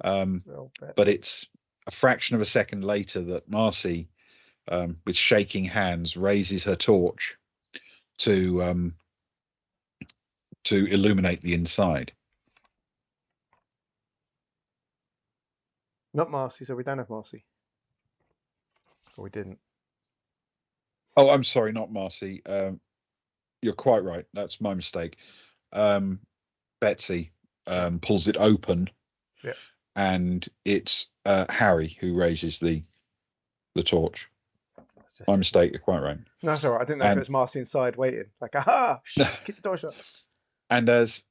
But it's a fraction of a second later that Marcy, with shaking hands, raises her torch to illuminate the inside. Not Marcy, so we don't have Marcy. Or we didn't. Oh, I'm sorry, not Marcy. You're quite right. That's my mistake. Betsy pulls it open. Yeah. And it's Harry who raises the torch. My mistake. You're quite right. No, that's all right. I didn't know if it was Marcy inside waiting. Like, aha! Keep the door shut. And as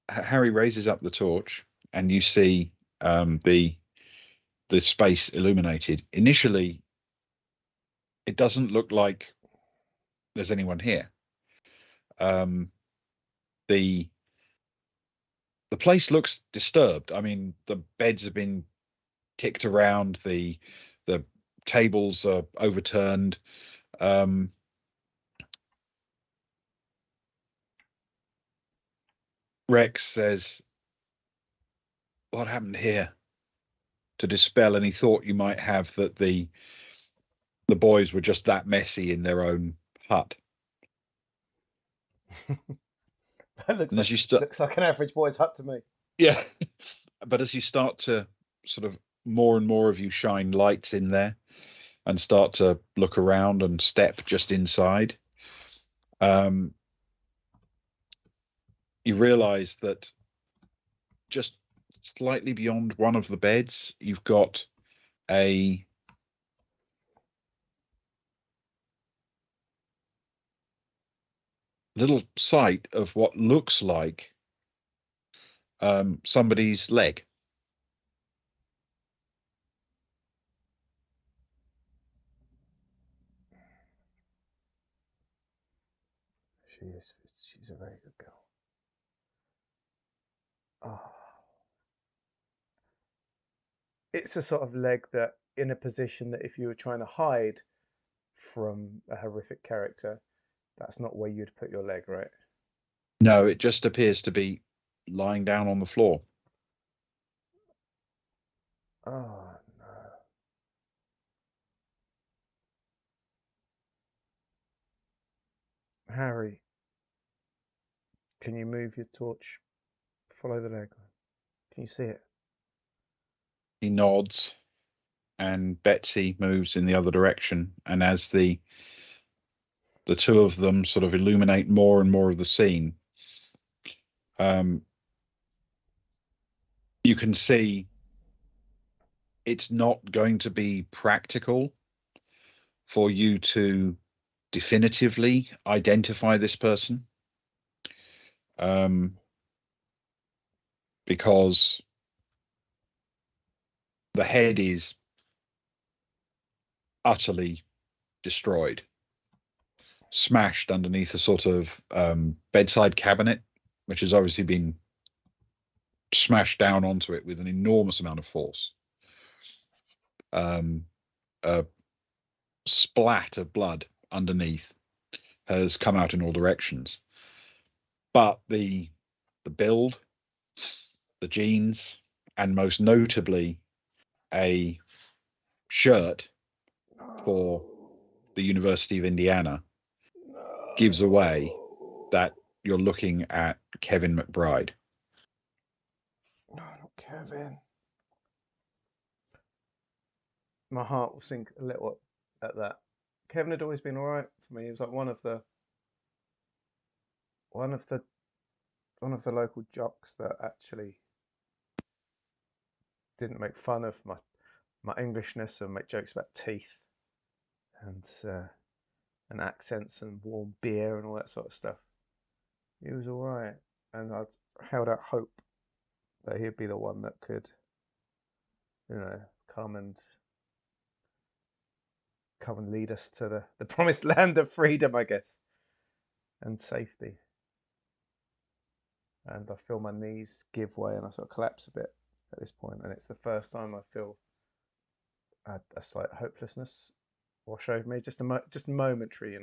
Harry raises up the torch, and you see the space illuminated. Initially, it doesn't look like there's anyone here. The place looks disturbed. I mean, the beds have been kicked around. The tables are overturned. Rex says, "What happened here?" to dispel any thought you might have that the boys were just that messy in their own hut. looks like an average boy's hut to me. Yeah. But as you start to sort of more and more of you shine lights in there and start to look around and step just inside, you realize that just slightly beyond one of the beds, you've got a little sight of what looks like somebody's leg. She's a very good girl. Oh. It's a sort of leg that, in a position that if you were trying to hide from a horrific character, that's not where you'd put your leg, right? No, it just appears to be lying down on the floor. Oh, no. Harry, can you move your torch? Follow the leg. Can you see it? He nods, and Betsy moves in the other direction. And as the two of them sort of illuminate more and more of the scene, you can see it's not going to be practical for you to definitively identify this person, because the head is utterly destroyed, smashed underneath a sort of bedside cabinet, which has obviously been smashed down onto it with an enormous amount of force. A splat of blood underneath has come out in all directions. But the build, the jeans, and most notably a shirt for the University of Indiana gives away that you're looking at Kevin McBride. No, not Kevin. My heart will sink a little at that. Kevin had always been all right for me. He was like one of the local jocks that actually didn't make fun of my Englishness and make jokes about teeth and accents and warm beer and all that sort of stuff. He was all right, and I'd held out hope that he'd be the one that could, come and lead us to the promised land of freedom, I guess, and safety. And I feel my knees give way and I sort of collapse a bit at this point, and it's the first time I feel a slight hopelessness wash over me, just momentary,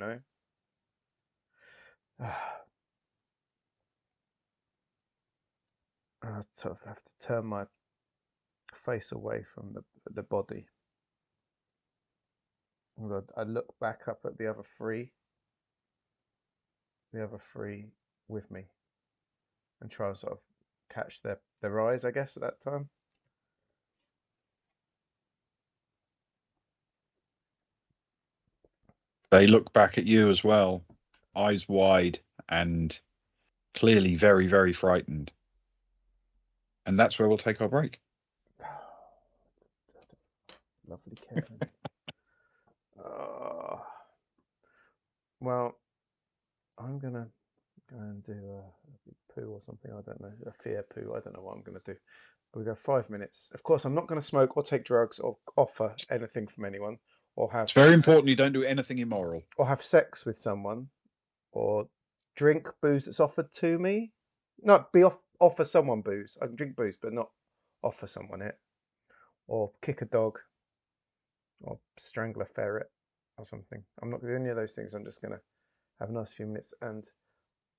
I sort of have to turn my face away from the body. I look back up at the other three with me, and try and sort of catch their eyes, I guess, at that time. They look back at you as well, eyes wide and clearly very, very frightened. And that's where we'll take our break. Lovely Kevin. Well, I'm gonna go and do a poo or something. I don't know, a fear poo. I don't know what I'm gonna do. We go 5 minutes. Of course, I'm not going to smoke or take drugs or offer anything from anyone, or have. It's very important you don't do anything immoral, or have sex with someone, or drink booze that's offered to me. Not offer someone booze. I can drink booze, but not offer someone it, or kick a dog, or strangle a ferret, or something. I'm not going to do any of those things. I'm just going to have a nice few minutes, and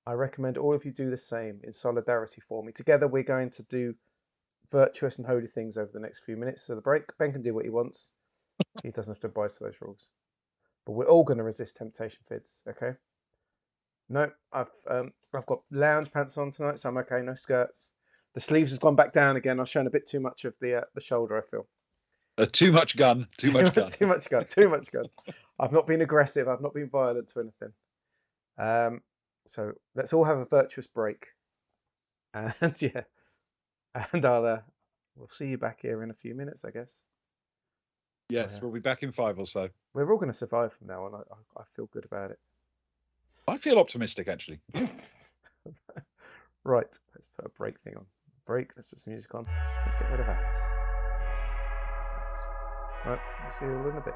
I recommend all of you do the same in solidarity for me. Together, we're going to do virtuous and holy things over the next few minutes. So the break, Ben can do what he wants. He doesn't have to abide to those rules. But we're all going to resist temptation, Fids. Okay? No, I've got lounge pants on tonight, so I'm okay. No skirts. The sleeves has gone back down again. I've shown a bit too much of the shoulder, I feel. Too much gun. Too much gun. Too much gun. Too much gun. I've not been aggressive. I've not been violent to anything. So let's all have a virtuous break. And yeah. And we'll see you back here in a few minutes, I guess. Yes, we'll be back in 5 or so. We're all going to survive from now on. I feel good about it. I feel optimistic, actually. Right, let's put a break thing on. Break, let's put some music on. Let's get rid of Alice. Right, I'll see you all in a bit.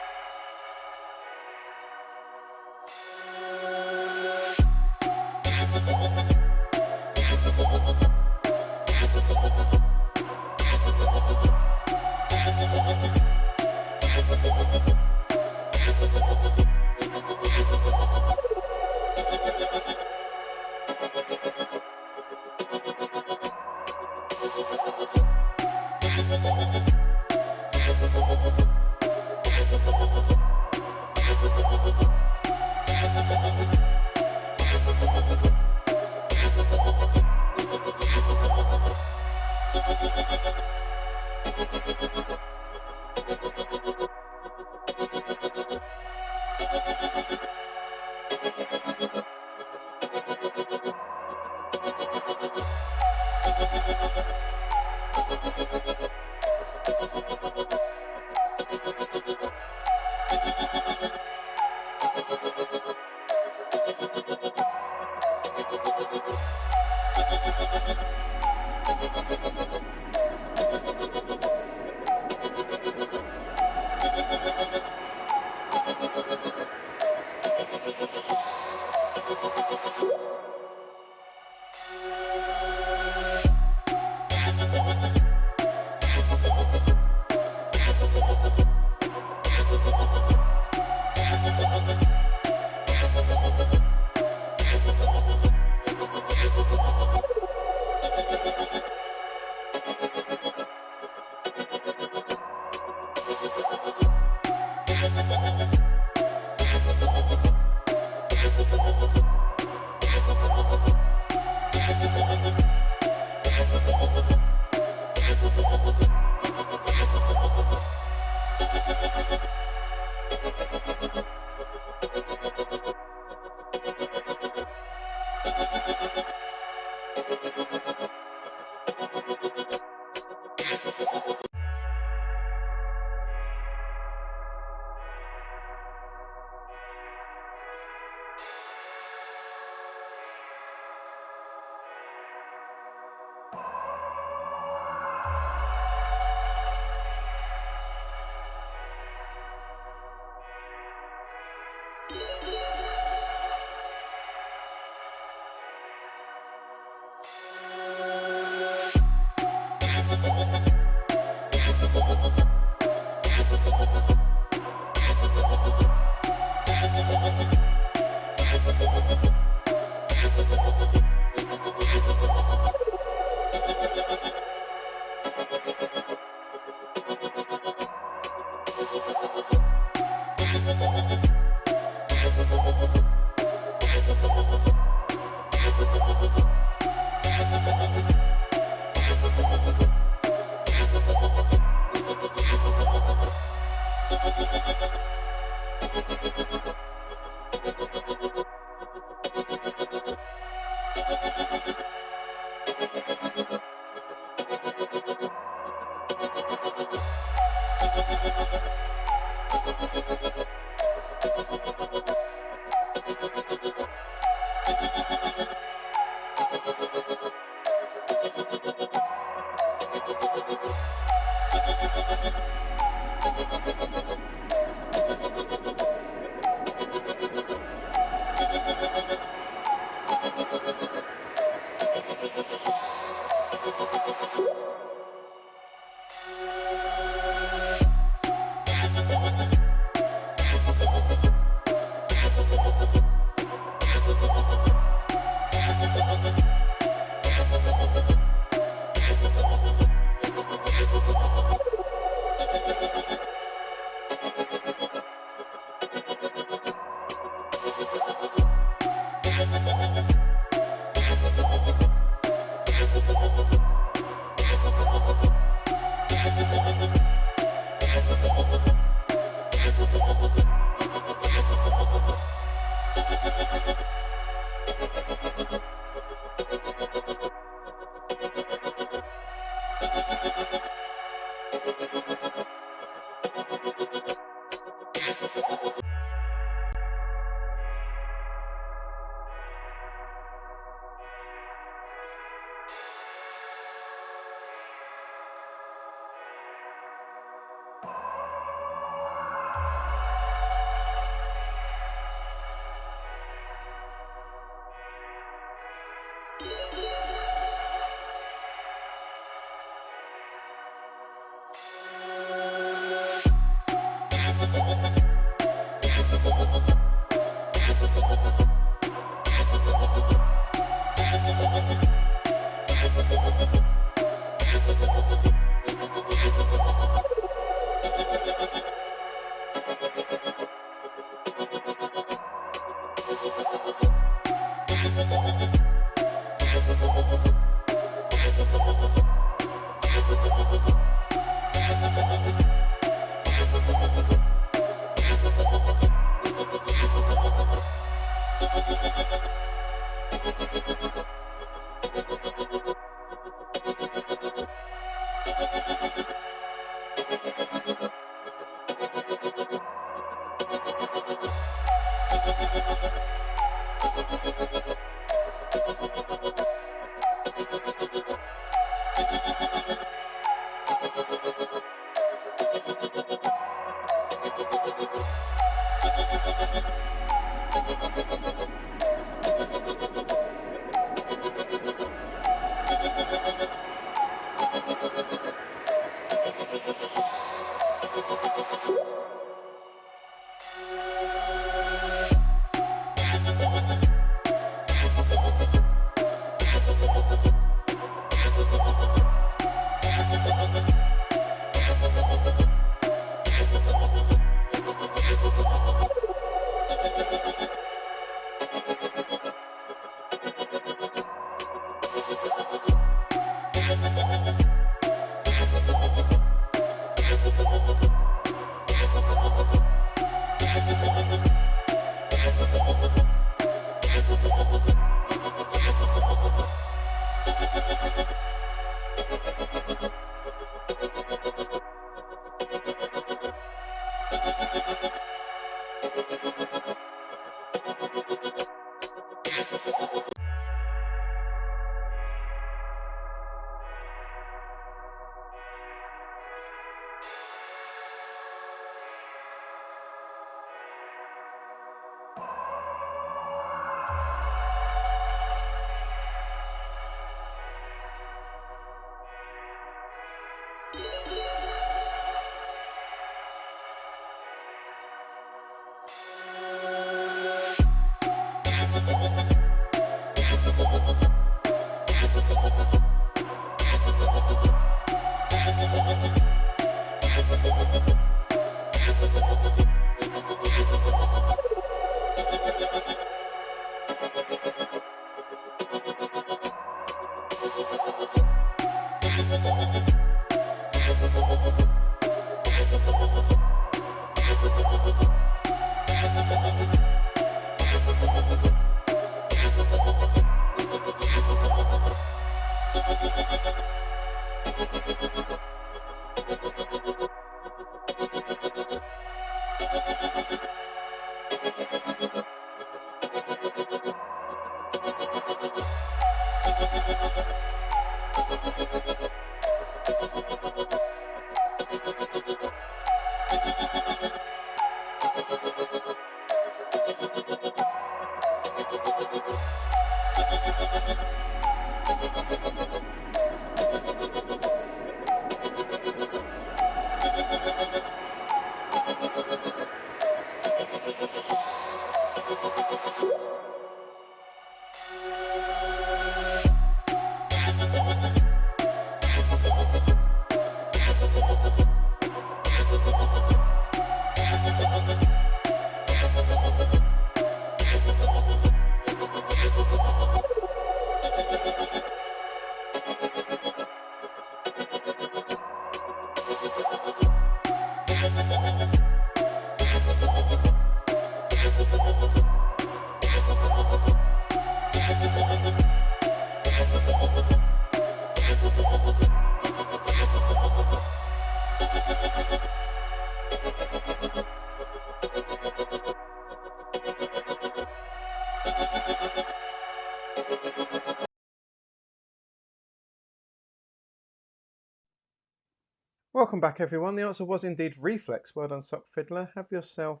Welcome back, everyone. The answer was indeed Reflex. Well done, Sock Fiddler. Have yourself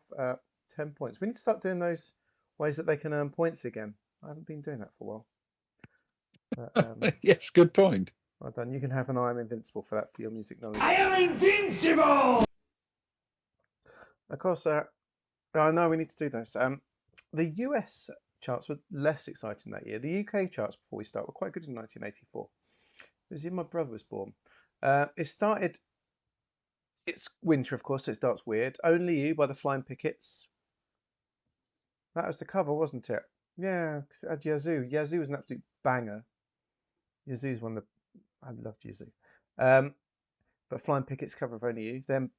10 points. We need to start doing those ways that they can earn points again. I haven't been doing that for a while. But, Yes, good point. well done. You can have an I Am Invincible for that, for your music knowledge. I am invincible! Of course, I know we need to do those. The US charts were less exciting that year. The UK charts, before we start, were quite good in 1984. It was the year my brother was born. It's winter, of course, so it starts weird. Only You by the Flying Pickets. That was the cover, wasn't it? Yeah, it had Yazoo. Yazoo was an absolute banger. Yazoo's one of the... I loved Yazoo. But Flying Pickets cover of Only You. Then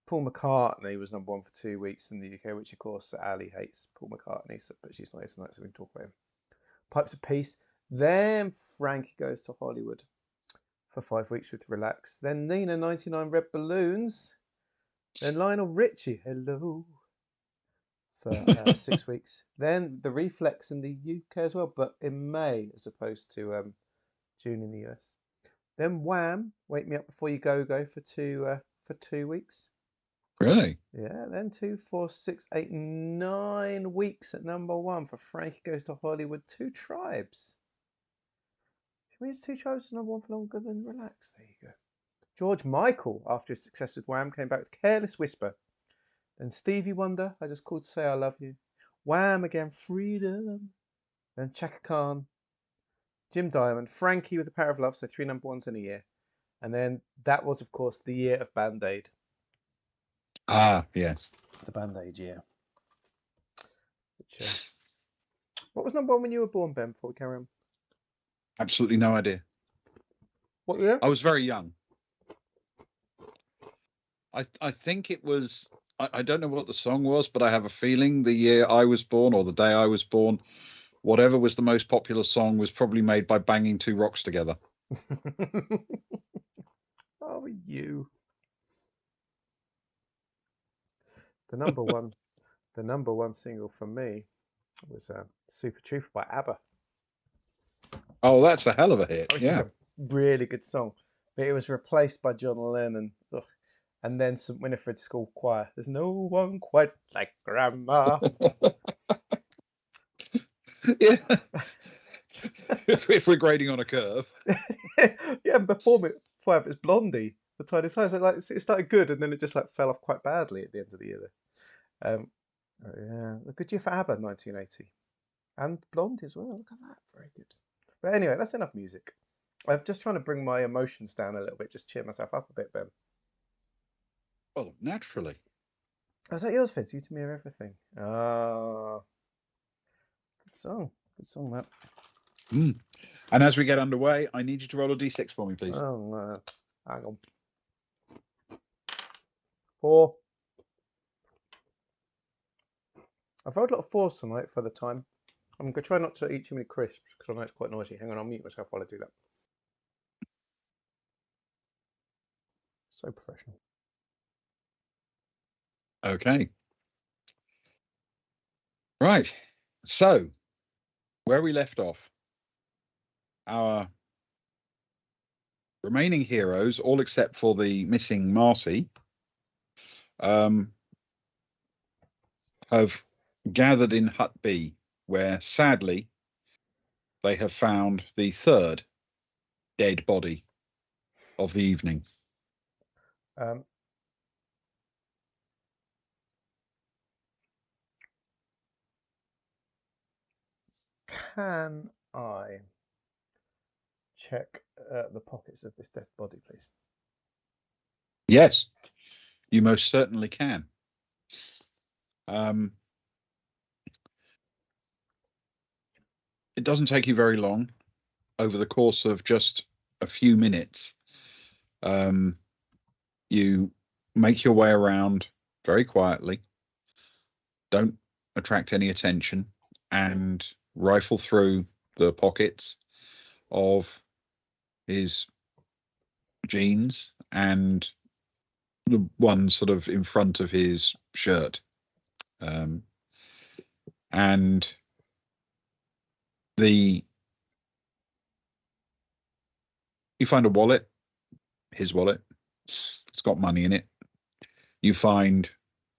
Paul McCartney was number one for 2 weeks in the UK, which, of course, Ali hates Paul McCartney, but she's not here tonight, so we can talk about him. Pipes of Peace. Then Frankie Goes to Hollywood for 5 weeks with Relax. Then Nina, 99 Red Balloons. Then Lionel Richie, Hello, for 6 weeks. Then the Reflex in the UK as well, but in May as opposed to June in the US. Then Wham, Wake Me Up Before You Go Go for 2 weeks. Really? Yeah. Then 2, 4, 6, 8, 9 weeks at number one for Frankie Goes to Hollywood. Two Tribes. Which means Two Tribes was number one for longer than Relax. There you go. George Michael, after his success with Wham, came back with Careless Whisper. Then Stevie Wonder, I Just Called to Say I Love You. Wham again, Freedom. Then Chaka Khan, Jim Diamond, Frankie with The Power of Love, so 3 number ones in a year. And then that was, of course, the year of Band Aid. Ah, yes. The Band Aid year. What was number one when you were born, Ben, before we carry on? Absolutely no idea. What year? I was very young. I think it was, I don't know what the song was, but I have a feeling the year I was born or the day I was born whatever was the most popular song was probably made by banging two rocks together. Oh, you. The number one single for me was Super Trooper by ABBA. Oh, that's a hell of a hit. Which Yeah. is a really good song. But it was replaced by John Lennon. Ugh. And then St. Winifred's School Choir. There's no one quite like Grandma. Yeah. If we're grading on a curve. Yeah, and before it was Blondie, the Tiny Size. It started good, and then it just fell off quite badly at the end of the year. Yeah, a good year for ABBA, 1980, and Blondie as well. Look at that, very good. But anyway, that's enough music. I'm just trying to bring my emotions down a little bit, just cheer myself up a bit, Ben. Well, naturally. Was that yours, Vince? You to me of everything. Ah, good song. Good song, that. Mm. And as we get underway, I need you to roll a d6 for me, please. Oh, no. Hang on. 4. I've rolled a lot of 4s tonight for the time. I'm going to try not to eat too many crisps because I know it's quite noisy. Hang on, I'll mute myself while I do that. So professional. Okay. Right. So, where we left off, our remaining heroes, all except for the missing Marcy, have gathered in Hut B, where sadly they have found the third dead body of the evening. Can I check the pockets of this dead body, please? Yes, you most certainly can. It doesn't take you very long. Over the course of just a few minutes, you make your way around very quietly, don't attract any attention, and rifle through the pockets of his jeans and the one sort of in front of his shirt. And you find a wallet, his wallet. It's got money in it. You find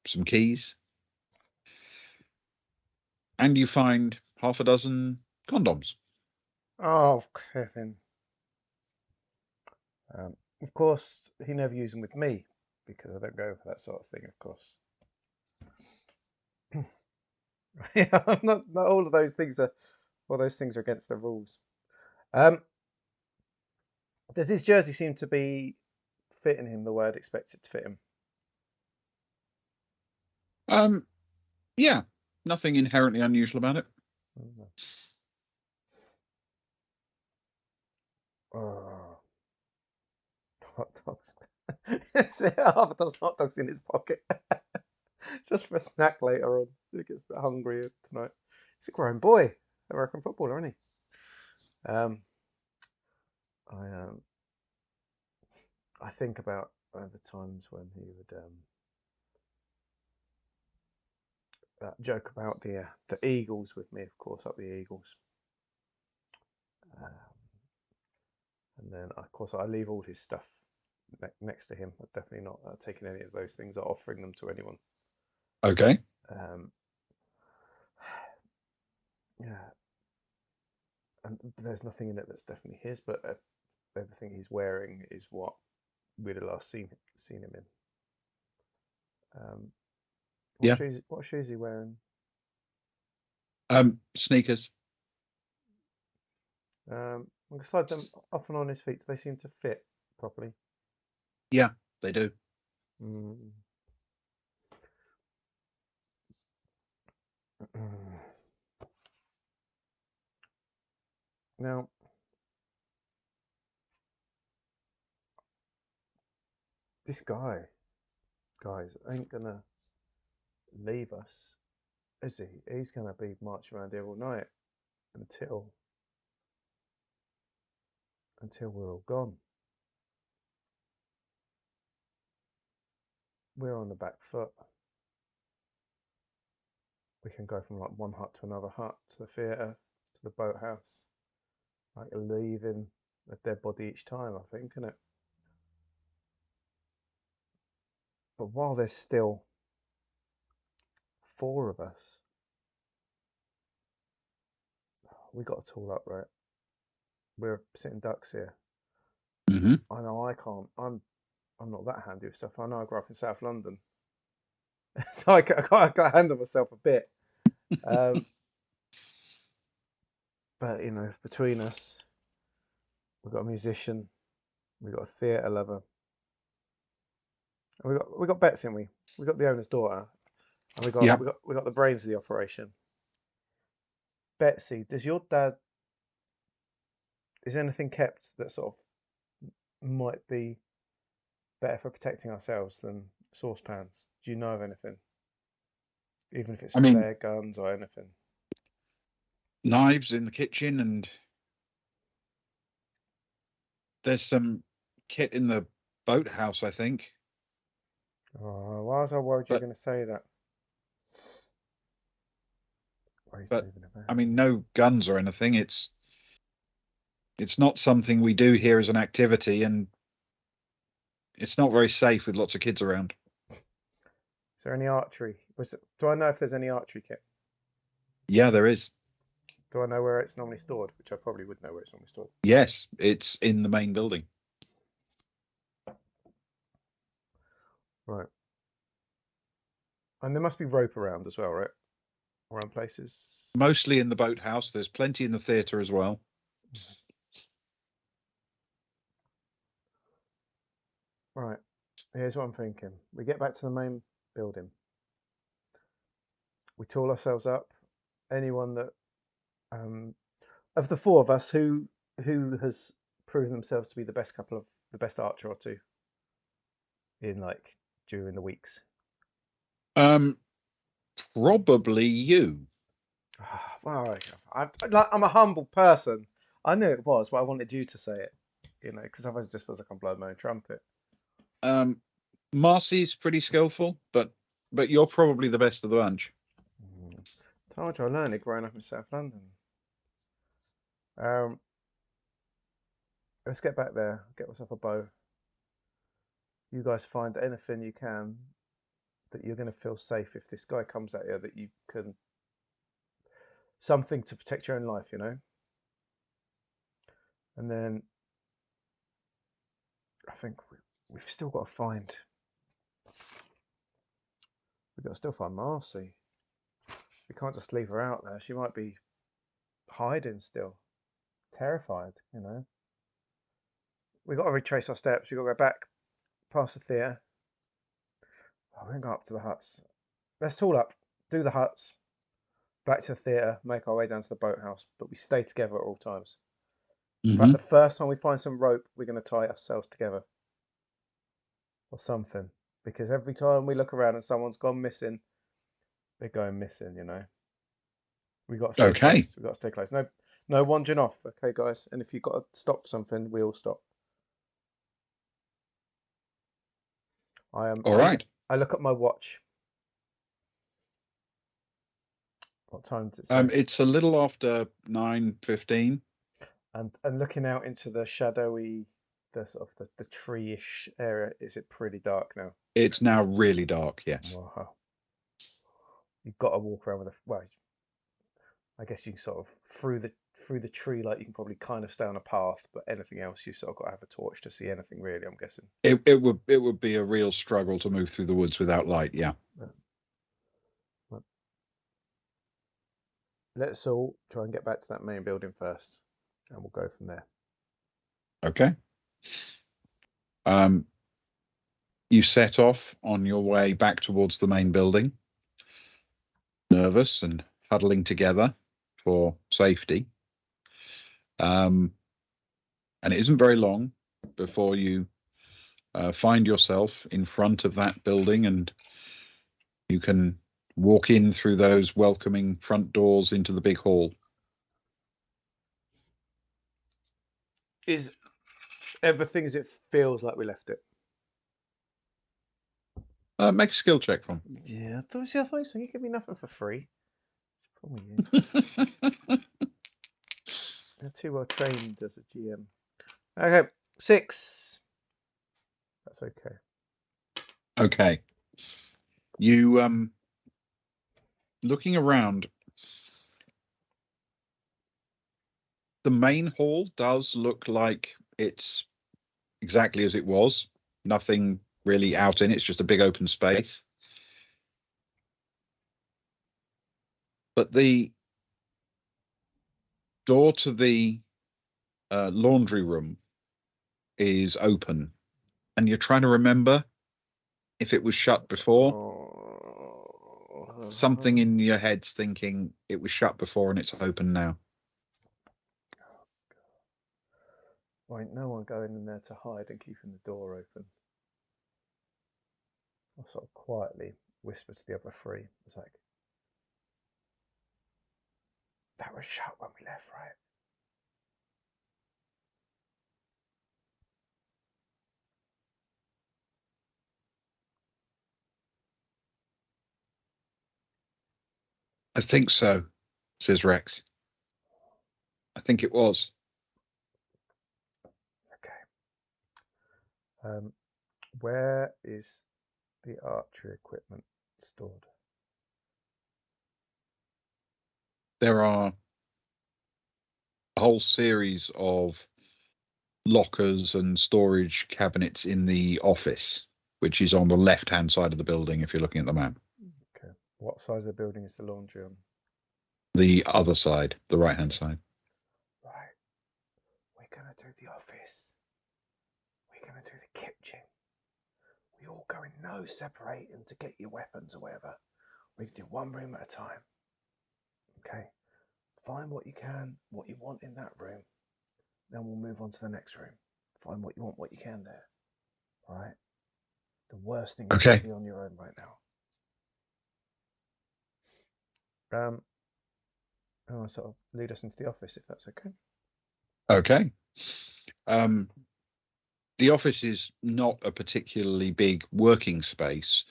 some keys, and you find half a dozen condoms. Oh, Kevin. Of course, he never used them with me because I don't go for that sort of thing, of course. Yeah, not all of those things are. All those things are against the rules. Does his jersey seem to be fitting him the way I'd expect it to fit him? Yeah, nothing inherently unusual about it. Oh, hot dogs. Half a dozen hot dogs in his pocket. Just for a snack later on. He gets a bit hungry tonight. He's a grown boy, American footballer, isn't he? I think about the times when he would joke about the Eagles with me, of course, up the Eagles. And then, of course, I leave all his stuff next to him. I'm definitely not taking any of those things or offering them to anyone. Okay. Yeah. And there's nothing in it that's definitely his, but everything he's wearing is what we'd have last seen him in. Yeah. What shoes is he wearing? Sneakers. Beside them, off and on his feet, do they seem to fit properly? Yeah, they do. Now, this guys, ain't gonna leave us, is he? He's gonna be marching around here all night. until we're all gone. We're on the back foot. We can go from like one hut to another hut, to the theatre, to the boathouse, like leaving a dead body each time, I think, isn't it? But while there's still 4 of us, we got to tool up, right? We're sitting ducks here. Mm-hmm. I know I can't. I'm not that handy with stuff. I know I grew up in South London, so I got to handle myself a bit. But you know, between us, we've got a musician, we've got a theatre lover, and we got Betsy, haven't we? We got the owner's daughter, and Yeah. we got the brains of the operation. Betsy, does your dad? Is anything kept that sort of might be better for protecting ourselves than saucepans? Do you know of anything? Even if it's I mean, flare guns or anything. knives in the kitchen, and there's some kit in the boathouse, I think. Oh, why was I worried you were But going to say that? Oh, he's but moving about. I mean, no guns or anything. It's not something we do here as an activity, and it's not very safe with lots of kids around. Is there any archery? Do I know if there's any archery kit? Yeah, there is. Do I know where it's normally stored? Which I probably would know where it's normally stored. Yes, it's in the main building. Right. And there must be rope around as well, right? Around places. Mostly in the boathouse. There's plenty in the theatre as well. Right. Here's what I'm thinking. We get back to the main building. We tool ourselves up. Anyone that of the 4 of us, who has proven themselves to be the best archer or two in like during the weeks? Probably you. Well, I'm a humble person. I knew it was, but I wanted you to say it, you know, because otherwise it just feels like I'm blowing my own trumpet. Marcy's pretty skillful, but you're probably the best of the bunch. Told you I learned it growing up in South London. Let's get back there. Get myself a bow. You guys find anything you can that you're going to feel safe if this guy comes at you, that you can something to protect your own life, you know. And then I think we've still got to find. We've got to still find Marcy. We can't just leave her out there. She might be hiding still, terrified, you know. We've got to retrace our steps. We've got to go back past the theatre. Oh, we're going to go up to the huts. Let's tool up, do the huts, back to the theatre, make our way down to the boathouse, but we stay together at all times. In fact, the first time we find some rope, we're going to tie ourselves together or something. Because every time we look around and someone's gone missing, they're going missing, you know. We got to stay close. We got to stay close. No wandering off, okay, guys. And if you've got to stop for something, we all stop. All right. I look at my watch. What time does it say? It's a little after 9:15. And looking out into the shadowy, the sort of the tree-ish area, is it pretty dark now? It's now really dark. Yes. Wow. You've got to walk around with well, I guess you sort of through the tree light you can probably kind of stay on a path, but anything else you've sort of got to have a torch to see anything really, I'm guessing. It would be a real struggle to move through the woods without light. Yeah. Let's all try and get back to that main building first, and we'll go from there. Okay. You set off on your way back towards the main building, nervous and huddling together for safety. And it isn't very long before you find yourself in front of that building, and you can walk in through those welcoming front doors into the big hall. Is everything as it feels like we left it? Make a skill check from. Yeah, I thought so. You give me nothing for free. It's probably you. You're too well trained as a GM. Okay, 6. That's okay. Okay. You looking around. The main hall does look like it's exactly as it was. Nothing really out in it. It's just a big open space. But the door to the laundry room is open, and you're trying to remember if it was shut before. Something in your head's thinking it was shut before and it's open now. Won't no one going in there to hide and keeping the door open? I'll sort of quietly whisper to the other 3. It's like, that was shut when we left, right? I think so, says Rex. I think it was. Okay. Where is the archery equipment stored? There are a whole series of lockers and storage cabinets in the office, which is on the left-hand side of the building if you're looking at the map. Okay. What size of the building is the laundry on? The other side, the right-hand side. Right. We're going to do the office. We're going to do the kitchen. We all go in no separating to get your weapons or whatever. We can do one room at a time. Okay. Find what you can, what you want in that room. Then we'll move on to the next room. Find what you want, what you can there. All right. The worst thing is to be on your own right now. I'll sort of lead us into the office if that's okay. Okay. The office is not a particularly big working space,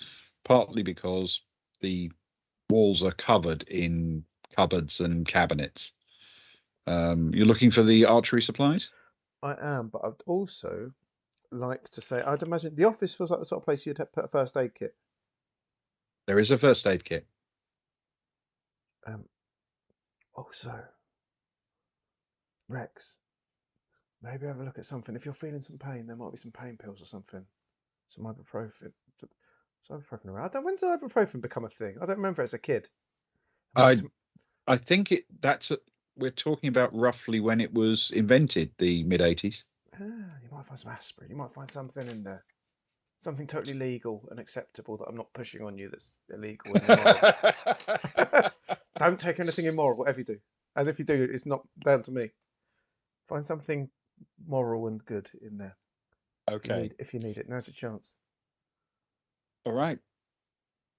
partly because the walls are covered in cupboards and cabinets. You're looking for the archery supplies? I am, but I'd also like to say, I'd imagine the office feels like the sort of place you'd put a first aid kit. There is a first aid kit. Also, Rex, maybe have a look at something. If you're feeling some pain, there might be some pain pills or something. Some ibuprofen. Some ibuprofen around. When did ibuprofen become a thing? I don't remember as a kid. I think we're talking about roughly when it was invented, the mid-80s. You might find some aspirin. You might find something in there. Something totally legal and acceptable that I'm not pushing on you that's illegal and immoral. Don't take anything immoral, whatever you do. And if you do, it's not down to me. Find something moral and good in there. Okay. If you need it, now's your chance. All right.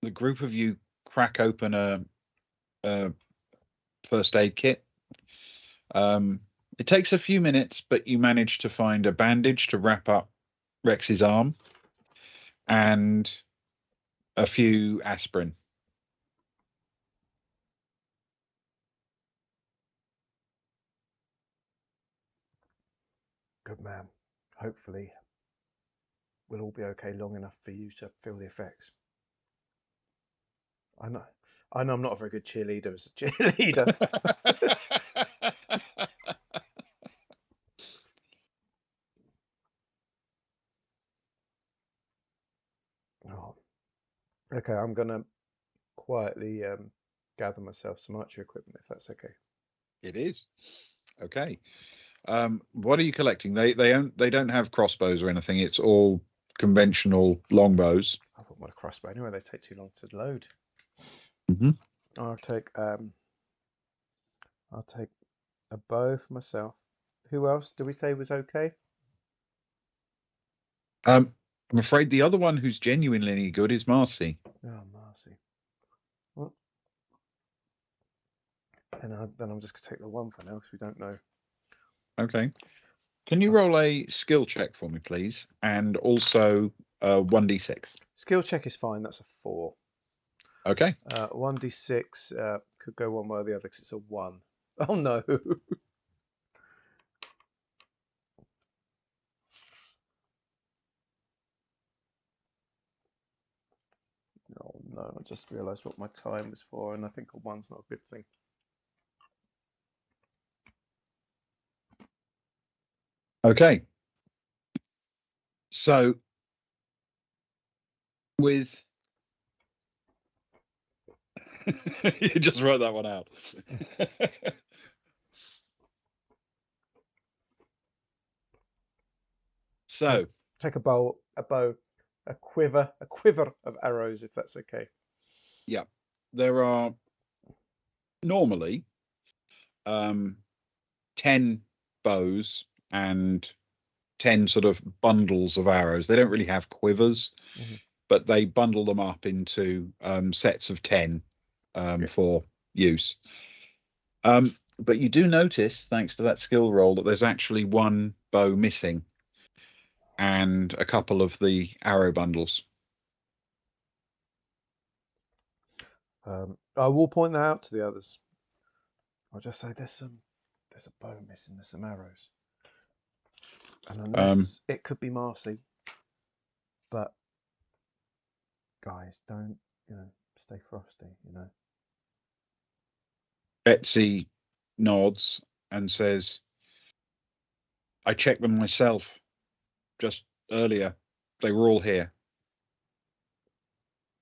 The group of you crack open a first aid kit. It takes a few minutes, but you manage to find a bandage to wrap up Rex's arm and a few aspirin. Good man. Hopefully, we'll all be okay long enough for you to feel the effects. I know I'm not a very good cheerleader as a cheerleader. Oh. Okay, I'm gonna quietly gather myself some archery equipment if that's okay. It is. Okay. What are you collecting? They don't have crossbows or anything. It's all conventional longbows. I've got my crossbow anyway. They take too long to load. Mm-hmm. I'll take a bow for myself. Who else did we say was okay? I'm afraid the other one who's genuinely good is Marcy. Oh, Marcy. Well, and then I'm just gonna take the one for now because we don't know. Okay. Can you roll a skill check for me, please? And also 1d6. Skill check is fine. That's a 4. Okay. 1d6 could go one way or the other because it's a 1. Oh no. Oh no, I just realised what my time was for, and I think a 1's not a good thing. Okay. So with you just wrote that one out. So Take a bow, a quiver of arrows, if that's okay. yeah, there are normally 10 bows and 10 sort of bundles of arrows. They don't really have quivers, but they bundle them up into sets of 10 for use. But you do notice, thanks to that skill roll, that there's actually one bow missing and a couple of the arrow bundles. I will point that out to the others. I'll just say there's a bow missing, there's some arrows, and unless it could be Marcy, but guys, don't stay frosty, Betsy nods and says, I checked them myself just earlier. They were all here.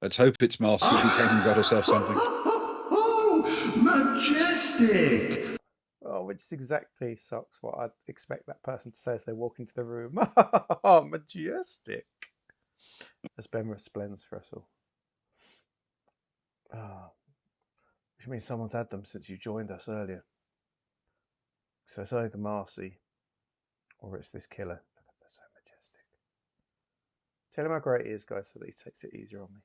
Let's hope it's Marcy who came and got herself something. Oh, majestic! Oh, which is exactly sucks what I'd expect that person to say as they walk into the room. Majestic. As Ben resplends for us all. Which means someone's had them since you joined us earlier. So it's either Marcy or it's this killer. They're so majestic. Tell him how great he is, guys, so that he takes it easier on me.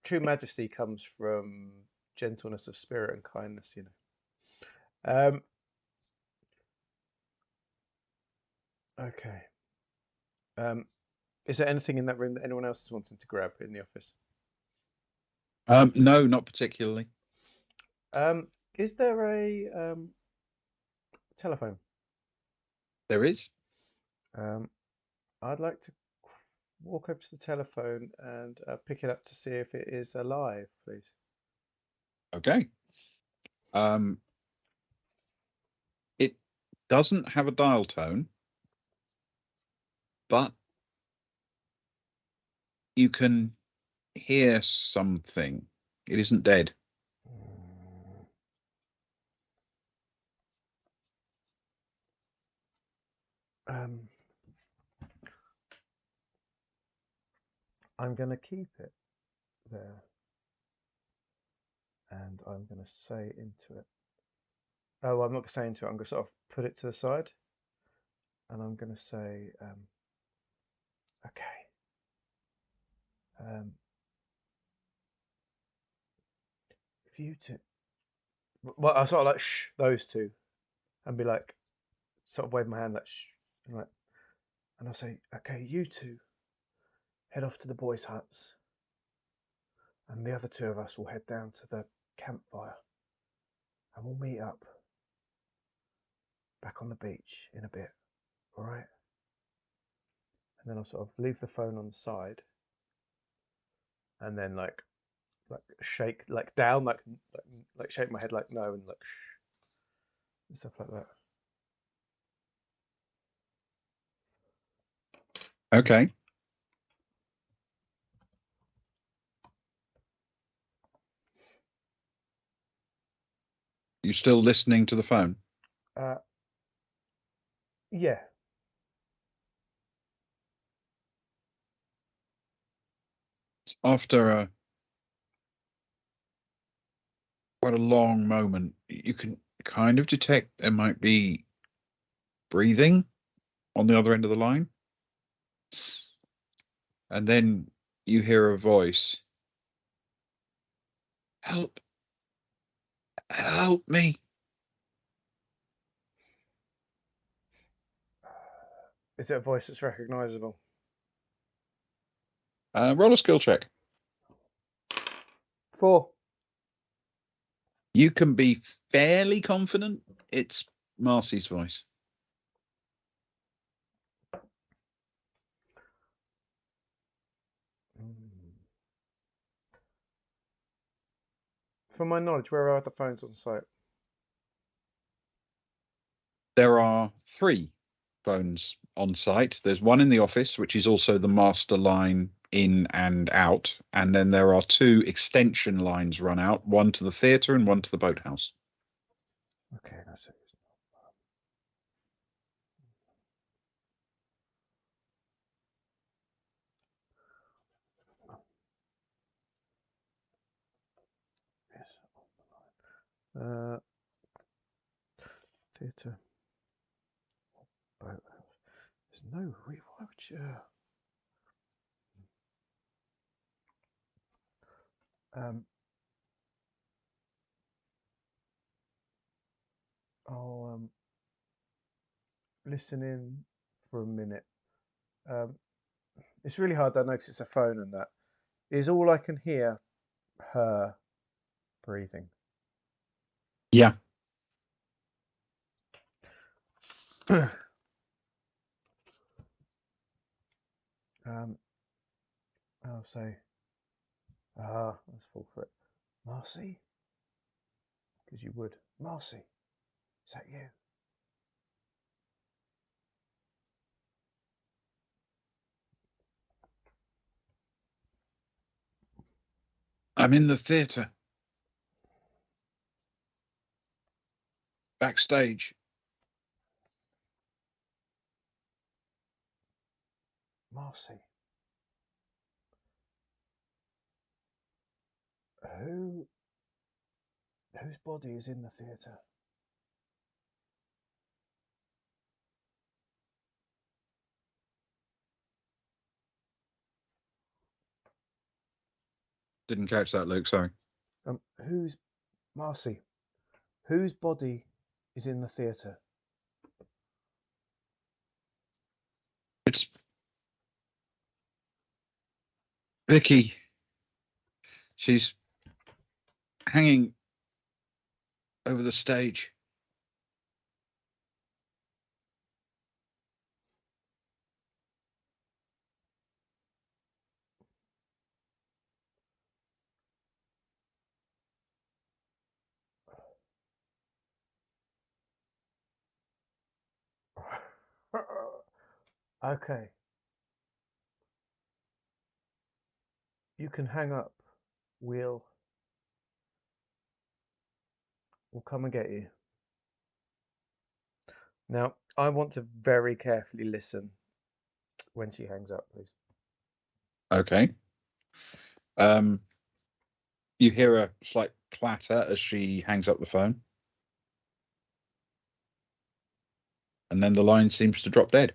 True majesty comes from gentleness of spirit and kindness, Okay. Is there anything in that room that anyone else is wanting to grab in the office? No, not particularly. Is there a telephone? There is. I'd like to walk over to the telephone and pick it up to see if it is alive, please. Okay. It doesn't have a dial tone, but you can hear something. It isn't dead. I'm going to keep it there, and I'm going to say into it. Oh, I'm not going to say into it. I'm going to sort of put it to the side, and I'm going to say, okay. If you two, well, I sort of like shh those two, and be like, sort of wave my hand like shh, and I'll say, okay, you two head off to the boys' huts, and the other two of us will head down to the campfire, and we'll meet up back on the beach in a bit, all right? And then I'll sort of leave the phone on the side, and then like shake like down, like shake my head like no, and like shh, and stuff like that. Okay. You still listening to the phone? Yeah. After quite a long moment, you can kind of detect there might be breathing on the other end of the line. And then you hear a voice. Help. Help me. Is it a voice that's recognisable? Roll a skill check. 4. You can be fairly confident it's Marcy's voice. From my knowledge, where are the phones on site? There are 3 phones on site. There's one in the office, which is also the master line in and out. And then there are 2 extension lines run out, one to the theatre and one to the boathouse. Okay, that's it. Theatre. Boathouse. There's no why would you? I'll listen in for a minute. It's really hard, I know, because it's a phone and that. Is all I can hear her breathing? Yeah. I'll say, let's fall for it. Marcy? Because you would. Marcy, is that you? I'm in the theatre. Backstage. Marcy. Whose body is in the theatre? Didn't catch that, Luke, sorry. Marcy, whose body is in the theatre? It's Vicky. She's hanging over the stage. Okay. You can hang up. We'll come and get you. Now, I want to very carefully listen when she hangs up, please. Okay. You hear a slight clatter as she hangs up the phone. And then the line seems to drop dead.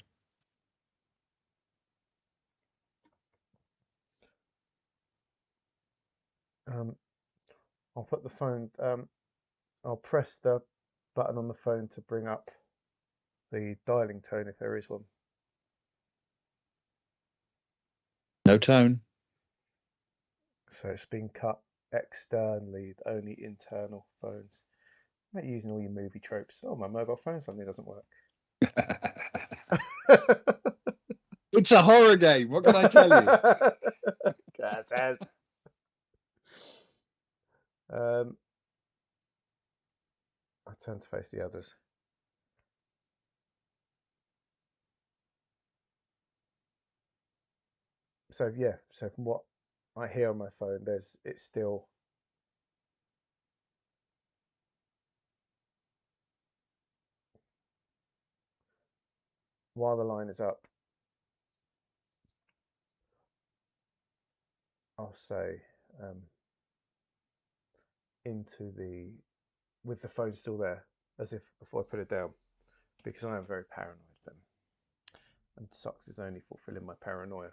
I'll put the phone. I'll press the button on the phone to bring up the dialing tone if there is one. No tone. So it's been cut externally, only internal phones. I'm not using all your movie tropes. Oh, my mobile phone suddenly doesn't work. It's a horror game. What can I tell you? Curses. I turn to face the others. So yeah, so from what I hear on my phone, it's still while the line is up. I'll say with the phone still there, as if before I put it down, because I am very paranoid then, and sucks is only fulfilling my paranoia.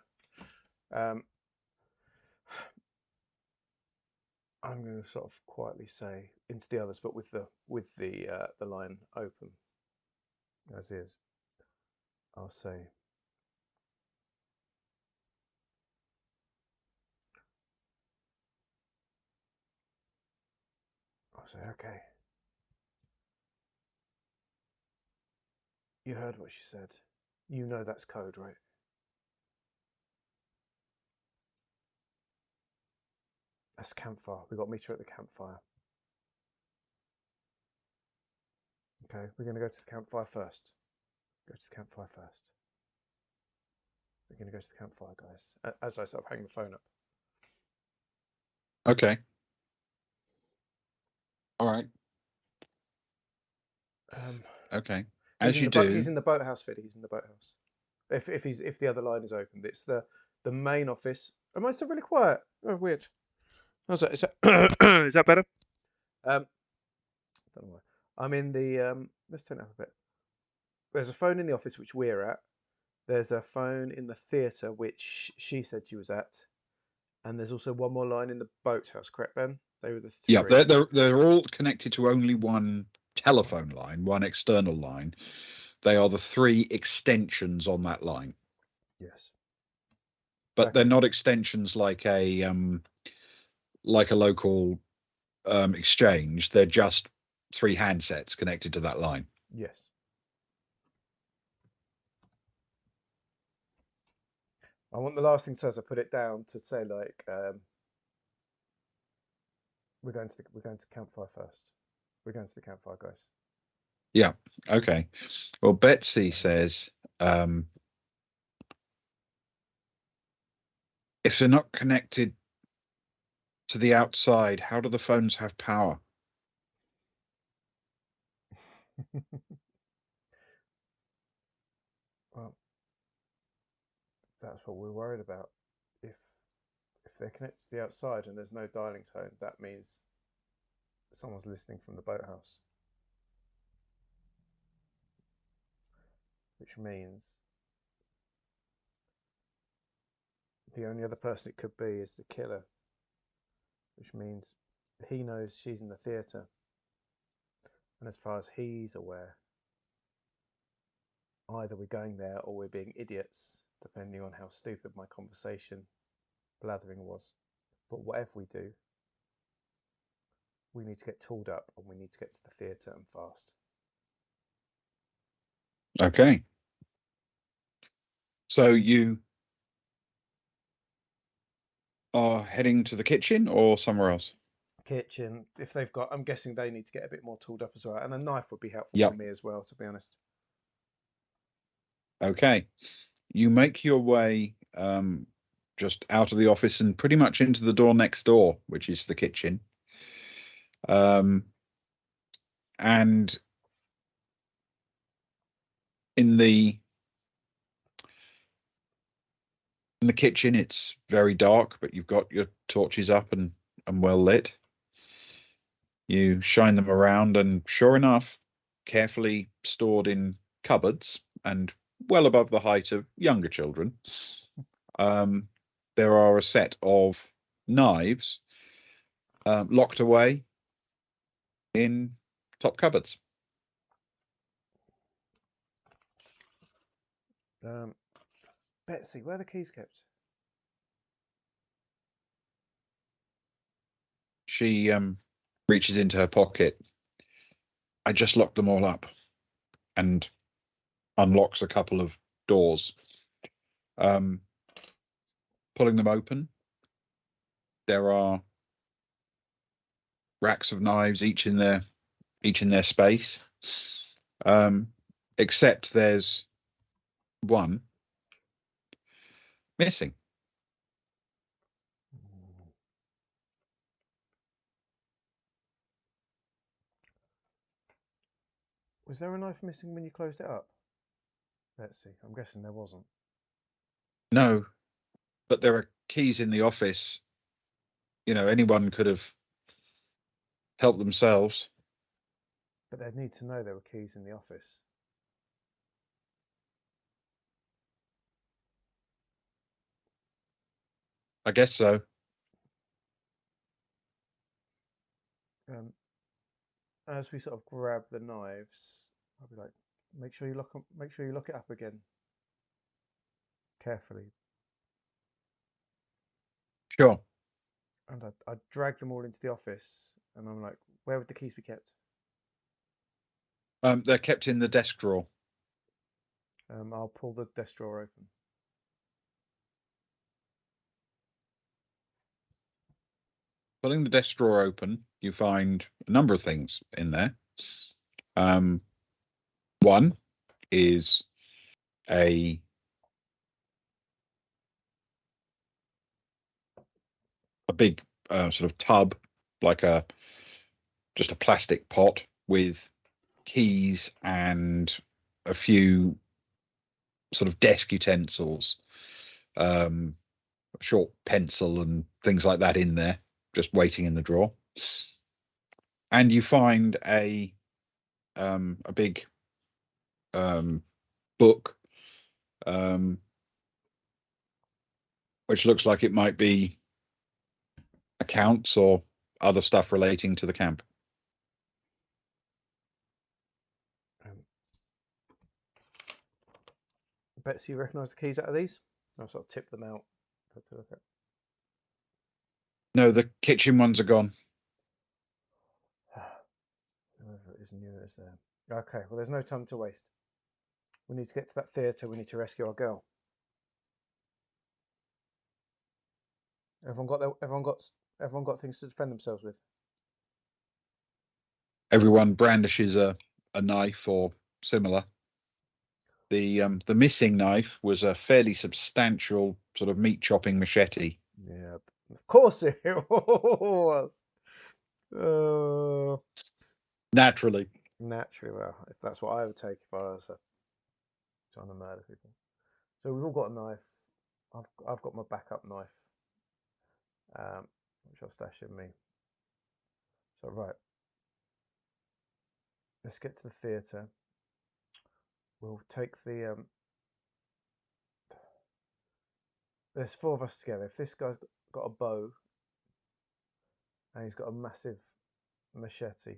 I'm going to sort of quietly say into the others, but with the line open as is. I'll say, I say, okay. You heard what she said. You know that's code, right? That's campfire. We got to meet her at the campfire. Okay, we're going to go to the campfire first. Go to the campfire first. We're going to go to the campfire, guys. As I start hanging the phone up. Okay. All right. Okay. As you do. He's in the boathouse, Fiddy. He's in the boathouse. If the other line is open, it's the main office. Am I still really quiet? Oh, weird. How's that? Is that better? Don't know why. I'm in the let's turn it up a bit. There's a phone in the office which we're at. There's a phone in the theatre which she said she was at, and there's also one more line in the boathouse. Correct, Ben? They were the three. Yeah, they're all connected to only one telephone line, one external line. They are the three extensions on that line. Yes. But they're not extensions like a local exchange. They're just three handsets connected to that line. Yes. I want the last thing says I put it down to say like we're going to campfire first. We're going to the campfire, guys. Yeah. Okay. Well, Betsy says if they're not connected to the outside, how do the phones have power? Well, that's what we're worried about. If they're connected to the outside and there's no dialing tone, that means someone's listening from the boathouse. Which means the only other person it could be is the killer. Which means he knows she's in the theatre. And as far as he's aware, either we're going there or we're being idiots, depending on how stupid my conversation blathering was. But whatever we do, we need to get tooled up and we need to get to the theatre and fast. Okay. So you are heading to the kitchen or somewhere else? Kitchen, if they've got, I'm guessing they need to get a bit more tooled up as well. And a knife would be helpful Yep. for me as well, to be honest. Okay. You make your way just out of the office and pretty much into the door next door, which is the kitchen. And in the kitchen, it's very dark, but you've got your torches up and well lit. You shine them around, and sure enough, carefully stored in cupboards and well above the height of younger children, there are a set of knives locked away in top cupboards. Betsy, where are the keys kept? She reaches into her pocket. I just locked them all up, and unlocks a couple of doors. Pulling them open, there are racks of knives, each in their space. Except there's one missing. Was there a knife missing when you closed it up? Betsy, I'm guessing there wasn't. No, but there are keys in the office. Anyone could have helped themselves. But they'd need to know there were keys in the office. I guess so. As we sort of grab the knives, I'll be like, make sure you lock it up again. Carefully. Sure. And I drag them all into the office and I'm like, Where would the keys be kept? They're kept in the desk drawer. I'll pull the desk drawer open. Pulling the desk drawer open, you find a number of things in there. One is a big sort of tub, like just a plastic pot with keys and a few sort of desk utensils, a short pencil and things like that in there, just waiting in the drawer. And you find a big book, which looks like it might be accounts or other stuff relating to the camp. Betsy, you recognise the keys out of these? I'll sort of tip them out. To look at. No, the kitchen ones are gone. Whoever it is new is there. Okay, well, there's no time to waste. We need to get to that theatre. We need to rescue our girl. Everyone got things to defend themselves with. Everyone brandishes a knife or similar. The missing knife was a fairly substantial sort of meat chopping machete. Yeah, of course it was. Naturally. Naturally, well, if that's what I would take if I was trying to murder people. So we've all got a knife. I've got my backup knife, which I'll stash in me. So right, let's get to the theatre. We'll take the. There's four of us together. If this guy's got a bow and he's got a massive machete,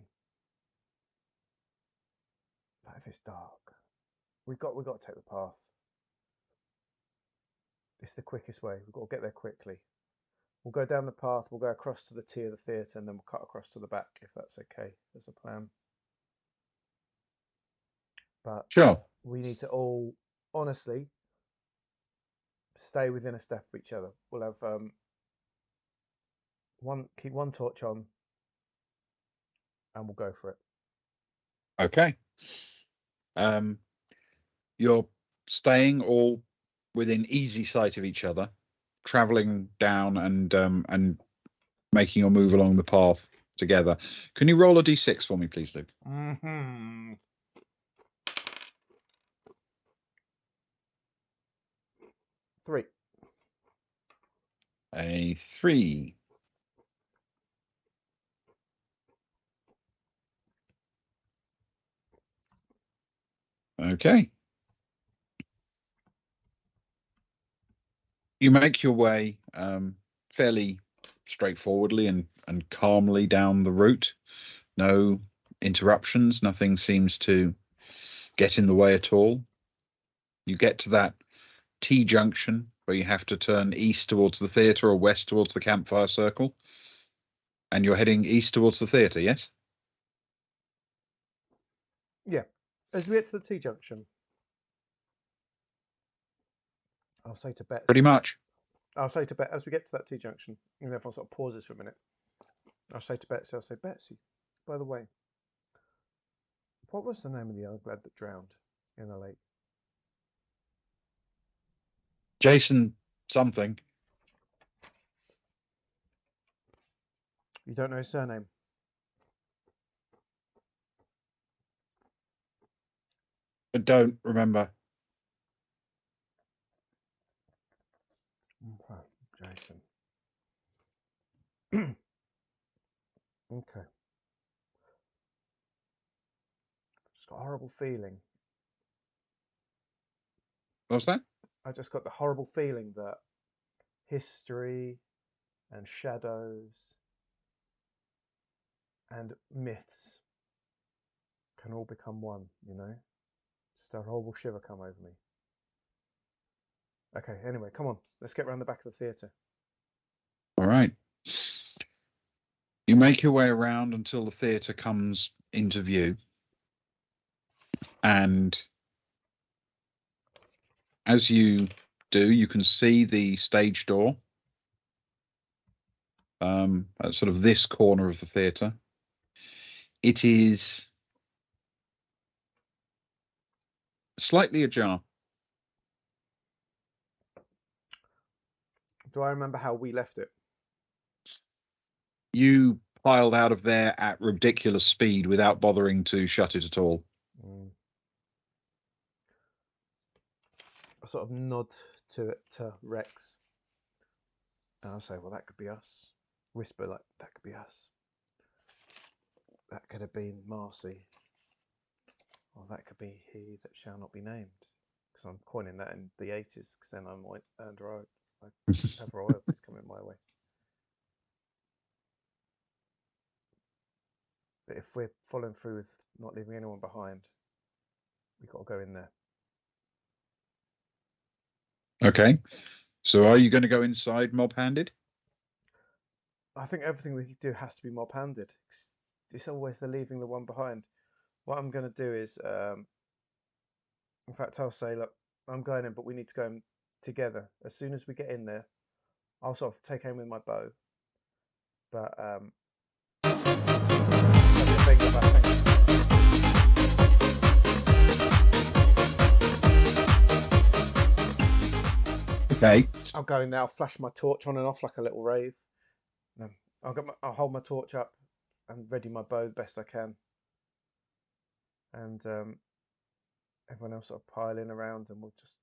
like if it's dark, we've got to take the path. It's the quickest way. We've got to get there quickly. We'll go down the path. We'll go across to the T of the theatre, and then we'll cut across to the back if that's okay. That's a plan. But Sure. we need to all honestly stay within a step of each other. We'll have keep one torch on, and we'll go for it. Okay. You're staying all within easy sight of each other, traveling down and making your move along the path together. Can you roll a d6 for me, please, Luke? Mm-hmm. 3. A 3. Okay. You make your way fairly straightforwardly and calmly down the route. No interruptions. Nothing seems to get in the way at all. You get to that T junction where you have to turn east towards the theatre or west towards the campfire circle. And you're heading east towards the theatre, yes? Yeah. As we get to the T junction, I'll say to Betsy. Pretty much. I'll say to Betsy as we get to that T junction, and everyone sort of pauses for a minute. I'll say to Betsy, Betsy, by the way, what was the name of the young lad that drowned in the lake? Jason something. You don't know his surname? I don't remember. Okay, Jason. Okay. Just got a horrible feeling. What was that? I just got the horrible feeling that history and shadows and myths can all become one, you know? Just a horrible shiver come over me. Okay, anyway, come on. Let's get round the back of the theatre. All right. You make your way around until the theatre comes into view. And as you do, you can see the stage door at sort of this corner of the theatre. It is slightly ajar. Do I remember how we left it? You piled out of there at ridiculous speed without bothering to shut it at all. I sort of nod to Rex. And I'll say, well, that could be us. Whisper, like, that could be us. That could have been Marcy. Or that could be he that shall not be named. Because I'm coining that in the 80s, because then I might have royalties coming my way. But if we're following through with not leaving anyone behind, we've got to go in there. Okay. So are you going to go inside mob-handed? I think everything we do has to be mob-handed. It's always the leaving the one behind. What I'm going to do is, in fact, I'll say, look, I'm going in, but we need to go in together. As soon as we get in there, I'll sort of take aim with my bow. But Okay. I'll go in there. I'll flash my torch on and off like a little rave. I'll hold my torch up and ready my bow the best I can. And everyone else sort of pile in around, and we'll just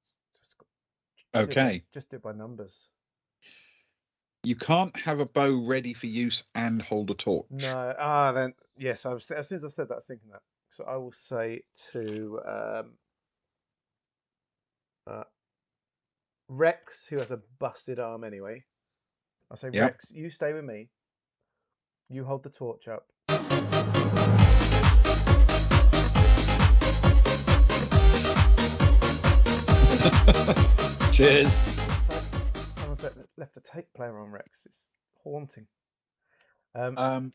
Okay. Just do it by numbers. You can't have a bow ready for use and hold a torch. No. Then yes. As soon as I said that, I was thinking that. So I will say to Rex, who has a busted arm anyway. I'll say, Yep. Rex, you stay with me. You hold the torch up. Cheers. Someone's left the tape player on, Rex. It's haunting. Show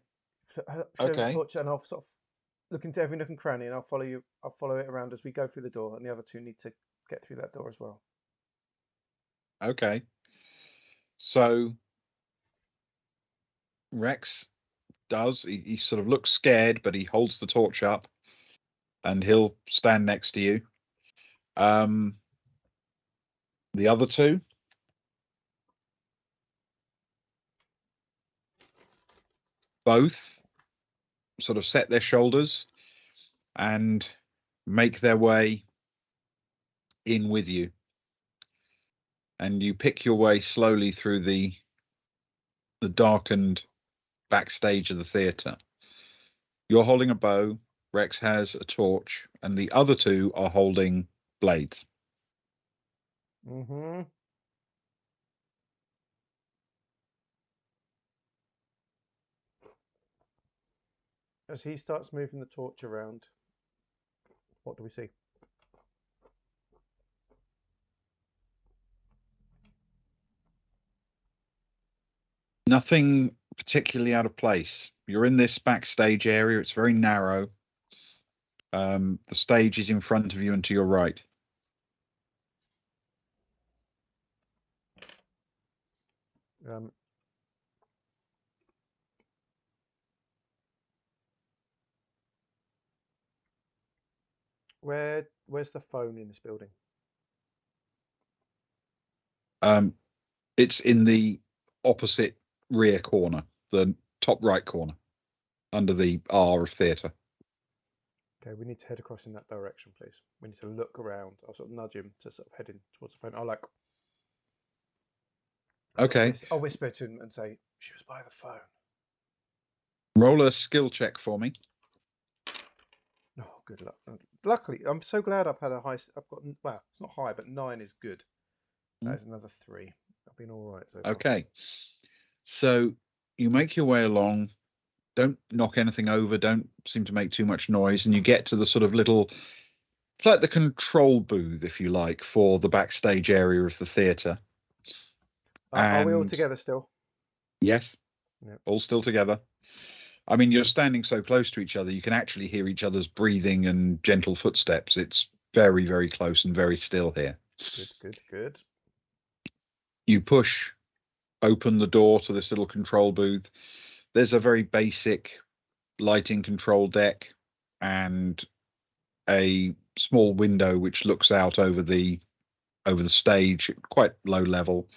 Okay. the torch, and I'll sort of look into every nook and cranny, and I'll follow you. I'll follow it around as we go through the door, and the other two need to get through that door as well. Okay. So Rex does. He sort of looks scared, but he holds the torch up, and he'll stand next to you. The other two, both sort of set their shoulders and make their way in with you. And you pick your way slowly through the darkened backstage of the theatre. You're holding a bow, Rex has a torch, and the other two are holding blades. Mm-hmm. As he starts moving the torch around, what do we see? Nothing particularly out of place. You're in this backstage area. It's very narrow. The stage is in front of you and to your right. Where's the phone in this building? It's in the opposite rear corner, the top right corner, under the R of theatre. Okay, we need to head across in that direction, please. We need to look around. I'll sort of nudge him to sort of head in towards the phone. Okay. I'll whisper to him and say, she was by the phone. Roll a skill check for me. Oh, good luck. Luckily, I'm so glad I've had a high. Well, it's not high, but 9 is good. That is another 3. I've been all right so far. Okay. So you make your way along. Don't knock anything over. Don't seem to make too much noise. And you get to the sort of little, it's like the control booth, if you like, for the backstage area of the theatre. Are we all together still? Yes. Yep. All still together. I mean, you're standing so close to each other, you can actually hear each other's breathing and gentle footsteps. It's very, very close and very still here. Good, good, good. You push open the door to this little control booth. There's a very basic lighting control deck and a small window which looks out over the stage, quite low level.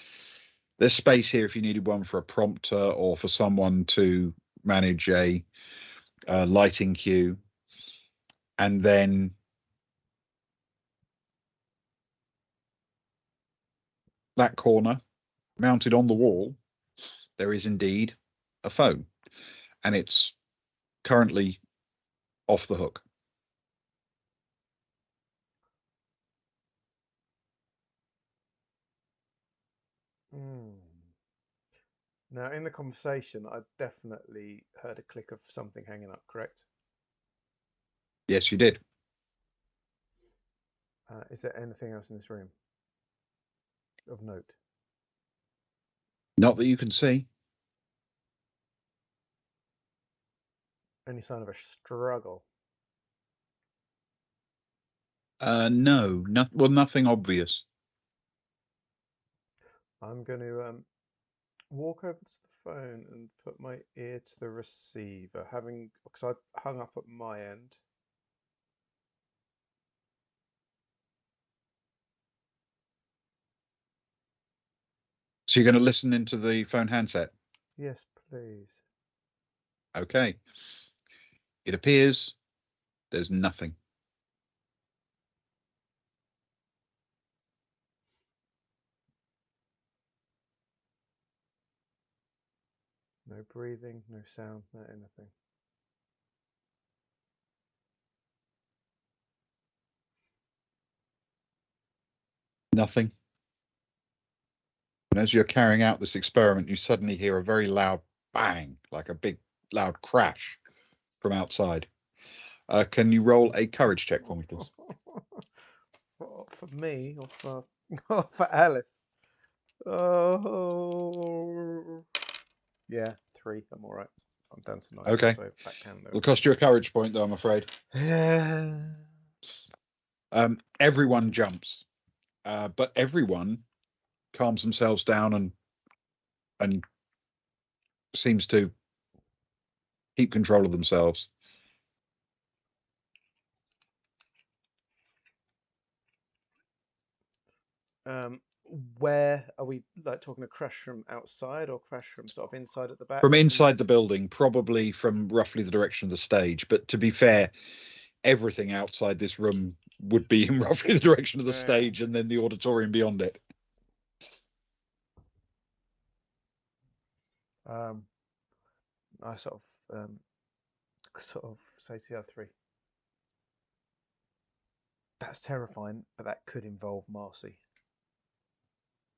There's space here if you needed one for a prompter or for someone to manage a lighting queue. And then that corner, mounted on the wall, there is indeed a phone, and it's currently off the hook. Now, in the conversation, I definitely heard a click of something hanging up, correct? Yes, you did. Is there anything else in this room of note? Not that you can see. Any sign of a struggle? No, well, nothing obvious. I'm going to walk over to the phone and put my ear to the receiver, because I hung up at my end. So you're going to listen into the phone handset? Yes, please. Okay. It appears there's nothing. No breathing, no sound, no anything. Nothing. And as you're carrying out this experiment, you suddenly hear a very loud bang, like a big loud crash from outside. Can you roll a courage check for me, please? For me or for Alice? Oh, yeah, 3. I'm all right. I'm down to 9. Okay. So backhand though. It'll cost you a courage point, though, I'm afraid. Yeah. Everyone jumps, but everyone calms themselves down and seems to keep control of themselves. Where are we, like, talking a crash from outside or crash from sort of inside at the back? From inside the building, probably from roughly the direction of the stage. But to be fair, everything outside this room would be in roughly the direction of the stage and then the auditorium beyond it. I sort of say to the other 3, that's terrifying, but that could involve Marcy.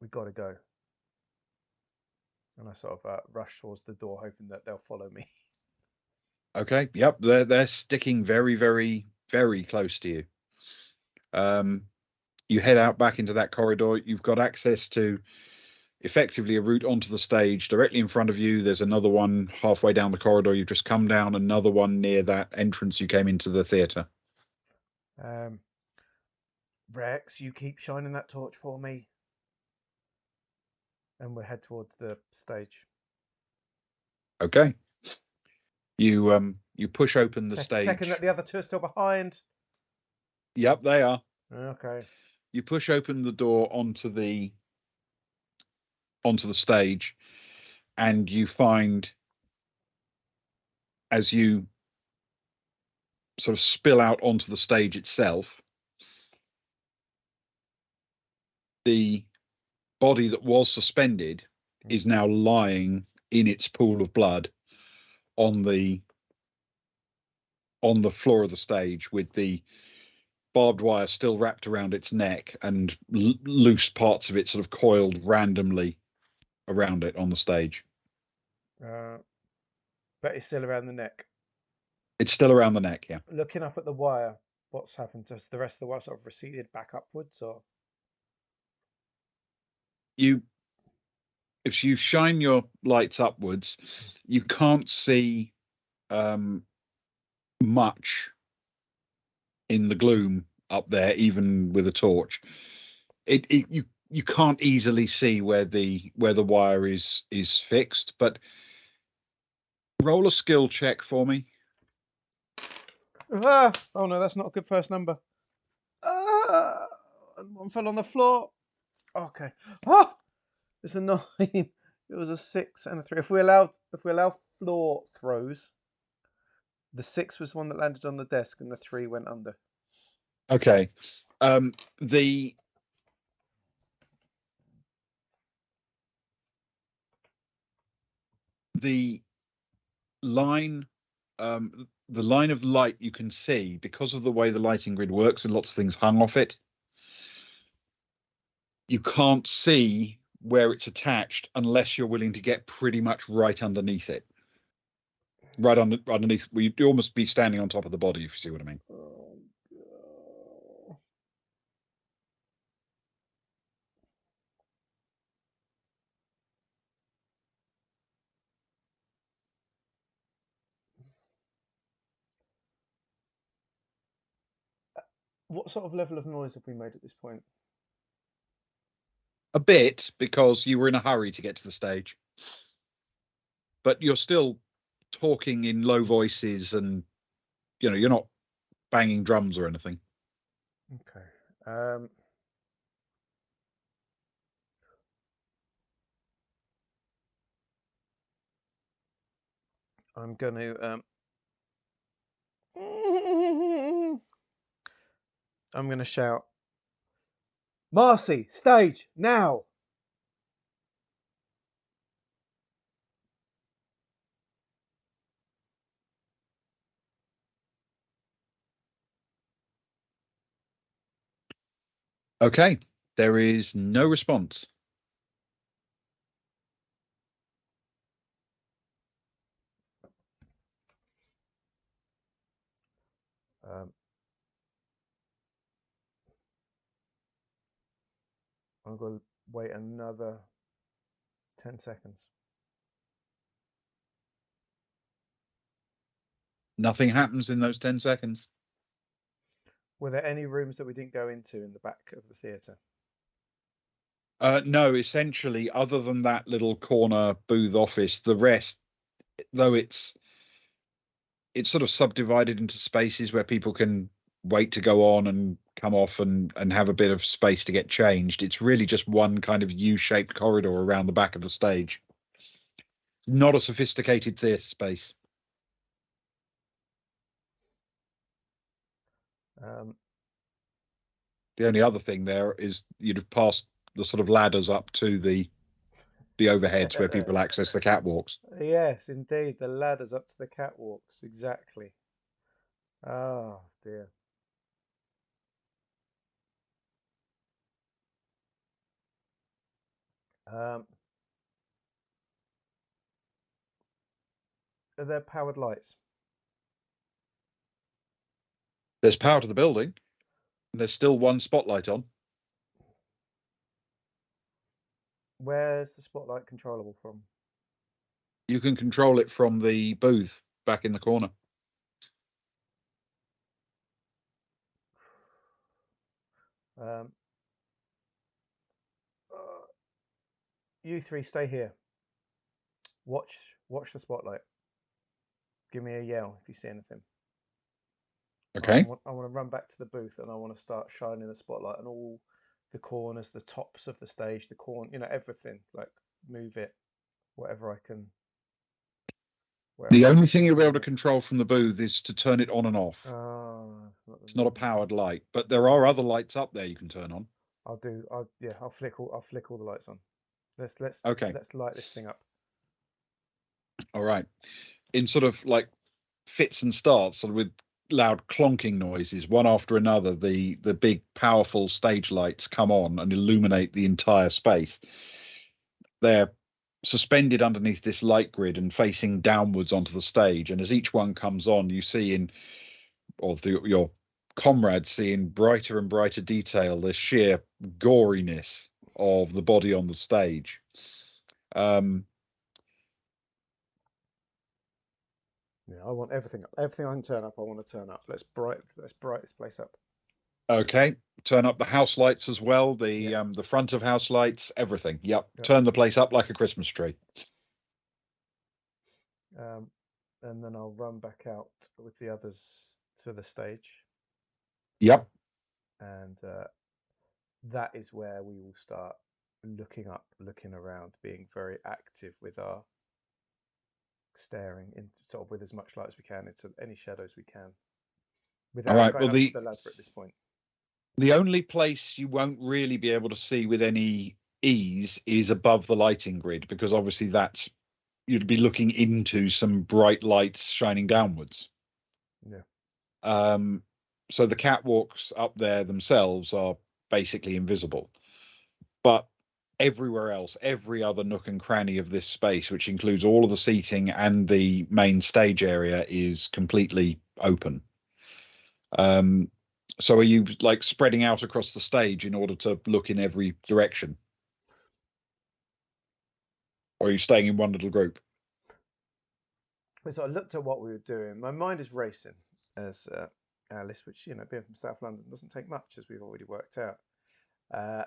We got to go. And I sort of rush towards the door, hoping that they'll follow me. Okay. Yep. They're sticking very, very, very close to you. You head out back into that corridor. You've got access to effectively a route onto the stage directly in front of you. There's another one halfway down the corridor. You've just come down, another one near that entrance you came into the theatre. Rex, you keep shining that torch for me. And we'll head towards the stage. Okay. You push open the stage. Checking that the other 2 are still behind. Yep, they are. Okay. You push open the door onto the stage, and you find, as you sort of spill out onto the stage itself, the body that was suspended is now lying in its pool of blood on the floor of the stage, with the barbed wire still wrapped around its neck and loose parts of it sort of coiled randomly around it on the stage. But it's still around the neck. It's still around the neck, yeah. Looking up at the wire, what's happened? Does the rest of the wire sort of receded back upwards, or? If you shine your lights upwards, you can't see much in the gloom up there, even with a torch. You can't easily see where the wire is fixed, but roll a skill check for me. Ah! Oh no, that's not a good first number. Ah! One fell on the floor. Okay. Oh! It's a 9. It was a 6 and a 3. If we allow floor throws, the 6 was one that landed on the desk, and the 3 went under. Okay. The line of light you can see, because of the way the lighting grid works and lots of things hung off it, you can't see where it's attached unless you're willing to get pretty much right underneath it. Right underneath, you'd almost be standing on top of the body, if you see what I mean. Oh, God. What sort of level of noise have we made at this point? A bit, because you were in a hurry to get to the stage, but you're still talking in low voices, and you're not banging drums or anything. Okay. I'm going to. I'm going to shout, Marcy, stage now. Okay, there is no response. I'm going to wait another 10 seconds. Nothing happens in those 10 seconds. Were there any rooms that we didn't go into in the back of the theatre? No, essentially, other than that little corner booth office, the rest, though it's sort of subdivided into spaces where people can wait to go on and come off and have a bit of space to get changed. It's really just one kind of U-shaped corridor around the back of the stage. Not a sophisticated theatre space. The only other thing there is you'd have passed the sort of ladders up to the overheads where people access the catwalks. Yes, indeed, the ladders up to the catwalks, exactly. Oh dear. Are there powered lights? There's power to the building, and there's still one spotlight on. Where's the spotlight controllable from? You can control it from the booth back in the corner. You three stay here. Watch the spotlight. Give me a yell if you see anything. Okay. I want to run back to the booth, and I want to start shining the spotlight on all the corners, the tops of the stage, the corner, everything. Like move it, whatever I can. The only thing you'll be able to control from the booth is to turn it on and off. It's not a powered light, but there are other lights up there you can turn on. I'll flick all the lights on. Let's light this thing up. All right. In sort of like fits and starts, sort of with loud clonking noises, one after another, the big powerful stage lights come on and illuminate the entire space. They're suspended underneath this light grid and facing downwards onto the stage, and as each one comes on, you see your comrades see in brighter and brighter detail the sheer goriness of the body on the stage. Yeah, I want everything up. Everything I can turn up, I want to turn up. Let's bright this place up. Okay, turn up the house lights as well. Yeah. The front of house lights, everything. Yep, Yep. turn the place up like a Christmas tree. And then I'll run back out with the others to the stage, Yep. and that is where we will start looking up, looking around, being very active with our staring in sort of with as much light as we can into any shadows we can, All without right. Well, going up to the ladder at this point. the only place you won't really be able to see with any ease is above the lighting grid, because obviously that's you'd be looking into some bright lights shining downwards. Yeah. So the catwalks up there themselves are basically invisible, but everywhere else, every other nook and cranny of this space, which includes all of the seating and the main stage area, is completely open. So are you like spreading out across the stage in order to look in every direction? Or are you staying in one little group? So I looked at what we were doing. My mind is racing as Alice, which, being from South London doesn't take much, as we've already worked out. Uh,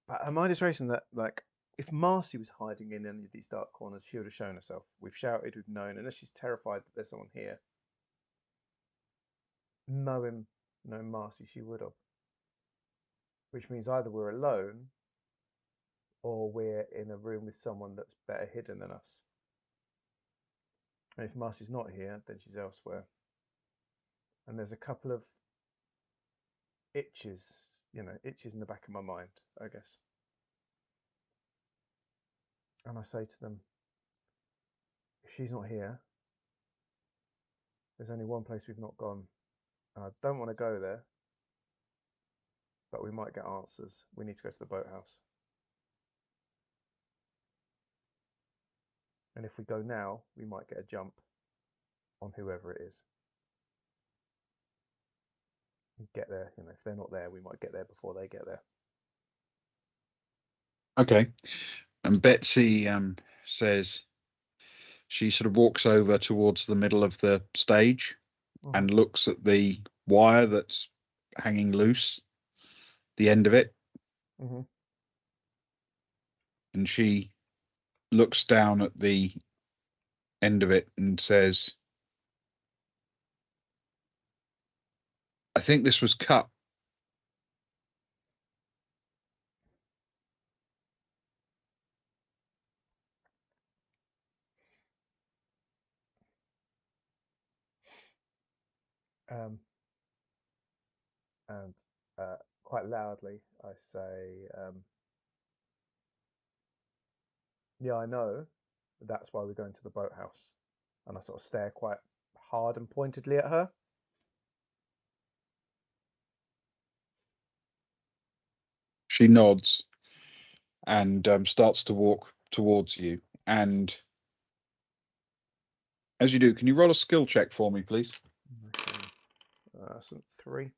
but her mind is racing that, like, if Marcy was hiding in any of these dark corners, she would have shown herself. We've shouted, we've known, unless she's terrified that there's someone here. Knowing Marcy, she would have. Which means either we're alone or we're in a room with someone that's better hidden than us. And if Marcy's not here, then she's elsewhere. And there's a couple of itches, itches in the back of my mind, I guess. And I say to them, if she's not here, there's only one place we've not gone. And I don't want to go there, but we might get answers. We need to go to the boathouse. And if we go now, we might get a jump on whoever it is. We get there, if they're not there, we might get there before they get there. Okay. And Betsy says she sort of walks over towards the middle of the stage and looks at the wire that's hanging loose, the end of it. And she looks down at the end of it and says, I think this was cut. And quite loudly, I say, yeah, I know. That's why we're going to the boathouse. And I sort of stare quite hard and pointedly at her. She nods and starts to walk towards you. And as you do, can you roll a skill check for me, please? So 3.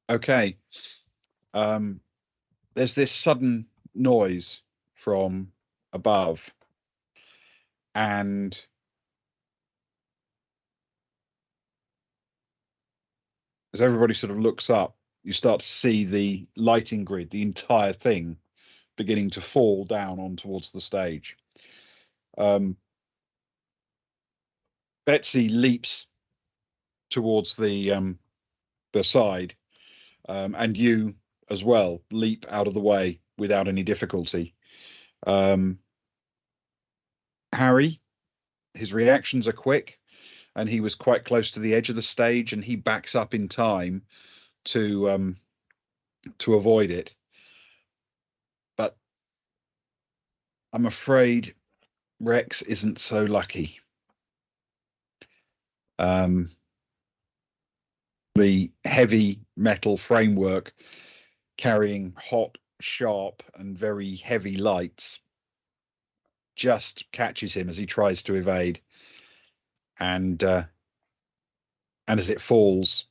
Okay. There's this sudden noise from above, and as everybody sort of looks up, you start to see the lighting grid, the entire thing, beginning to fall down on towards the stage. Betsy leaps towards the side, and you as well leap out of the way without any difficulty. Harry, his reactions are quick, and he was quite close to the edge of the stage, and he backs up in time to avoid it. But I'm afraid Rex isn't so lucky. The heavy metal framework carrying hot, sharp, and very heavy lights just catches him as he tries to evade, and as it falls,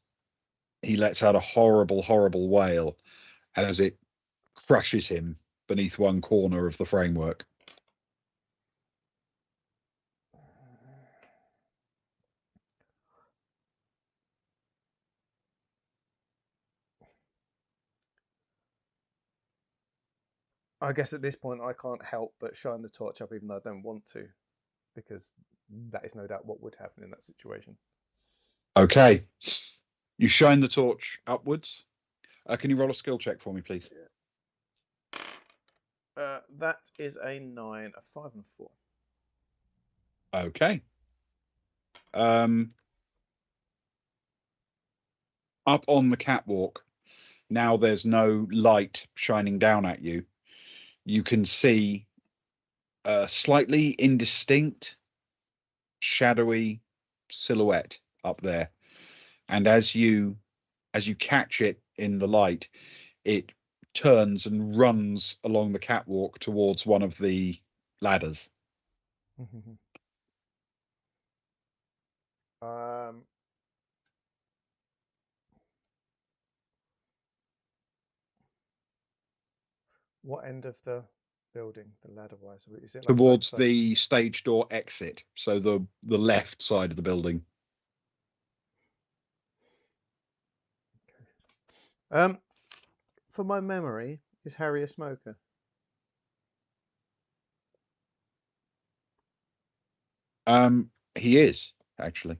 he lets out a horrible, horrible wail as it crushes him beneath one corner of the framework. I guess at this point I can't help but shine the torch up, even though I don't want to, because that is no doubt what would happen in that situation. Okay. You shine the torch upwards. Can you roll a skill check for me, please? That is a 9, a 5, and a 4. Okay. Up on the catwalk, now there's no light shining down at you. You can see a slightly indistinct, shadowy silhouette up there. And as you catch it in the light, it turns and runs along the catwalk towards one of the ladders. What end of the building, the ladder-wise? Is it like Towards side? the stage door exit, so the left side of the building. For my memory, is Harry a smoker? He is actually.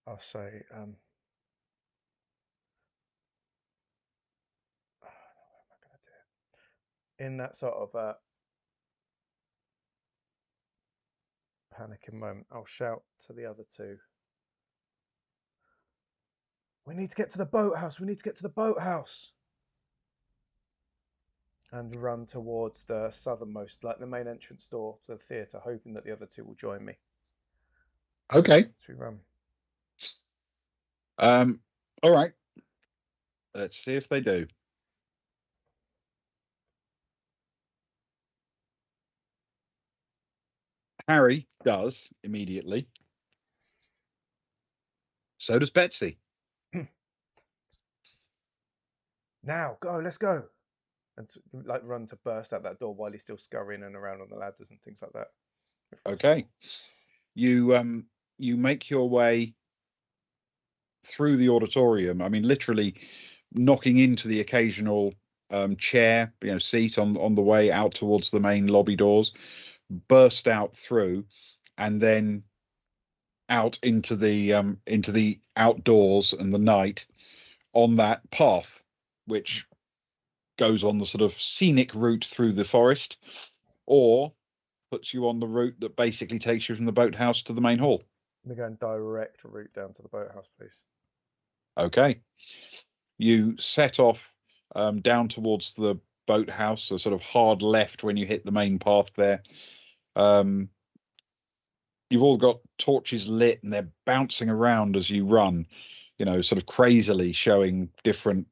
I'll say, in that sort of panicking moment, I'll shout to the other two. We need to get to the boathouse. We need to get to the boathouse. And run towards the southernmost, like the main entrance door to the theatre, hoping that the other two will join me. Okay. So we run. All right. Let's see if they do. Harry does immediately. So does Betsy. Now, go, let's go. And like run to burst out that door while he's still scurrying and around on the ladders and things like that. Okay. You make your way through the auditorium. I mean, literally knocking into the occasional chair, seat on the way out towards the main lobby doors, burst out through, and then out into the outdoors and the night on that path, which goes on the sort of scenic route through the forest, or puts you on the route that basically takes you from the boathouse to the main hall. We're going direct route down to the boathouse, please. Okay. You set off down towards the boathouse, a sort of hard left when you hit the main path there. You've all got torches lit and they're bouncing around as you run, sort of crazily showing different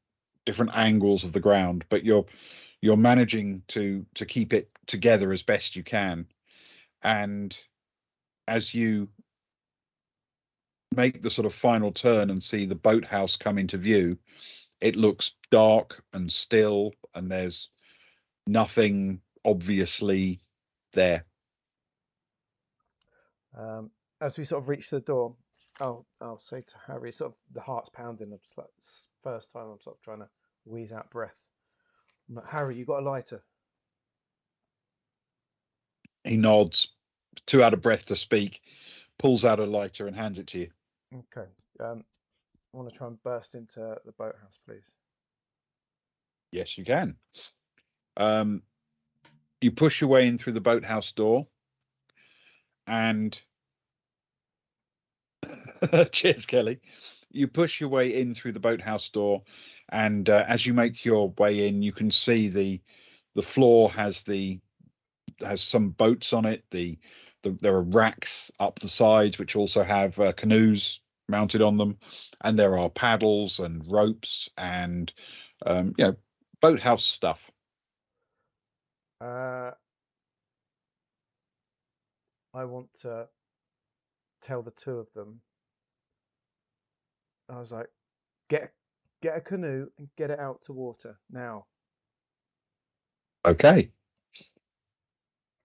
angles of the ground, but you're managing to keep it together as best you can. And as you make the sort of final turn and see the boathouse come into view, it looks dark and still, and there's nothing obviously there. As we sort of reach the door, I'll say to Harry, sort of the heart's pounding. I'm just like, first time I'm sort of trying to wheeze out breath. I'm like, Harry, you got a lighter? He nods, too out of breath to speak, pulls out a lighter and hands it to you. Okay. I want to try and burst into the boathouse, please. Yes, you can. You push your way in through the boathouse door, and cheers, Kelly. You push your way in through the boathouse door, and as you make your way in, you can see the floor has some boats on it. There are racks up the sides which also have canoes mounted on them, and there are paddles and ropes and boathouse stuff. I want to tell the two of them I was like, get a canoe and get it out to water now. Okay.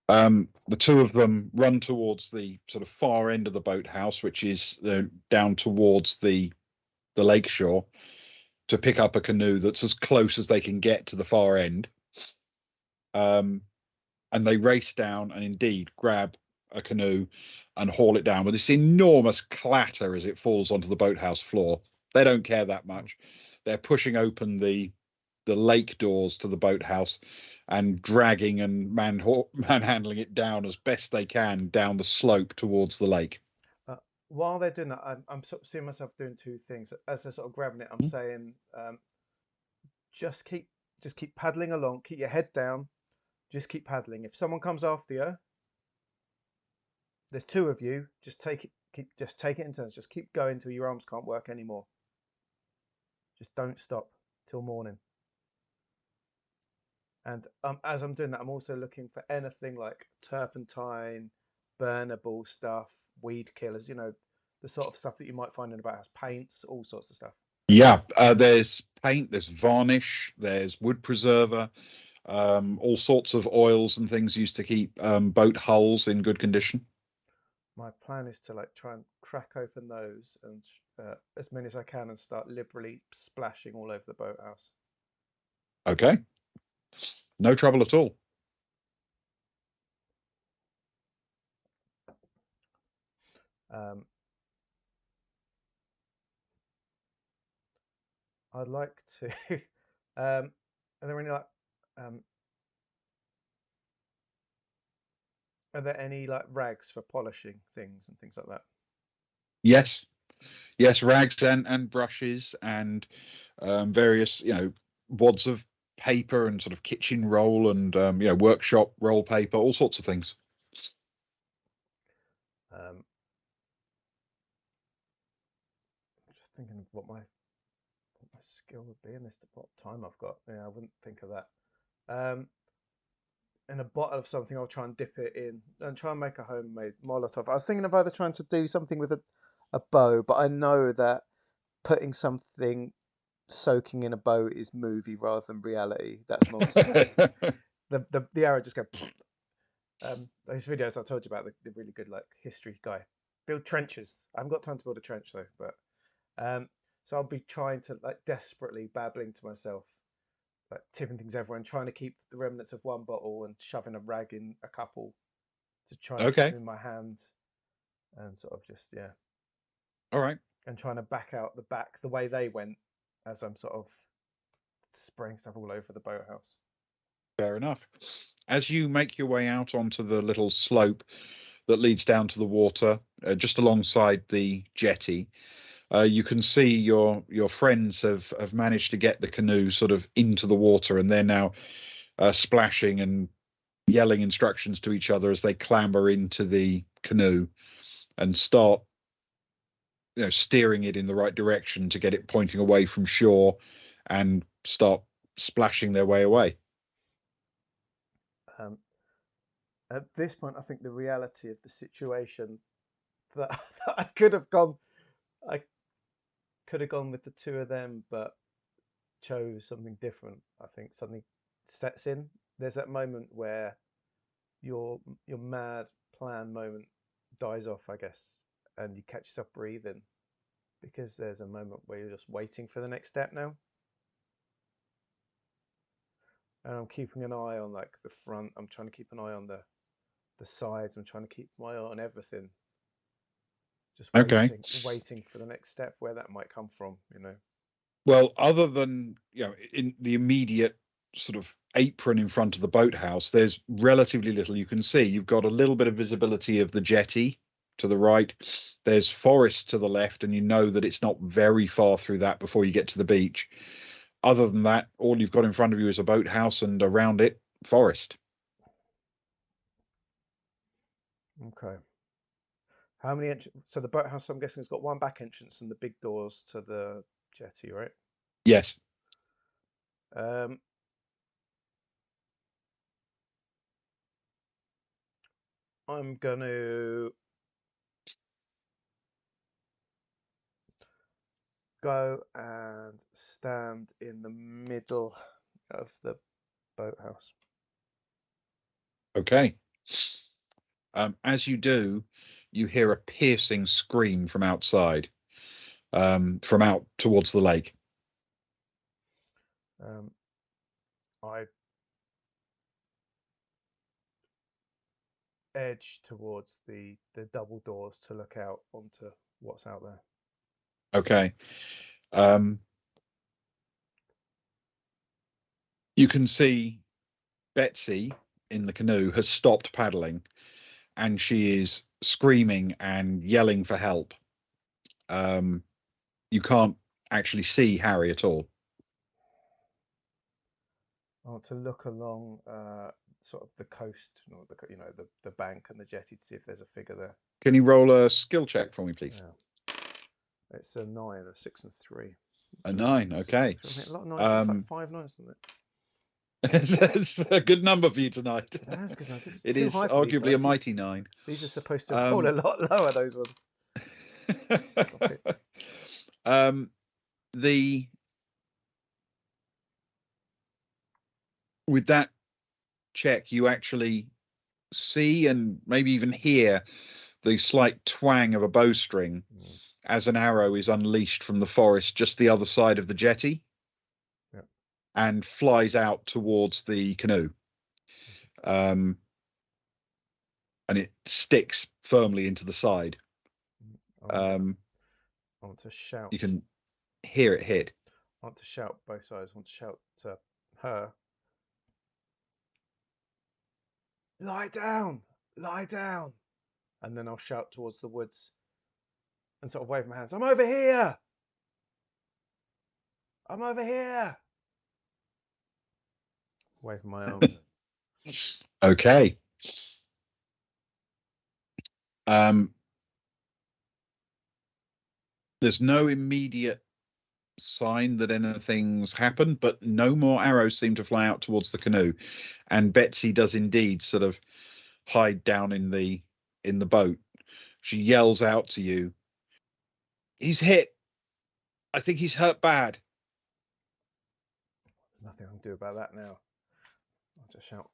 The two of them run towards the sort of far end of the boathouse, which is down towards the lake shore, to pick up a canoe that's as close as they can get to the far end. And they race down and indeed grab a canoe and haul it down with this enormous clatter as it falls onto the boathouse floor. They don't care that much. They're pushing open the lake doors to the boathouse and dragging and manhandling it down as best they can down the slope towards the lake. While they're doing that, I'm sort of seeing myself doing two things. As they're sort of grabbing it, I'm saying, just keep paddling along. Keep your head down. Just keep paddling. If someone comes after you, there's two of you. Just take it in turns. Just keep going till your arms can't work anymore. Just don't stop till morning. And as I'm doing that, I'm also looking for anything like turpentine, burnable stuff, weed killers. The sort of stuff that you might find in a boathouse, paints, all sorts of stuff. Yeah, there's paint, there's varnish, there's wood preserver, all sorts of oils and things used to keep boat hulls in good condition. My plan is to try and crack open those and as many as I can and start liberally splashing all over the boathouse. Okay, no trouble at all. I'd like to. Are there any are there any rags for polishing things and things like that? Yes, rags and brushes and various wads of paper and sort of kitchen roll and workshop roll paper, all sorts of things. I'm just thinking of what my skill would be in this. What time I've got? Yeah, I wouldn't think of that. In a bottle of something, I'll try and dip it in and try and make a homemade Molotov. I was thinking of either trying to do something with a bow, but I know that putting something soaking in a bow is movie rather than reality. That's nonsense. The arrow just go. Those videos I told you about, the really good history guy build trenches. I haven't got time to build a trench though, but so I'll be trying to desperately babbling to myself, tipping things everywhere and trying to keep the remnants of one bottle and shoving a rag in a couple to try and keep Okay, them in my hand and sort of just all right, and trying to back out the way they went as I'm sort of spraying stuff all over the boathouse. fair enough. As you make your way out onto the little slope that leads down to the water, just alongside the jetty, you can see your friends have managed to get the canoe sort of into the water, and they're now splashing and yelling instructions to each other as they clamber into the canoe and start steering it in the right direction to get it pointing away from shore and start splashing their way away. Um, at this point, I think the reality of the situation that I could have gone, I could have gone with the two of them, but chose something different. I think something sets in. There's that moment where your mad plan moment dies off, I guess, and you catch yourself breathing because there's a moment where you're just waiting for the next step now. And I'm keeping an eye on the front. I'm trying to keep an eye on the sides. I'm trying to keep my eye on everything. Just Okay. waiting for the next step where that might come from. Well, other than in the immediate sort of apron in front of the boathouse, there's relatively little you can see. You've got a little bit of visibility of the jetty to the right. There's forest to the left, and you know that it's not very far through that before you get to the beach. Other than that, all you've got in front of you is a boathouse, and around it, forest. Okay. How many so the boathouse, I'm guessing, has got one back entrance and the big doors to the jetty, right? Yes. Um, I'm gonna go and stand in the middle of the boathouse. Okay. As you do, you hear a piercing scream from outside, from out towards the lake. I edge towards the double doors to look out onto what's out there. Okay. You can see Betsy in the canoe has stopped paddling, and she is screaming and yelling for help. You can't actually see Harry at all. I want to look along sort of the coast, or the bank and the jetty to see if there's a figure there. Can you roll a skill check for me, please? Yeah. It's a 9, a 6 and 3. A 9, okay. A lot of nines. It's like 5 nines, isn't it? It's a good number for you tonight. That is good. It's It too is high for these arguably a dice. mighty 9. These are supposed to roll a lot lower, those ones. Stop it. With that check, you actually see and maybe even hear the slight twang of a bowstring as an arrow is unleashed from the forest just the other side of the jetty, and flies out towards the canoe. And it sticks firmly into the side. I want to shout. You can hear it hit. I want to shout both sides. I want to shout to her, "Lie down! Lie down!" And then I'll shout towards the woods and sort of wave my hands. "I'm over here! I'm over here!" Wave my arms. Okay. There's no immediate sign that anything's happened, but no more arrows seem to fly out towards the canoe, and Betsy does indeed sort of hide down in the boat. She yells out to you, "He's hit. I think he's hurt bad." There's nothing I can do about that now. I'll just shout,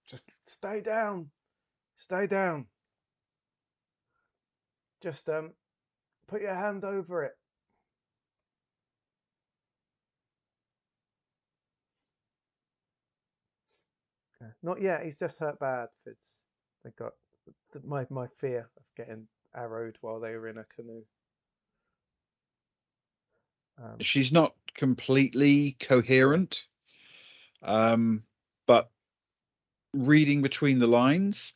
"Just stay down. Stay down. Just put your hand over it." Not yet. He's just hurt bad. They got my fear of getting arrowed while they were in a canoe. She's not completely coherent, but reading between the lines,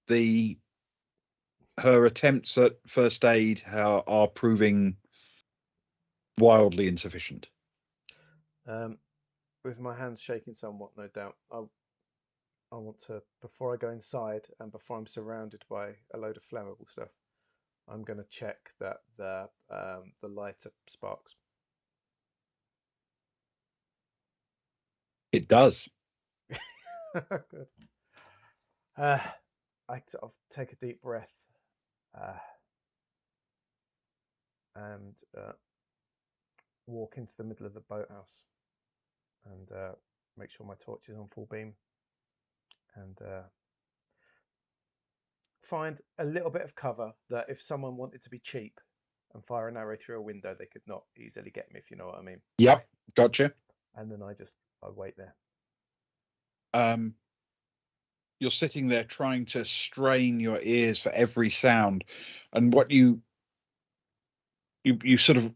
her attempts at first aid are proving wildly insufficient. With my hands shaking somewhat, no doubt, I want to, before I go inside and before I'm surrounded by a load of flammable stuff, I'm going to check that the lighter sparks. It does. Good. I sort of take a deep breath and walk into the middle of the boathouse and make sure my torch is on full beam, and find a little bit of cover that if someone wanted to be cheap and fire an arrow through a window, they could not easily get me, if you know what I mean. Yep, gotcha. And then I wait there. You're sitting there trying to strain your ears for every sound, and what you sort of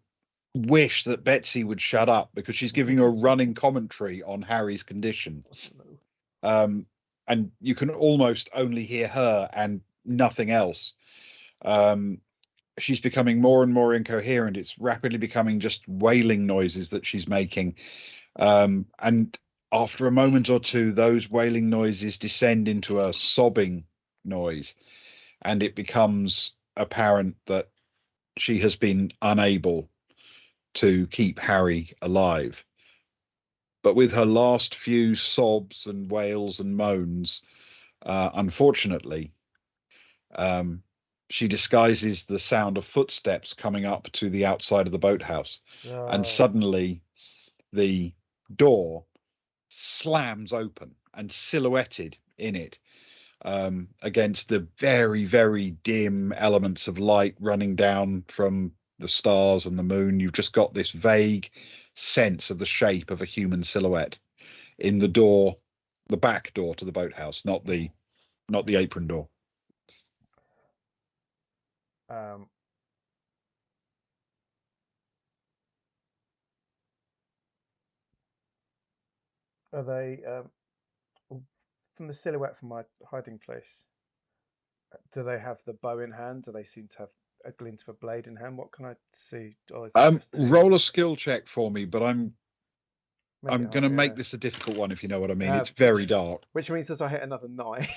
wish that Betsy would shut up, because she's giving a running commentary on Harry's condition. And you can almost only hear her and nothing else. She's becoming more and more incoherent. It's rapidly becoming just wailing noises that she's making. And after a moment or two, those wailing noises descend into a sobbing noise, and it becomes apparent that she has been unable to keep Harry alive. But with her last few sobs and wails and moans, unfortunately, she disguises the sound of footsteps coming up to the outside of the boathouse, and suddenly the door slams open, and silhouetted in it, against the very, very dim elements of light running down from the stars and the moon, you've just got this vague sense of the shape of a human silhouette in the door, the back door to the boathouse, not the apron door. Are they from the silhouette from my hiding place? Do they have the bow in hand? Do they seem to have a glint of a blade in hand? What can I see? Or is it just roll a skill check for me, but I'm Make it going to hard, make yeah. this a difficult one, if you know what I mean. It's very dark. Which means as I hit another 9.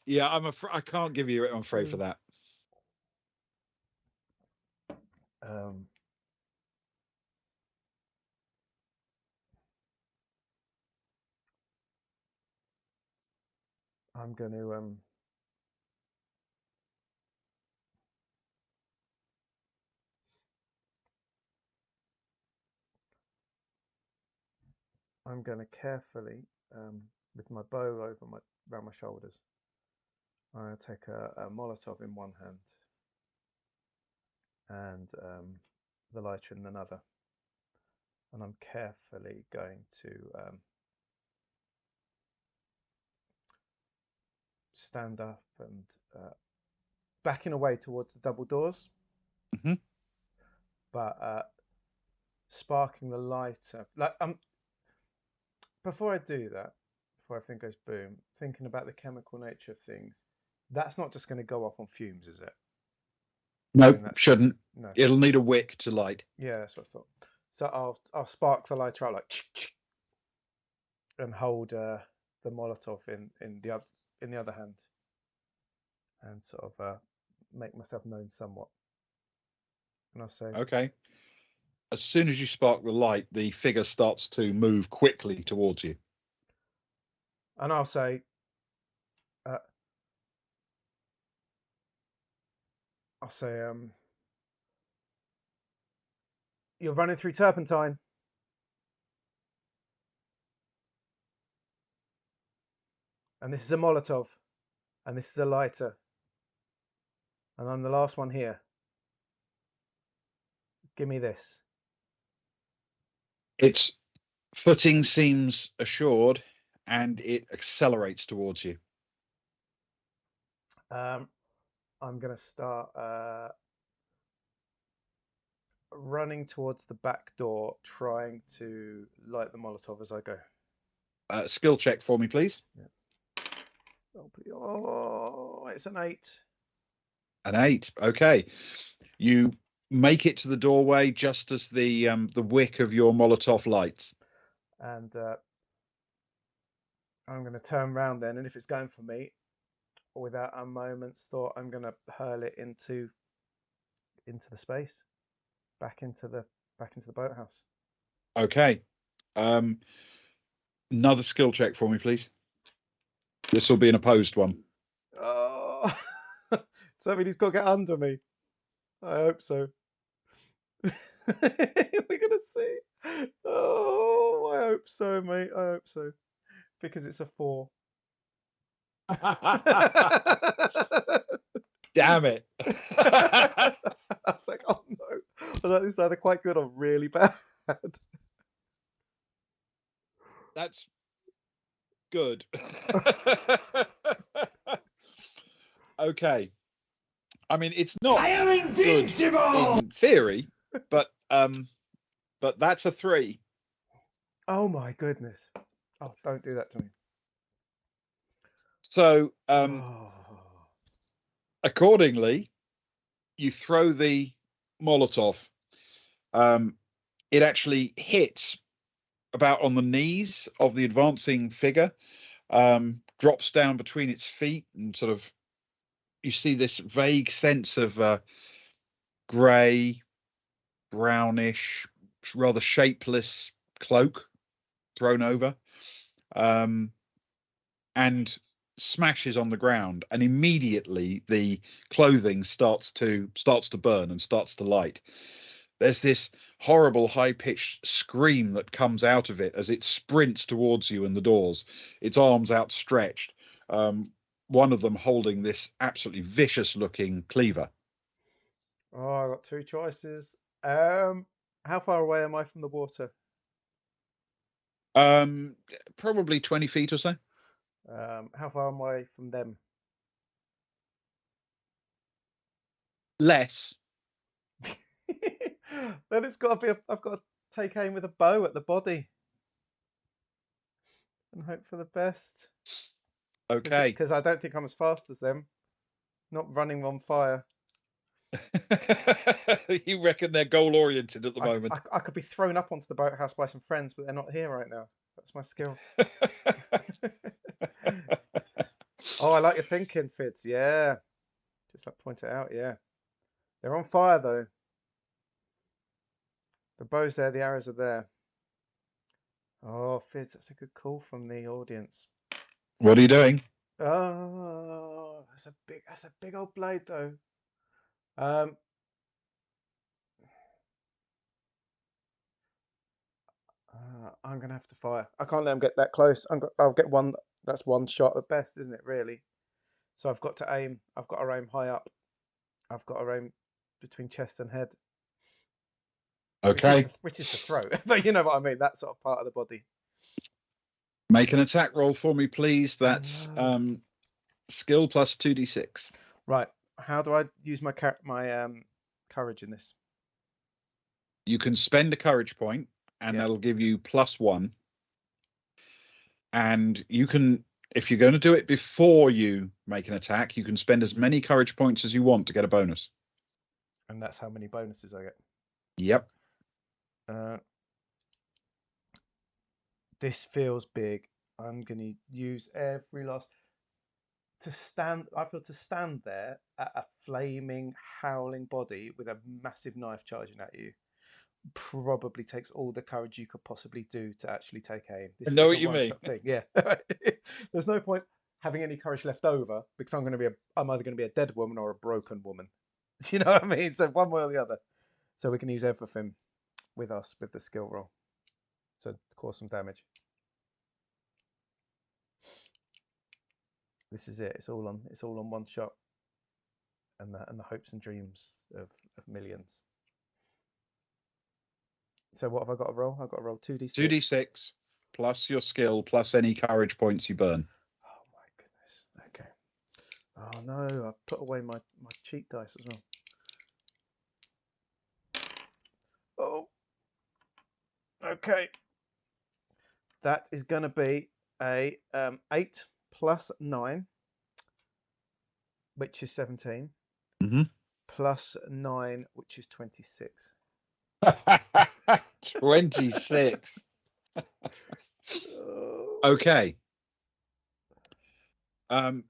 Yeah, I can't give you it, I'm afraid, for that. I'm going to carefully, with my bow around my shoulders, I'm going to take a Molotov in one hand and the lighter in another, and I'm carefully going to stand up and backing away towards the double doors, but sparking the lighter. Like before I do that, before everything goes boom, thinking about the chemical nature of things, that's not just going to go off on fumes, is it? No, shouldn't. No. It'll need a wick to light. Yeah, that's what I thought. So I'll spark the lighter out like and hold the Molotov in the other hand, and sort of make myself known somewhat. And I'll say, okay. As soon as you spark the light, the figure starts to move quickly towards you. And I'll say, you're running through turpentine. And this is a Molotov. And this is a lighter. And I'm the last one here. Give me this. Its footing seems assured, and it accelerates towards you. I'm going to start running towards the back door, trying to light the Molotov as I go. Skill check for me, please. Yeah. Oh, it's an 8. An 8. Okay. You make it to the doorway just as the wick of your Molotov lights. And I'm going to turn around then, and if it's going for me, without a moment's thought, I'm going to hurl it into the space, back into the boathouse. Okay. Another skill check for me, please. This will be an opposed one. Oh, does that mean he's got to get under me? I hope so. We're gonna see. Oh, I hope so, mate. I hope so, because it's a 4. Damn it. I was like, oh no. I was like, this is either quite good or really bad. That's good. Okay. I mean, it's not I am invincible in theory, but that's a 3. Oh my goodness. Oh, don't do that to me. So, accordingly, you throw the Molotov. It actually hits about on the knees of the advancing figure, drops down between its feet, and sort of you see this vague sense of grey, brownish, rather shapeless cloak thrown over, and smashes on the ground, and immediately the clothing starts to burn and starts to light. There's this horrible high-pitched scream that comes out of it as it sprints towards you and the doors, its arms outstretched, one of them holding this absolutely vicious-looking cleaver. Oh, I got two choices. How far away am I from the water? Probably 20 feet or so. How far am I from them? Less. Then it's got to be. I've got to take aim with a bow at the body and hope for the best. Okay. Because I don't think I'm as fast as them. Not running on fire. You reckon they're goal oriented at the moment? I could be thrown up onto the boathouse by some friends, but they're not here right now. That's my skill. Oh, I like your thinking, Fitz. Yeah. Just like point it out. Yeah. They're on fire though. The bow's there, the arrows are there. Oh, Fitz, that's a good call from the audience. What are you doing? Oh, that's a big old blade though. I'm gonna have to fire. I can't let them get that close. I'll get one. That's one shot at best, isn't it? Really. So I've got to aim. I've got to aim high up. I've got to aim between chest and head. Okay. Which is the throat, but you know what I mean. That sort of part of the body. Make an attack roll for me, please. That's skill plus 2d6. Right. How do I use my courage in this? You can spend a courage point, and that'll give you +1. And you can, if you're going to do it before you make an attack, you can spend as many courage points as you want to get a bonus. And that's how many bonuses I get. Yep. This feels big. I'm going to use every last to stand. I feel to stand there at a flaming, howling body with a massive knife charging at you probably takes all the courage you could possibly do to actually take aim. I know what you mean. Thing. Yeah. There's no point having any courage left over because I'm either going to be a dead woman or a broken woman. Do you know what I mean? So one way or the other. So we can use everything with us with the skill roll. So to cause some damage. This is it. It's all on one shot. And the hopes and dreams of millions. So what have I got to roll? I've got to roll 2d6. 2d6 plus your skill plus any courage points you burn. Oh my goodness. Okay. Oh no, I put away my cheat dice as well. Oh. Okay. That is going to be a 8 plus 9, which is 17, plus 9, which is 26. 26. Okay. I'm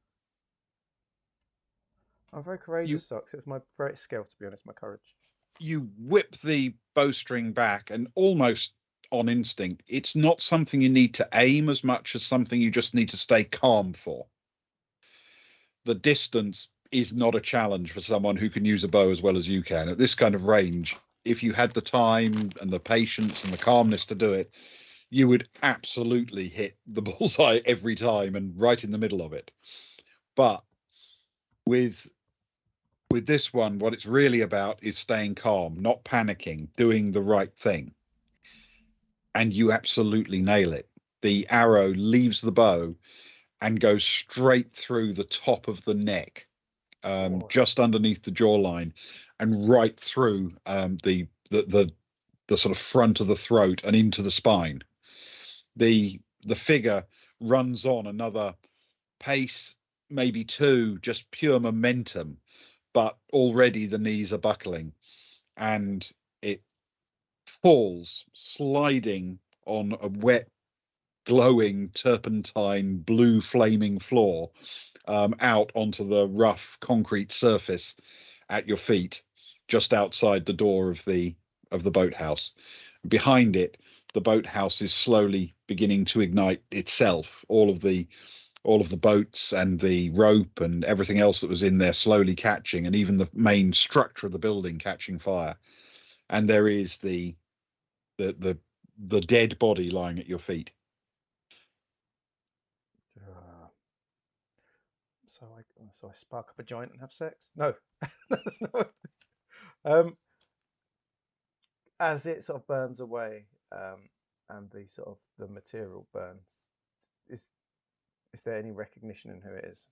very courageous, Socks. It's my greatest skill, to be honest, my courage. You whip the bowstring back, and almost on instinct, it's not something you need to aim as much as something you just need to stay calm for. The distance is not a challenge for someone who can use a bow as well as you can. At this kind of range, if you had the time and the patience and the calmness to do it, you would absolutely hit the bullseye every time and right in the middle of it. But with this one, what it's really about is staying calm, not panicking, doing the right thing. And you absolutely nail it. The arrow leaves the bow and goes straight through the top of the neck, just underneath the jawline, and right through the sort of front of the throat and into the spine. The figure runs on another pace, maybe two, just pure momentum, but already the knees are buckling, and it falls, sliding on a wet, glowing, turpentine, blue flaming floor, out onto the rough concrete surface at your feet, just outside the door of the boathouse. Behind it, the boathouse is slowly beginning to ignite itself. All of the all of the boats and the rope and everything else that was in there slowly catching, and even the main structure of the building catching fire. And there is the dead body lying at your feet. So I spark up a joint and have sex? No, that's not. As it sort of burns away, and the sort of the material burns, is there any recognition in who it is?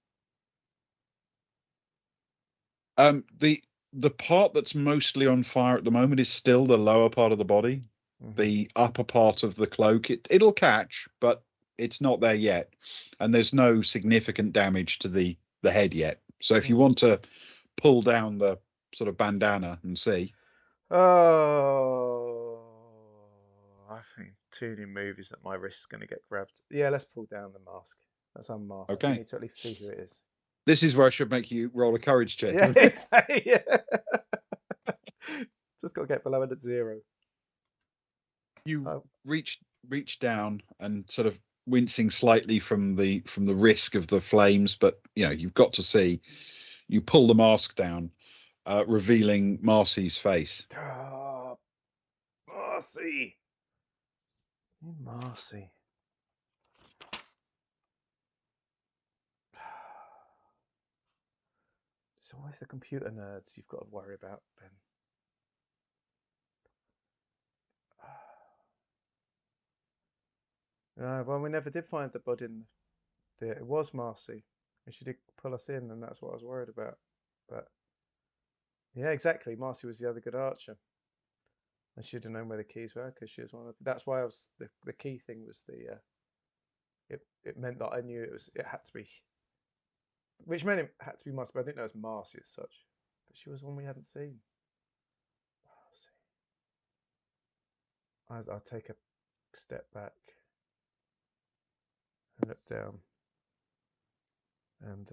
The part that's mostly on fire at the moment is still the lower part of the body. Mm-hmm. The upper part of the cloak, it'll catch, but it's not there yet, and there's no significant damage to the head yet. So if you want to pull down the sort of bandana and see. Oh, I think too many movies that my wrist's going to get grabbed. Yeah, let's pull down the mask. Let's unmask. Okay. We need to at least see who it is. This is where I should make you roll a courage check. Yeah, exactly. Yeah. Just got to get below it at 0. You reach down and sort of wincing slightly from the risk of the flames, but you've got to see. You pull the mask down, revealing Marcy's face. Oh, Marcy. Marcy. It's always the computer nerds you've got to worry about, Ben. Well, we never did find the bud in there. It was Marcy, and she did pull us in, and that's what I was worried about. But yeah, exactly. Marcy was the other good archer, and she'd have known where the keys were because she was one of. That's why I was the key thing was the. It meant that I knew it had to be, which meant it had to be Marcy, but I didn't know it was Marcy as such. But she was one we hadn't seen. Marcy. I'll take a step back and look down, and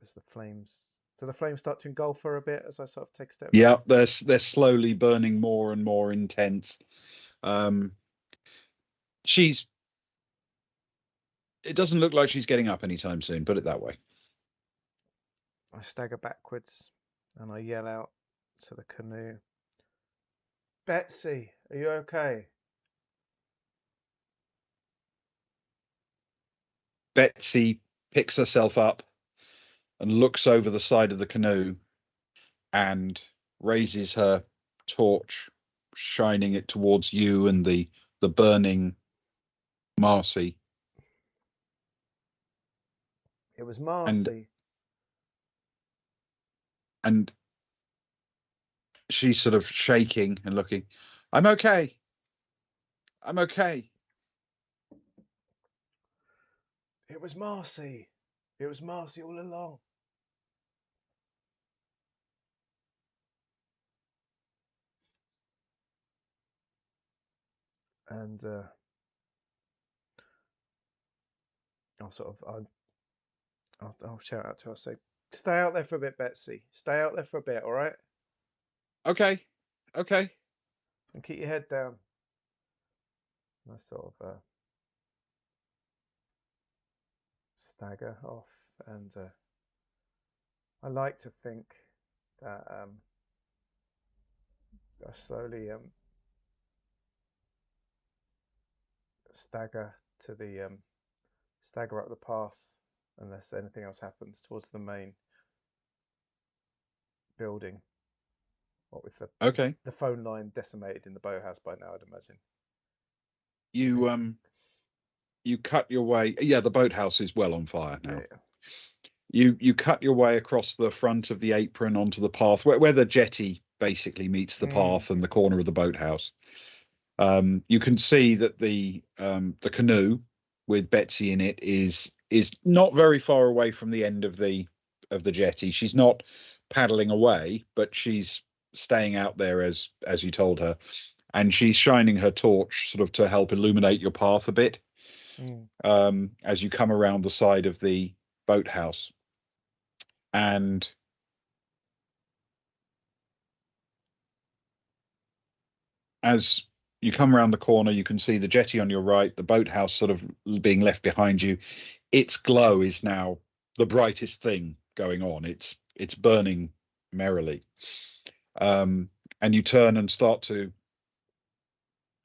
as the flames. Do the flames start to engulf her a bit as I sort of take a step Yeah, back? they're slowly burning more and more intense. It doesn't look like she's getting up anytime soon, put it that way. I stagger backwards and I yell out to the canoe, Betsy, are you okay? Betsy picks herself up and looks over the side of the canoe and raises her torch, shining it towards you and the burning Marcy. It was Marcy. And she's sort of shaking and looking. I'm okay. I'm okay. It was Marcy. It was Marcy all along. And I'll shout out to her. I'll say, stay out there for a bit, Betsy. Stay out there for a bit, all right? Okay. And keep your head down. And I sort of stagger off, and I like to think that I slowly stagger up the path unless anything else happens towards the main building. What with the phone line decimated in the boathouse by now, I'd imagine. You cut your way. Yeah, the boathouse is well on fire now. Yeah. You cut your way across the front of the apron onto the path where the jetty basically meets the path and the corner of the boathouse. You can see that the canoe with Betsy in it is not very far away from the end of the jetty. She's not paddling away, but she's staying out there as you told her, and she's shining her torch sort of to help illuminate your path a bit as you come around the side of the boathouse. And as you come around the corner, you can see the jetty on your right, the boathouse sort of being left behind you. its glow is now the brightest thing going on. It's burning merrily. And you turn and start to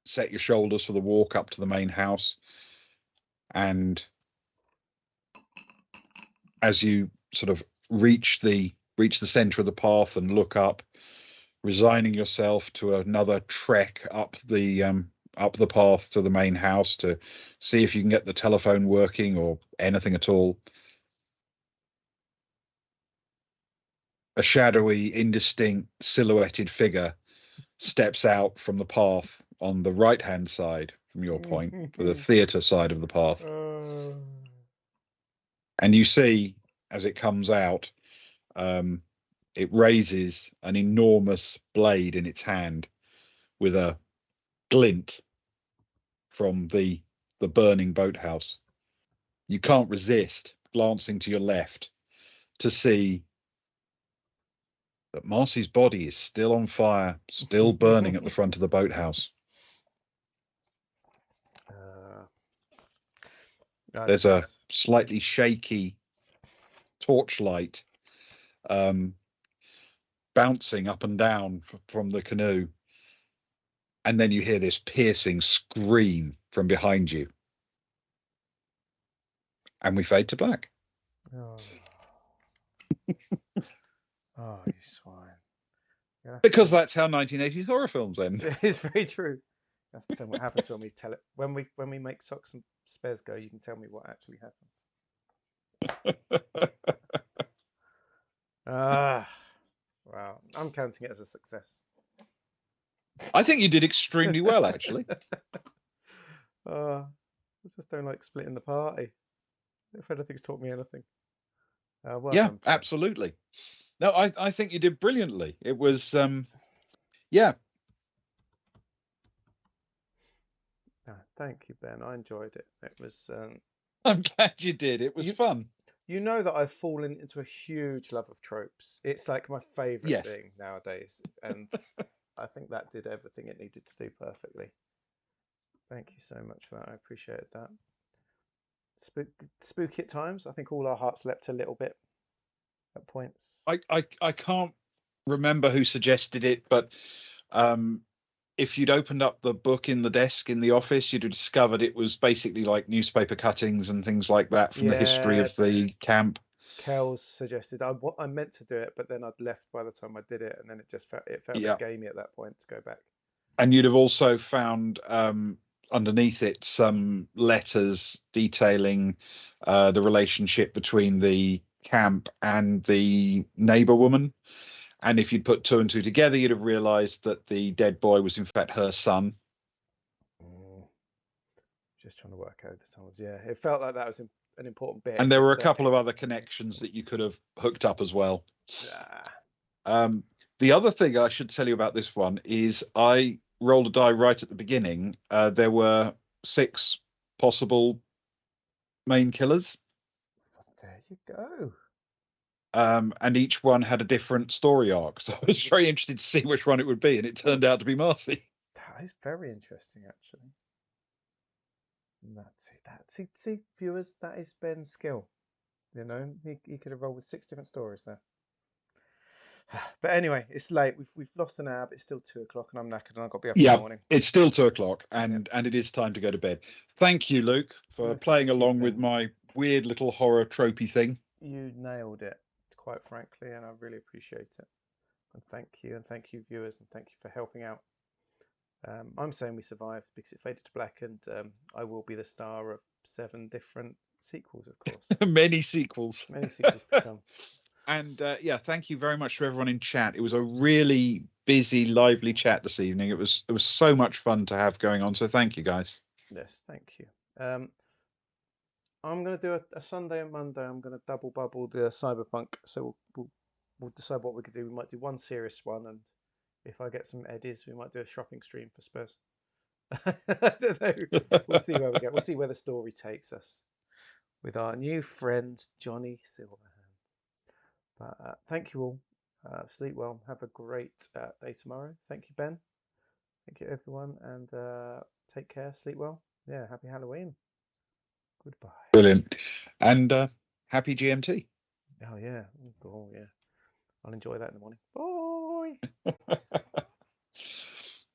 set your shoulders for the walk up to the main house. And as you sort of reach the center of the path and look up, resigning yourself to another trek up the path to the main house to see if you can get the telephone working or anything at all, a shadowy, indistinct, silhouetted figure steps out from the path on the right-hand side from your point, the theatre side of the path. And you see, as it comes out, it raises an enormous blade in its hand with a glint from the burning boathouse. You can't resist glancing to your left to see that Marcy's body is still on fire, still burning at the front of the boathouse. There's a slightly shaky torchlight bouncing up and down from the canoe. And then you hear this piercing scream from behind you. And we fade to black. Oh, oh you swine. Because that's how 1980s horror films end. It is very true. You have to tell me what happens when we tell it. When we make Socks and Spares go, you can tell me what actually happened. Wow. I'm counting it as a success. I think you did extremely well, actually. I just don't like splitting the party. If anything's taught me anything. Well yeah, done. Absolutely. No, I think you did brilliantly. It was, yeah. Thank you, Ben. I enjoyed it. It was. I'm glad you did. It was fun. You know that I've fallen into a huge love of tropes. It's like my favourite thing nowadays. And I think that did everything it needed to do perfectly. Thank you so much for that. I appreciate that. Spooky at times. I think all our hearts leapt a little bit at points. I can't remember who suggested it, but if you'd opened up the book in the desk in the office, you'd have discovered it was basically like newspaper cuttings and things like that from the history of the camp. Kells suggested I meant to do it, but then I'd left by the time I did it, and then it felt a bit gamey at that point to go back. And you'd have also found underneath it some letters detailing the relationship between the camp and the neighbor woman. And if you'd put two and two together, you'd have realized that the dead boy was in fact her son. Just trying to work out the times. Yeah, it felt like that was an important bit. And there were a couple of other connections that you could have hooked up as well. The other thing I should tell you about this one is I rolled a die right at the beginning. There were 6 possible main killers. There you go. And each one had a different story arc. So I was very interested to see which one it would be. And it turned out to be Marcy. That is very interesting, actually. See, viewers, that is Ben's skill. You know, he could have rolled with 6 different stories there. But anyway, it's late. We've lost an hour, but it's still 2 o'clock, and I'm knackered, and I've got to be up in the morning. It's still 2 o'clock, and it is time to go to bed. Thank you, Luke, for playing along with my weird little horror tropey thing. You nailed it, quite frankly, and I really appreciate it. And thank you, viewers, and thank you for helping out. I'm saying we survived because it faded to black, and I will be the star of 7 different sequels, of course. Many sequels to come. And thank you very much to everyone in chat. It was a really busy, lively chat this evening. It was so much fun to have going on. So thank you, guys. Yes, thank you. I'm going to do a Sunday and Monday. I'm going to double bubble the Cyberpunk. So we'll decide what we could do. We might do one serious one, and if I get some eddies, we might do a shopping stream for Spurs. I don't know. We'll see where we go. We'll see where the story takes us with our new friend Johnny Silverhand. But thank you all. Sleep well. Have a great day tomorrow. Thank you, Ben. Thank you, everyone. And take care. Sleep well. Yeah, happy Halloween. Goodbye. Brilliant. And happy GMT. Oh yeah. Oh yeah. I'll enjoy that in the morning. Bye.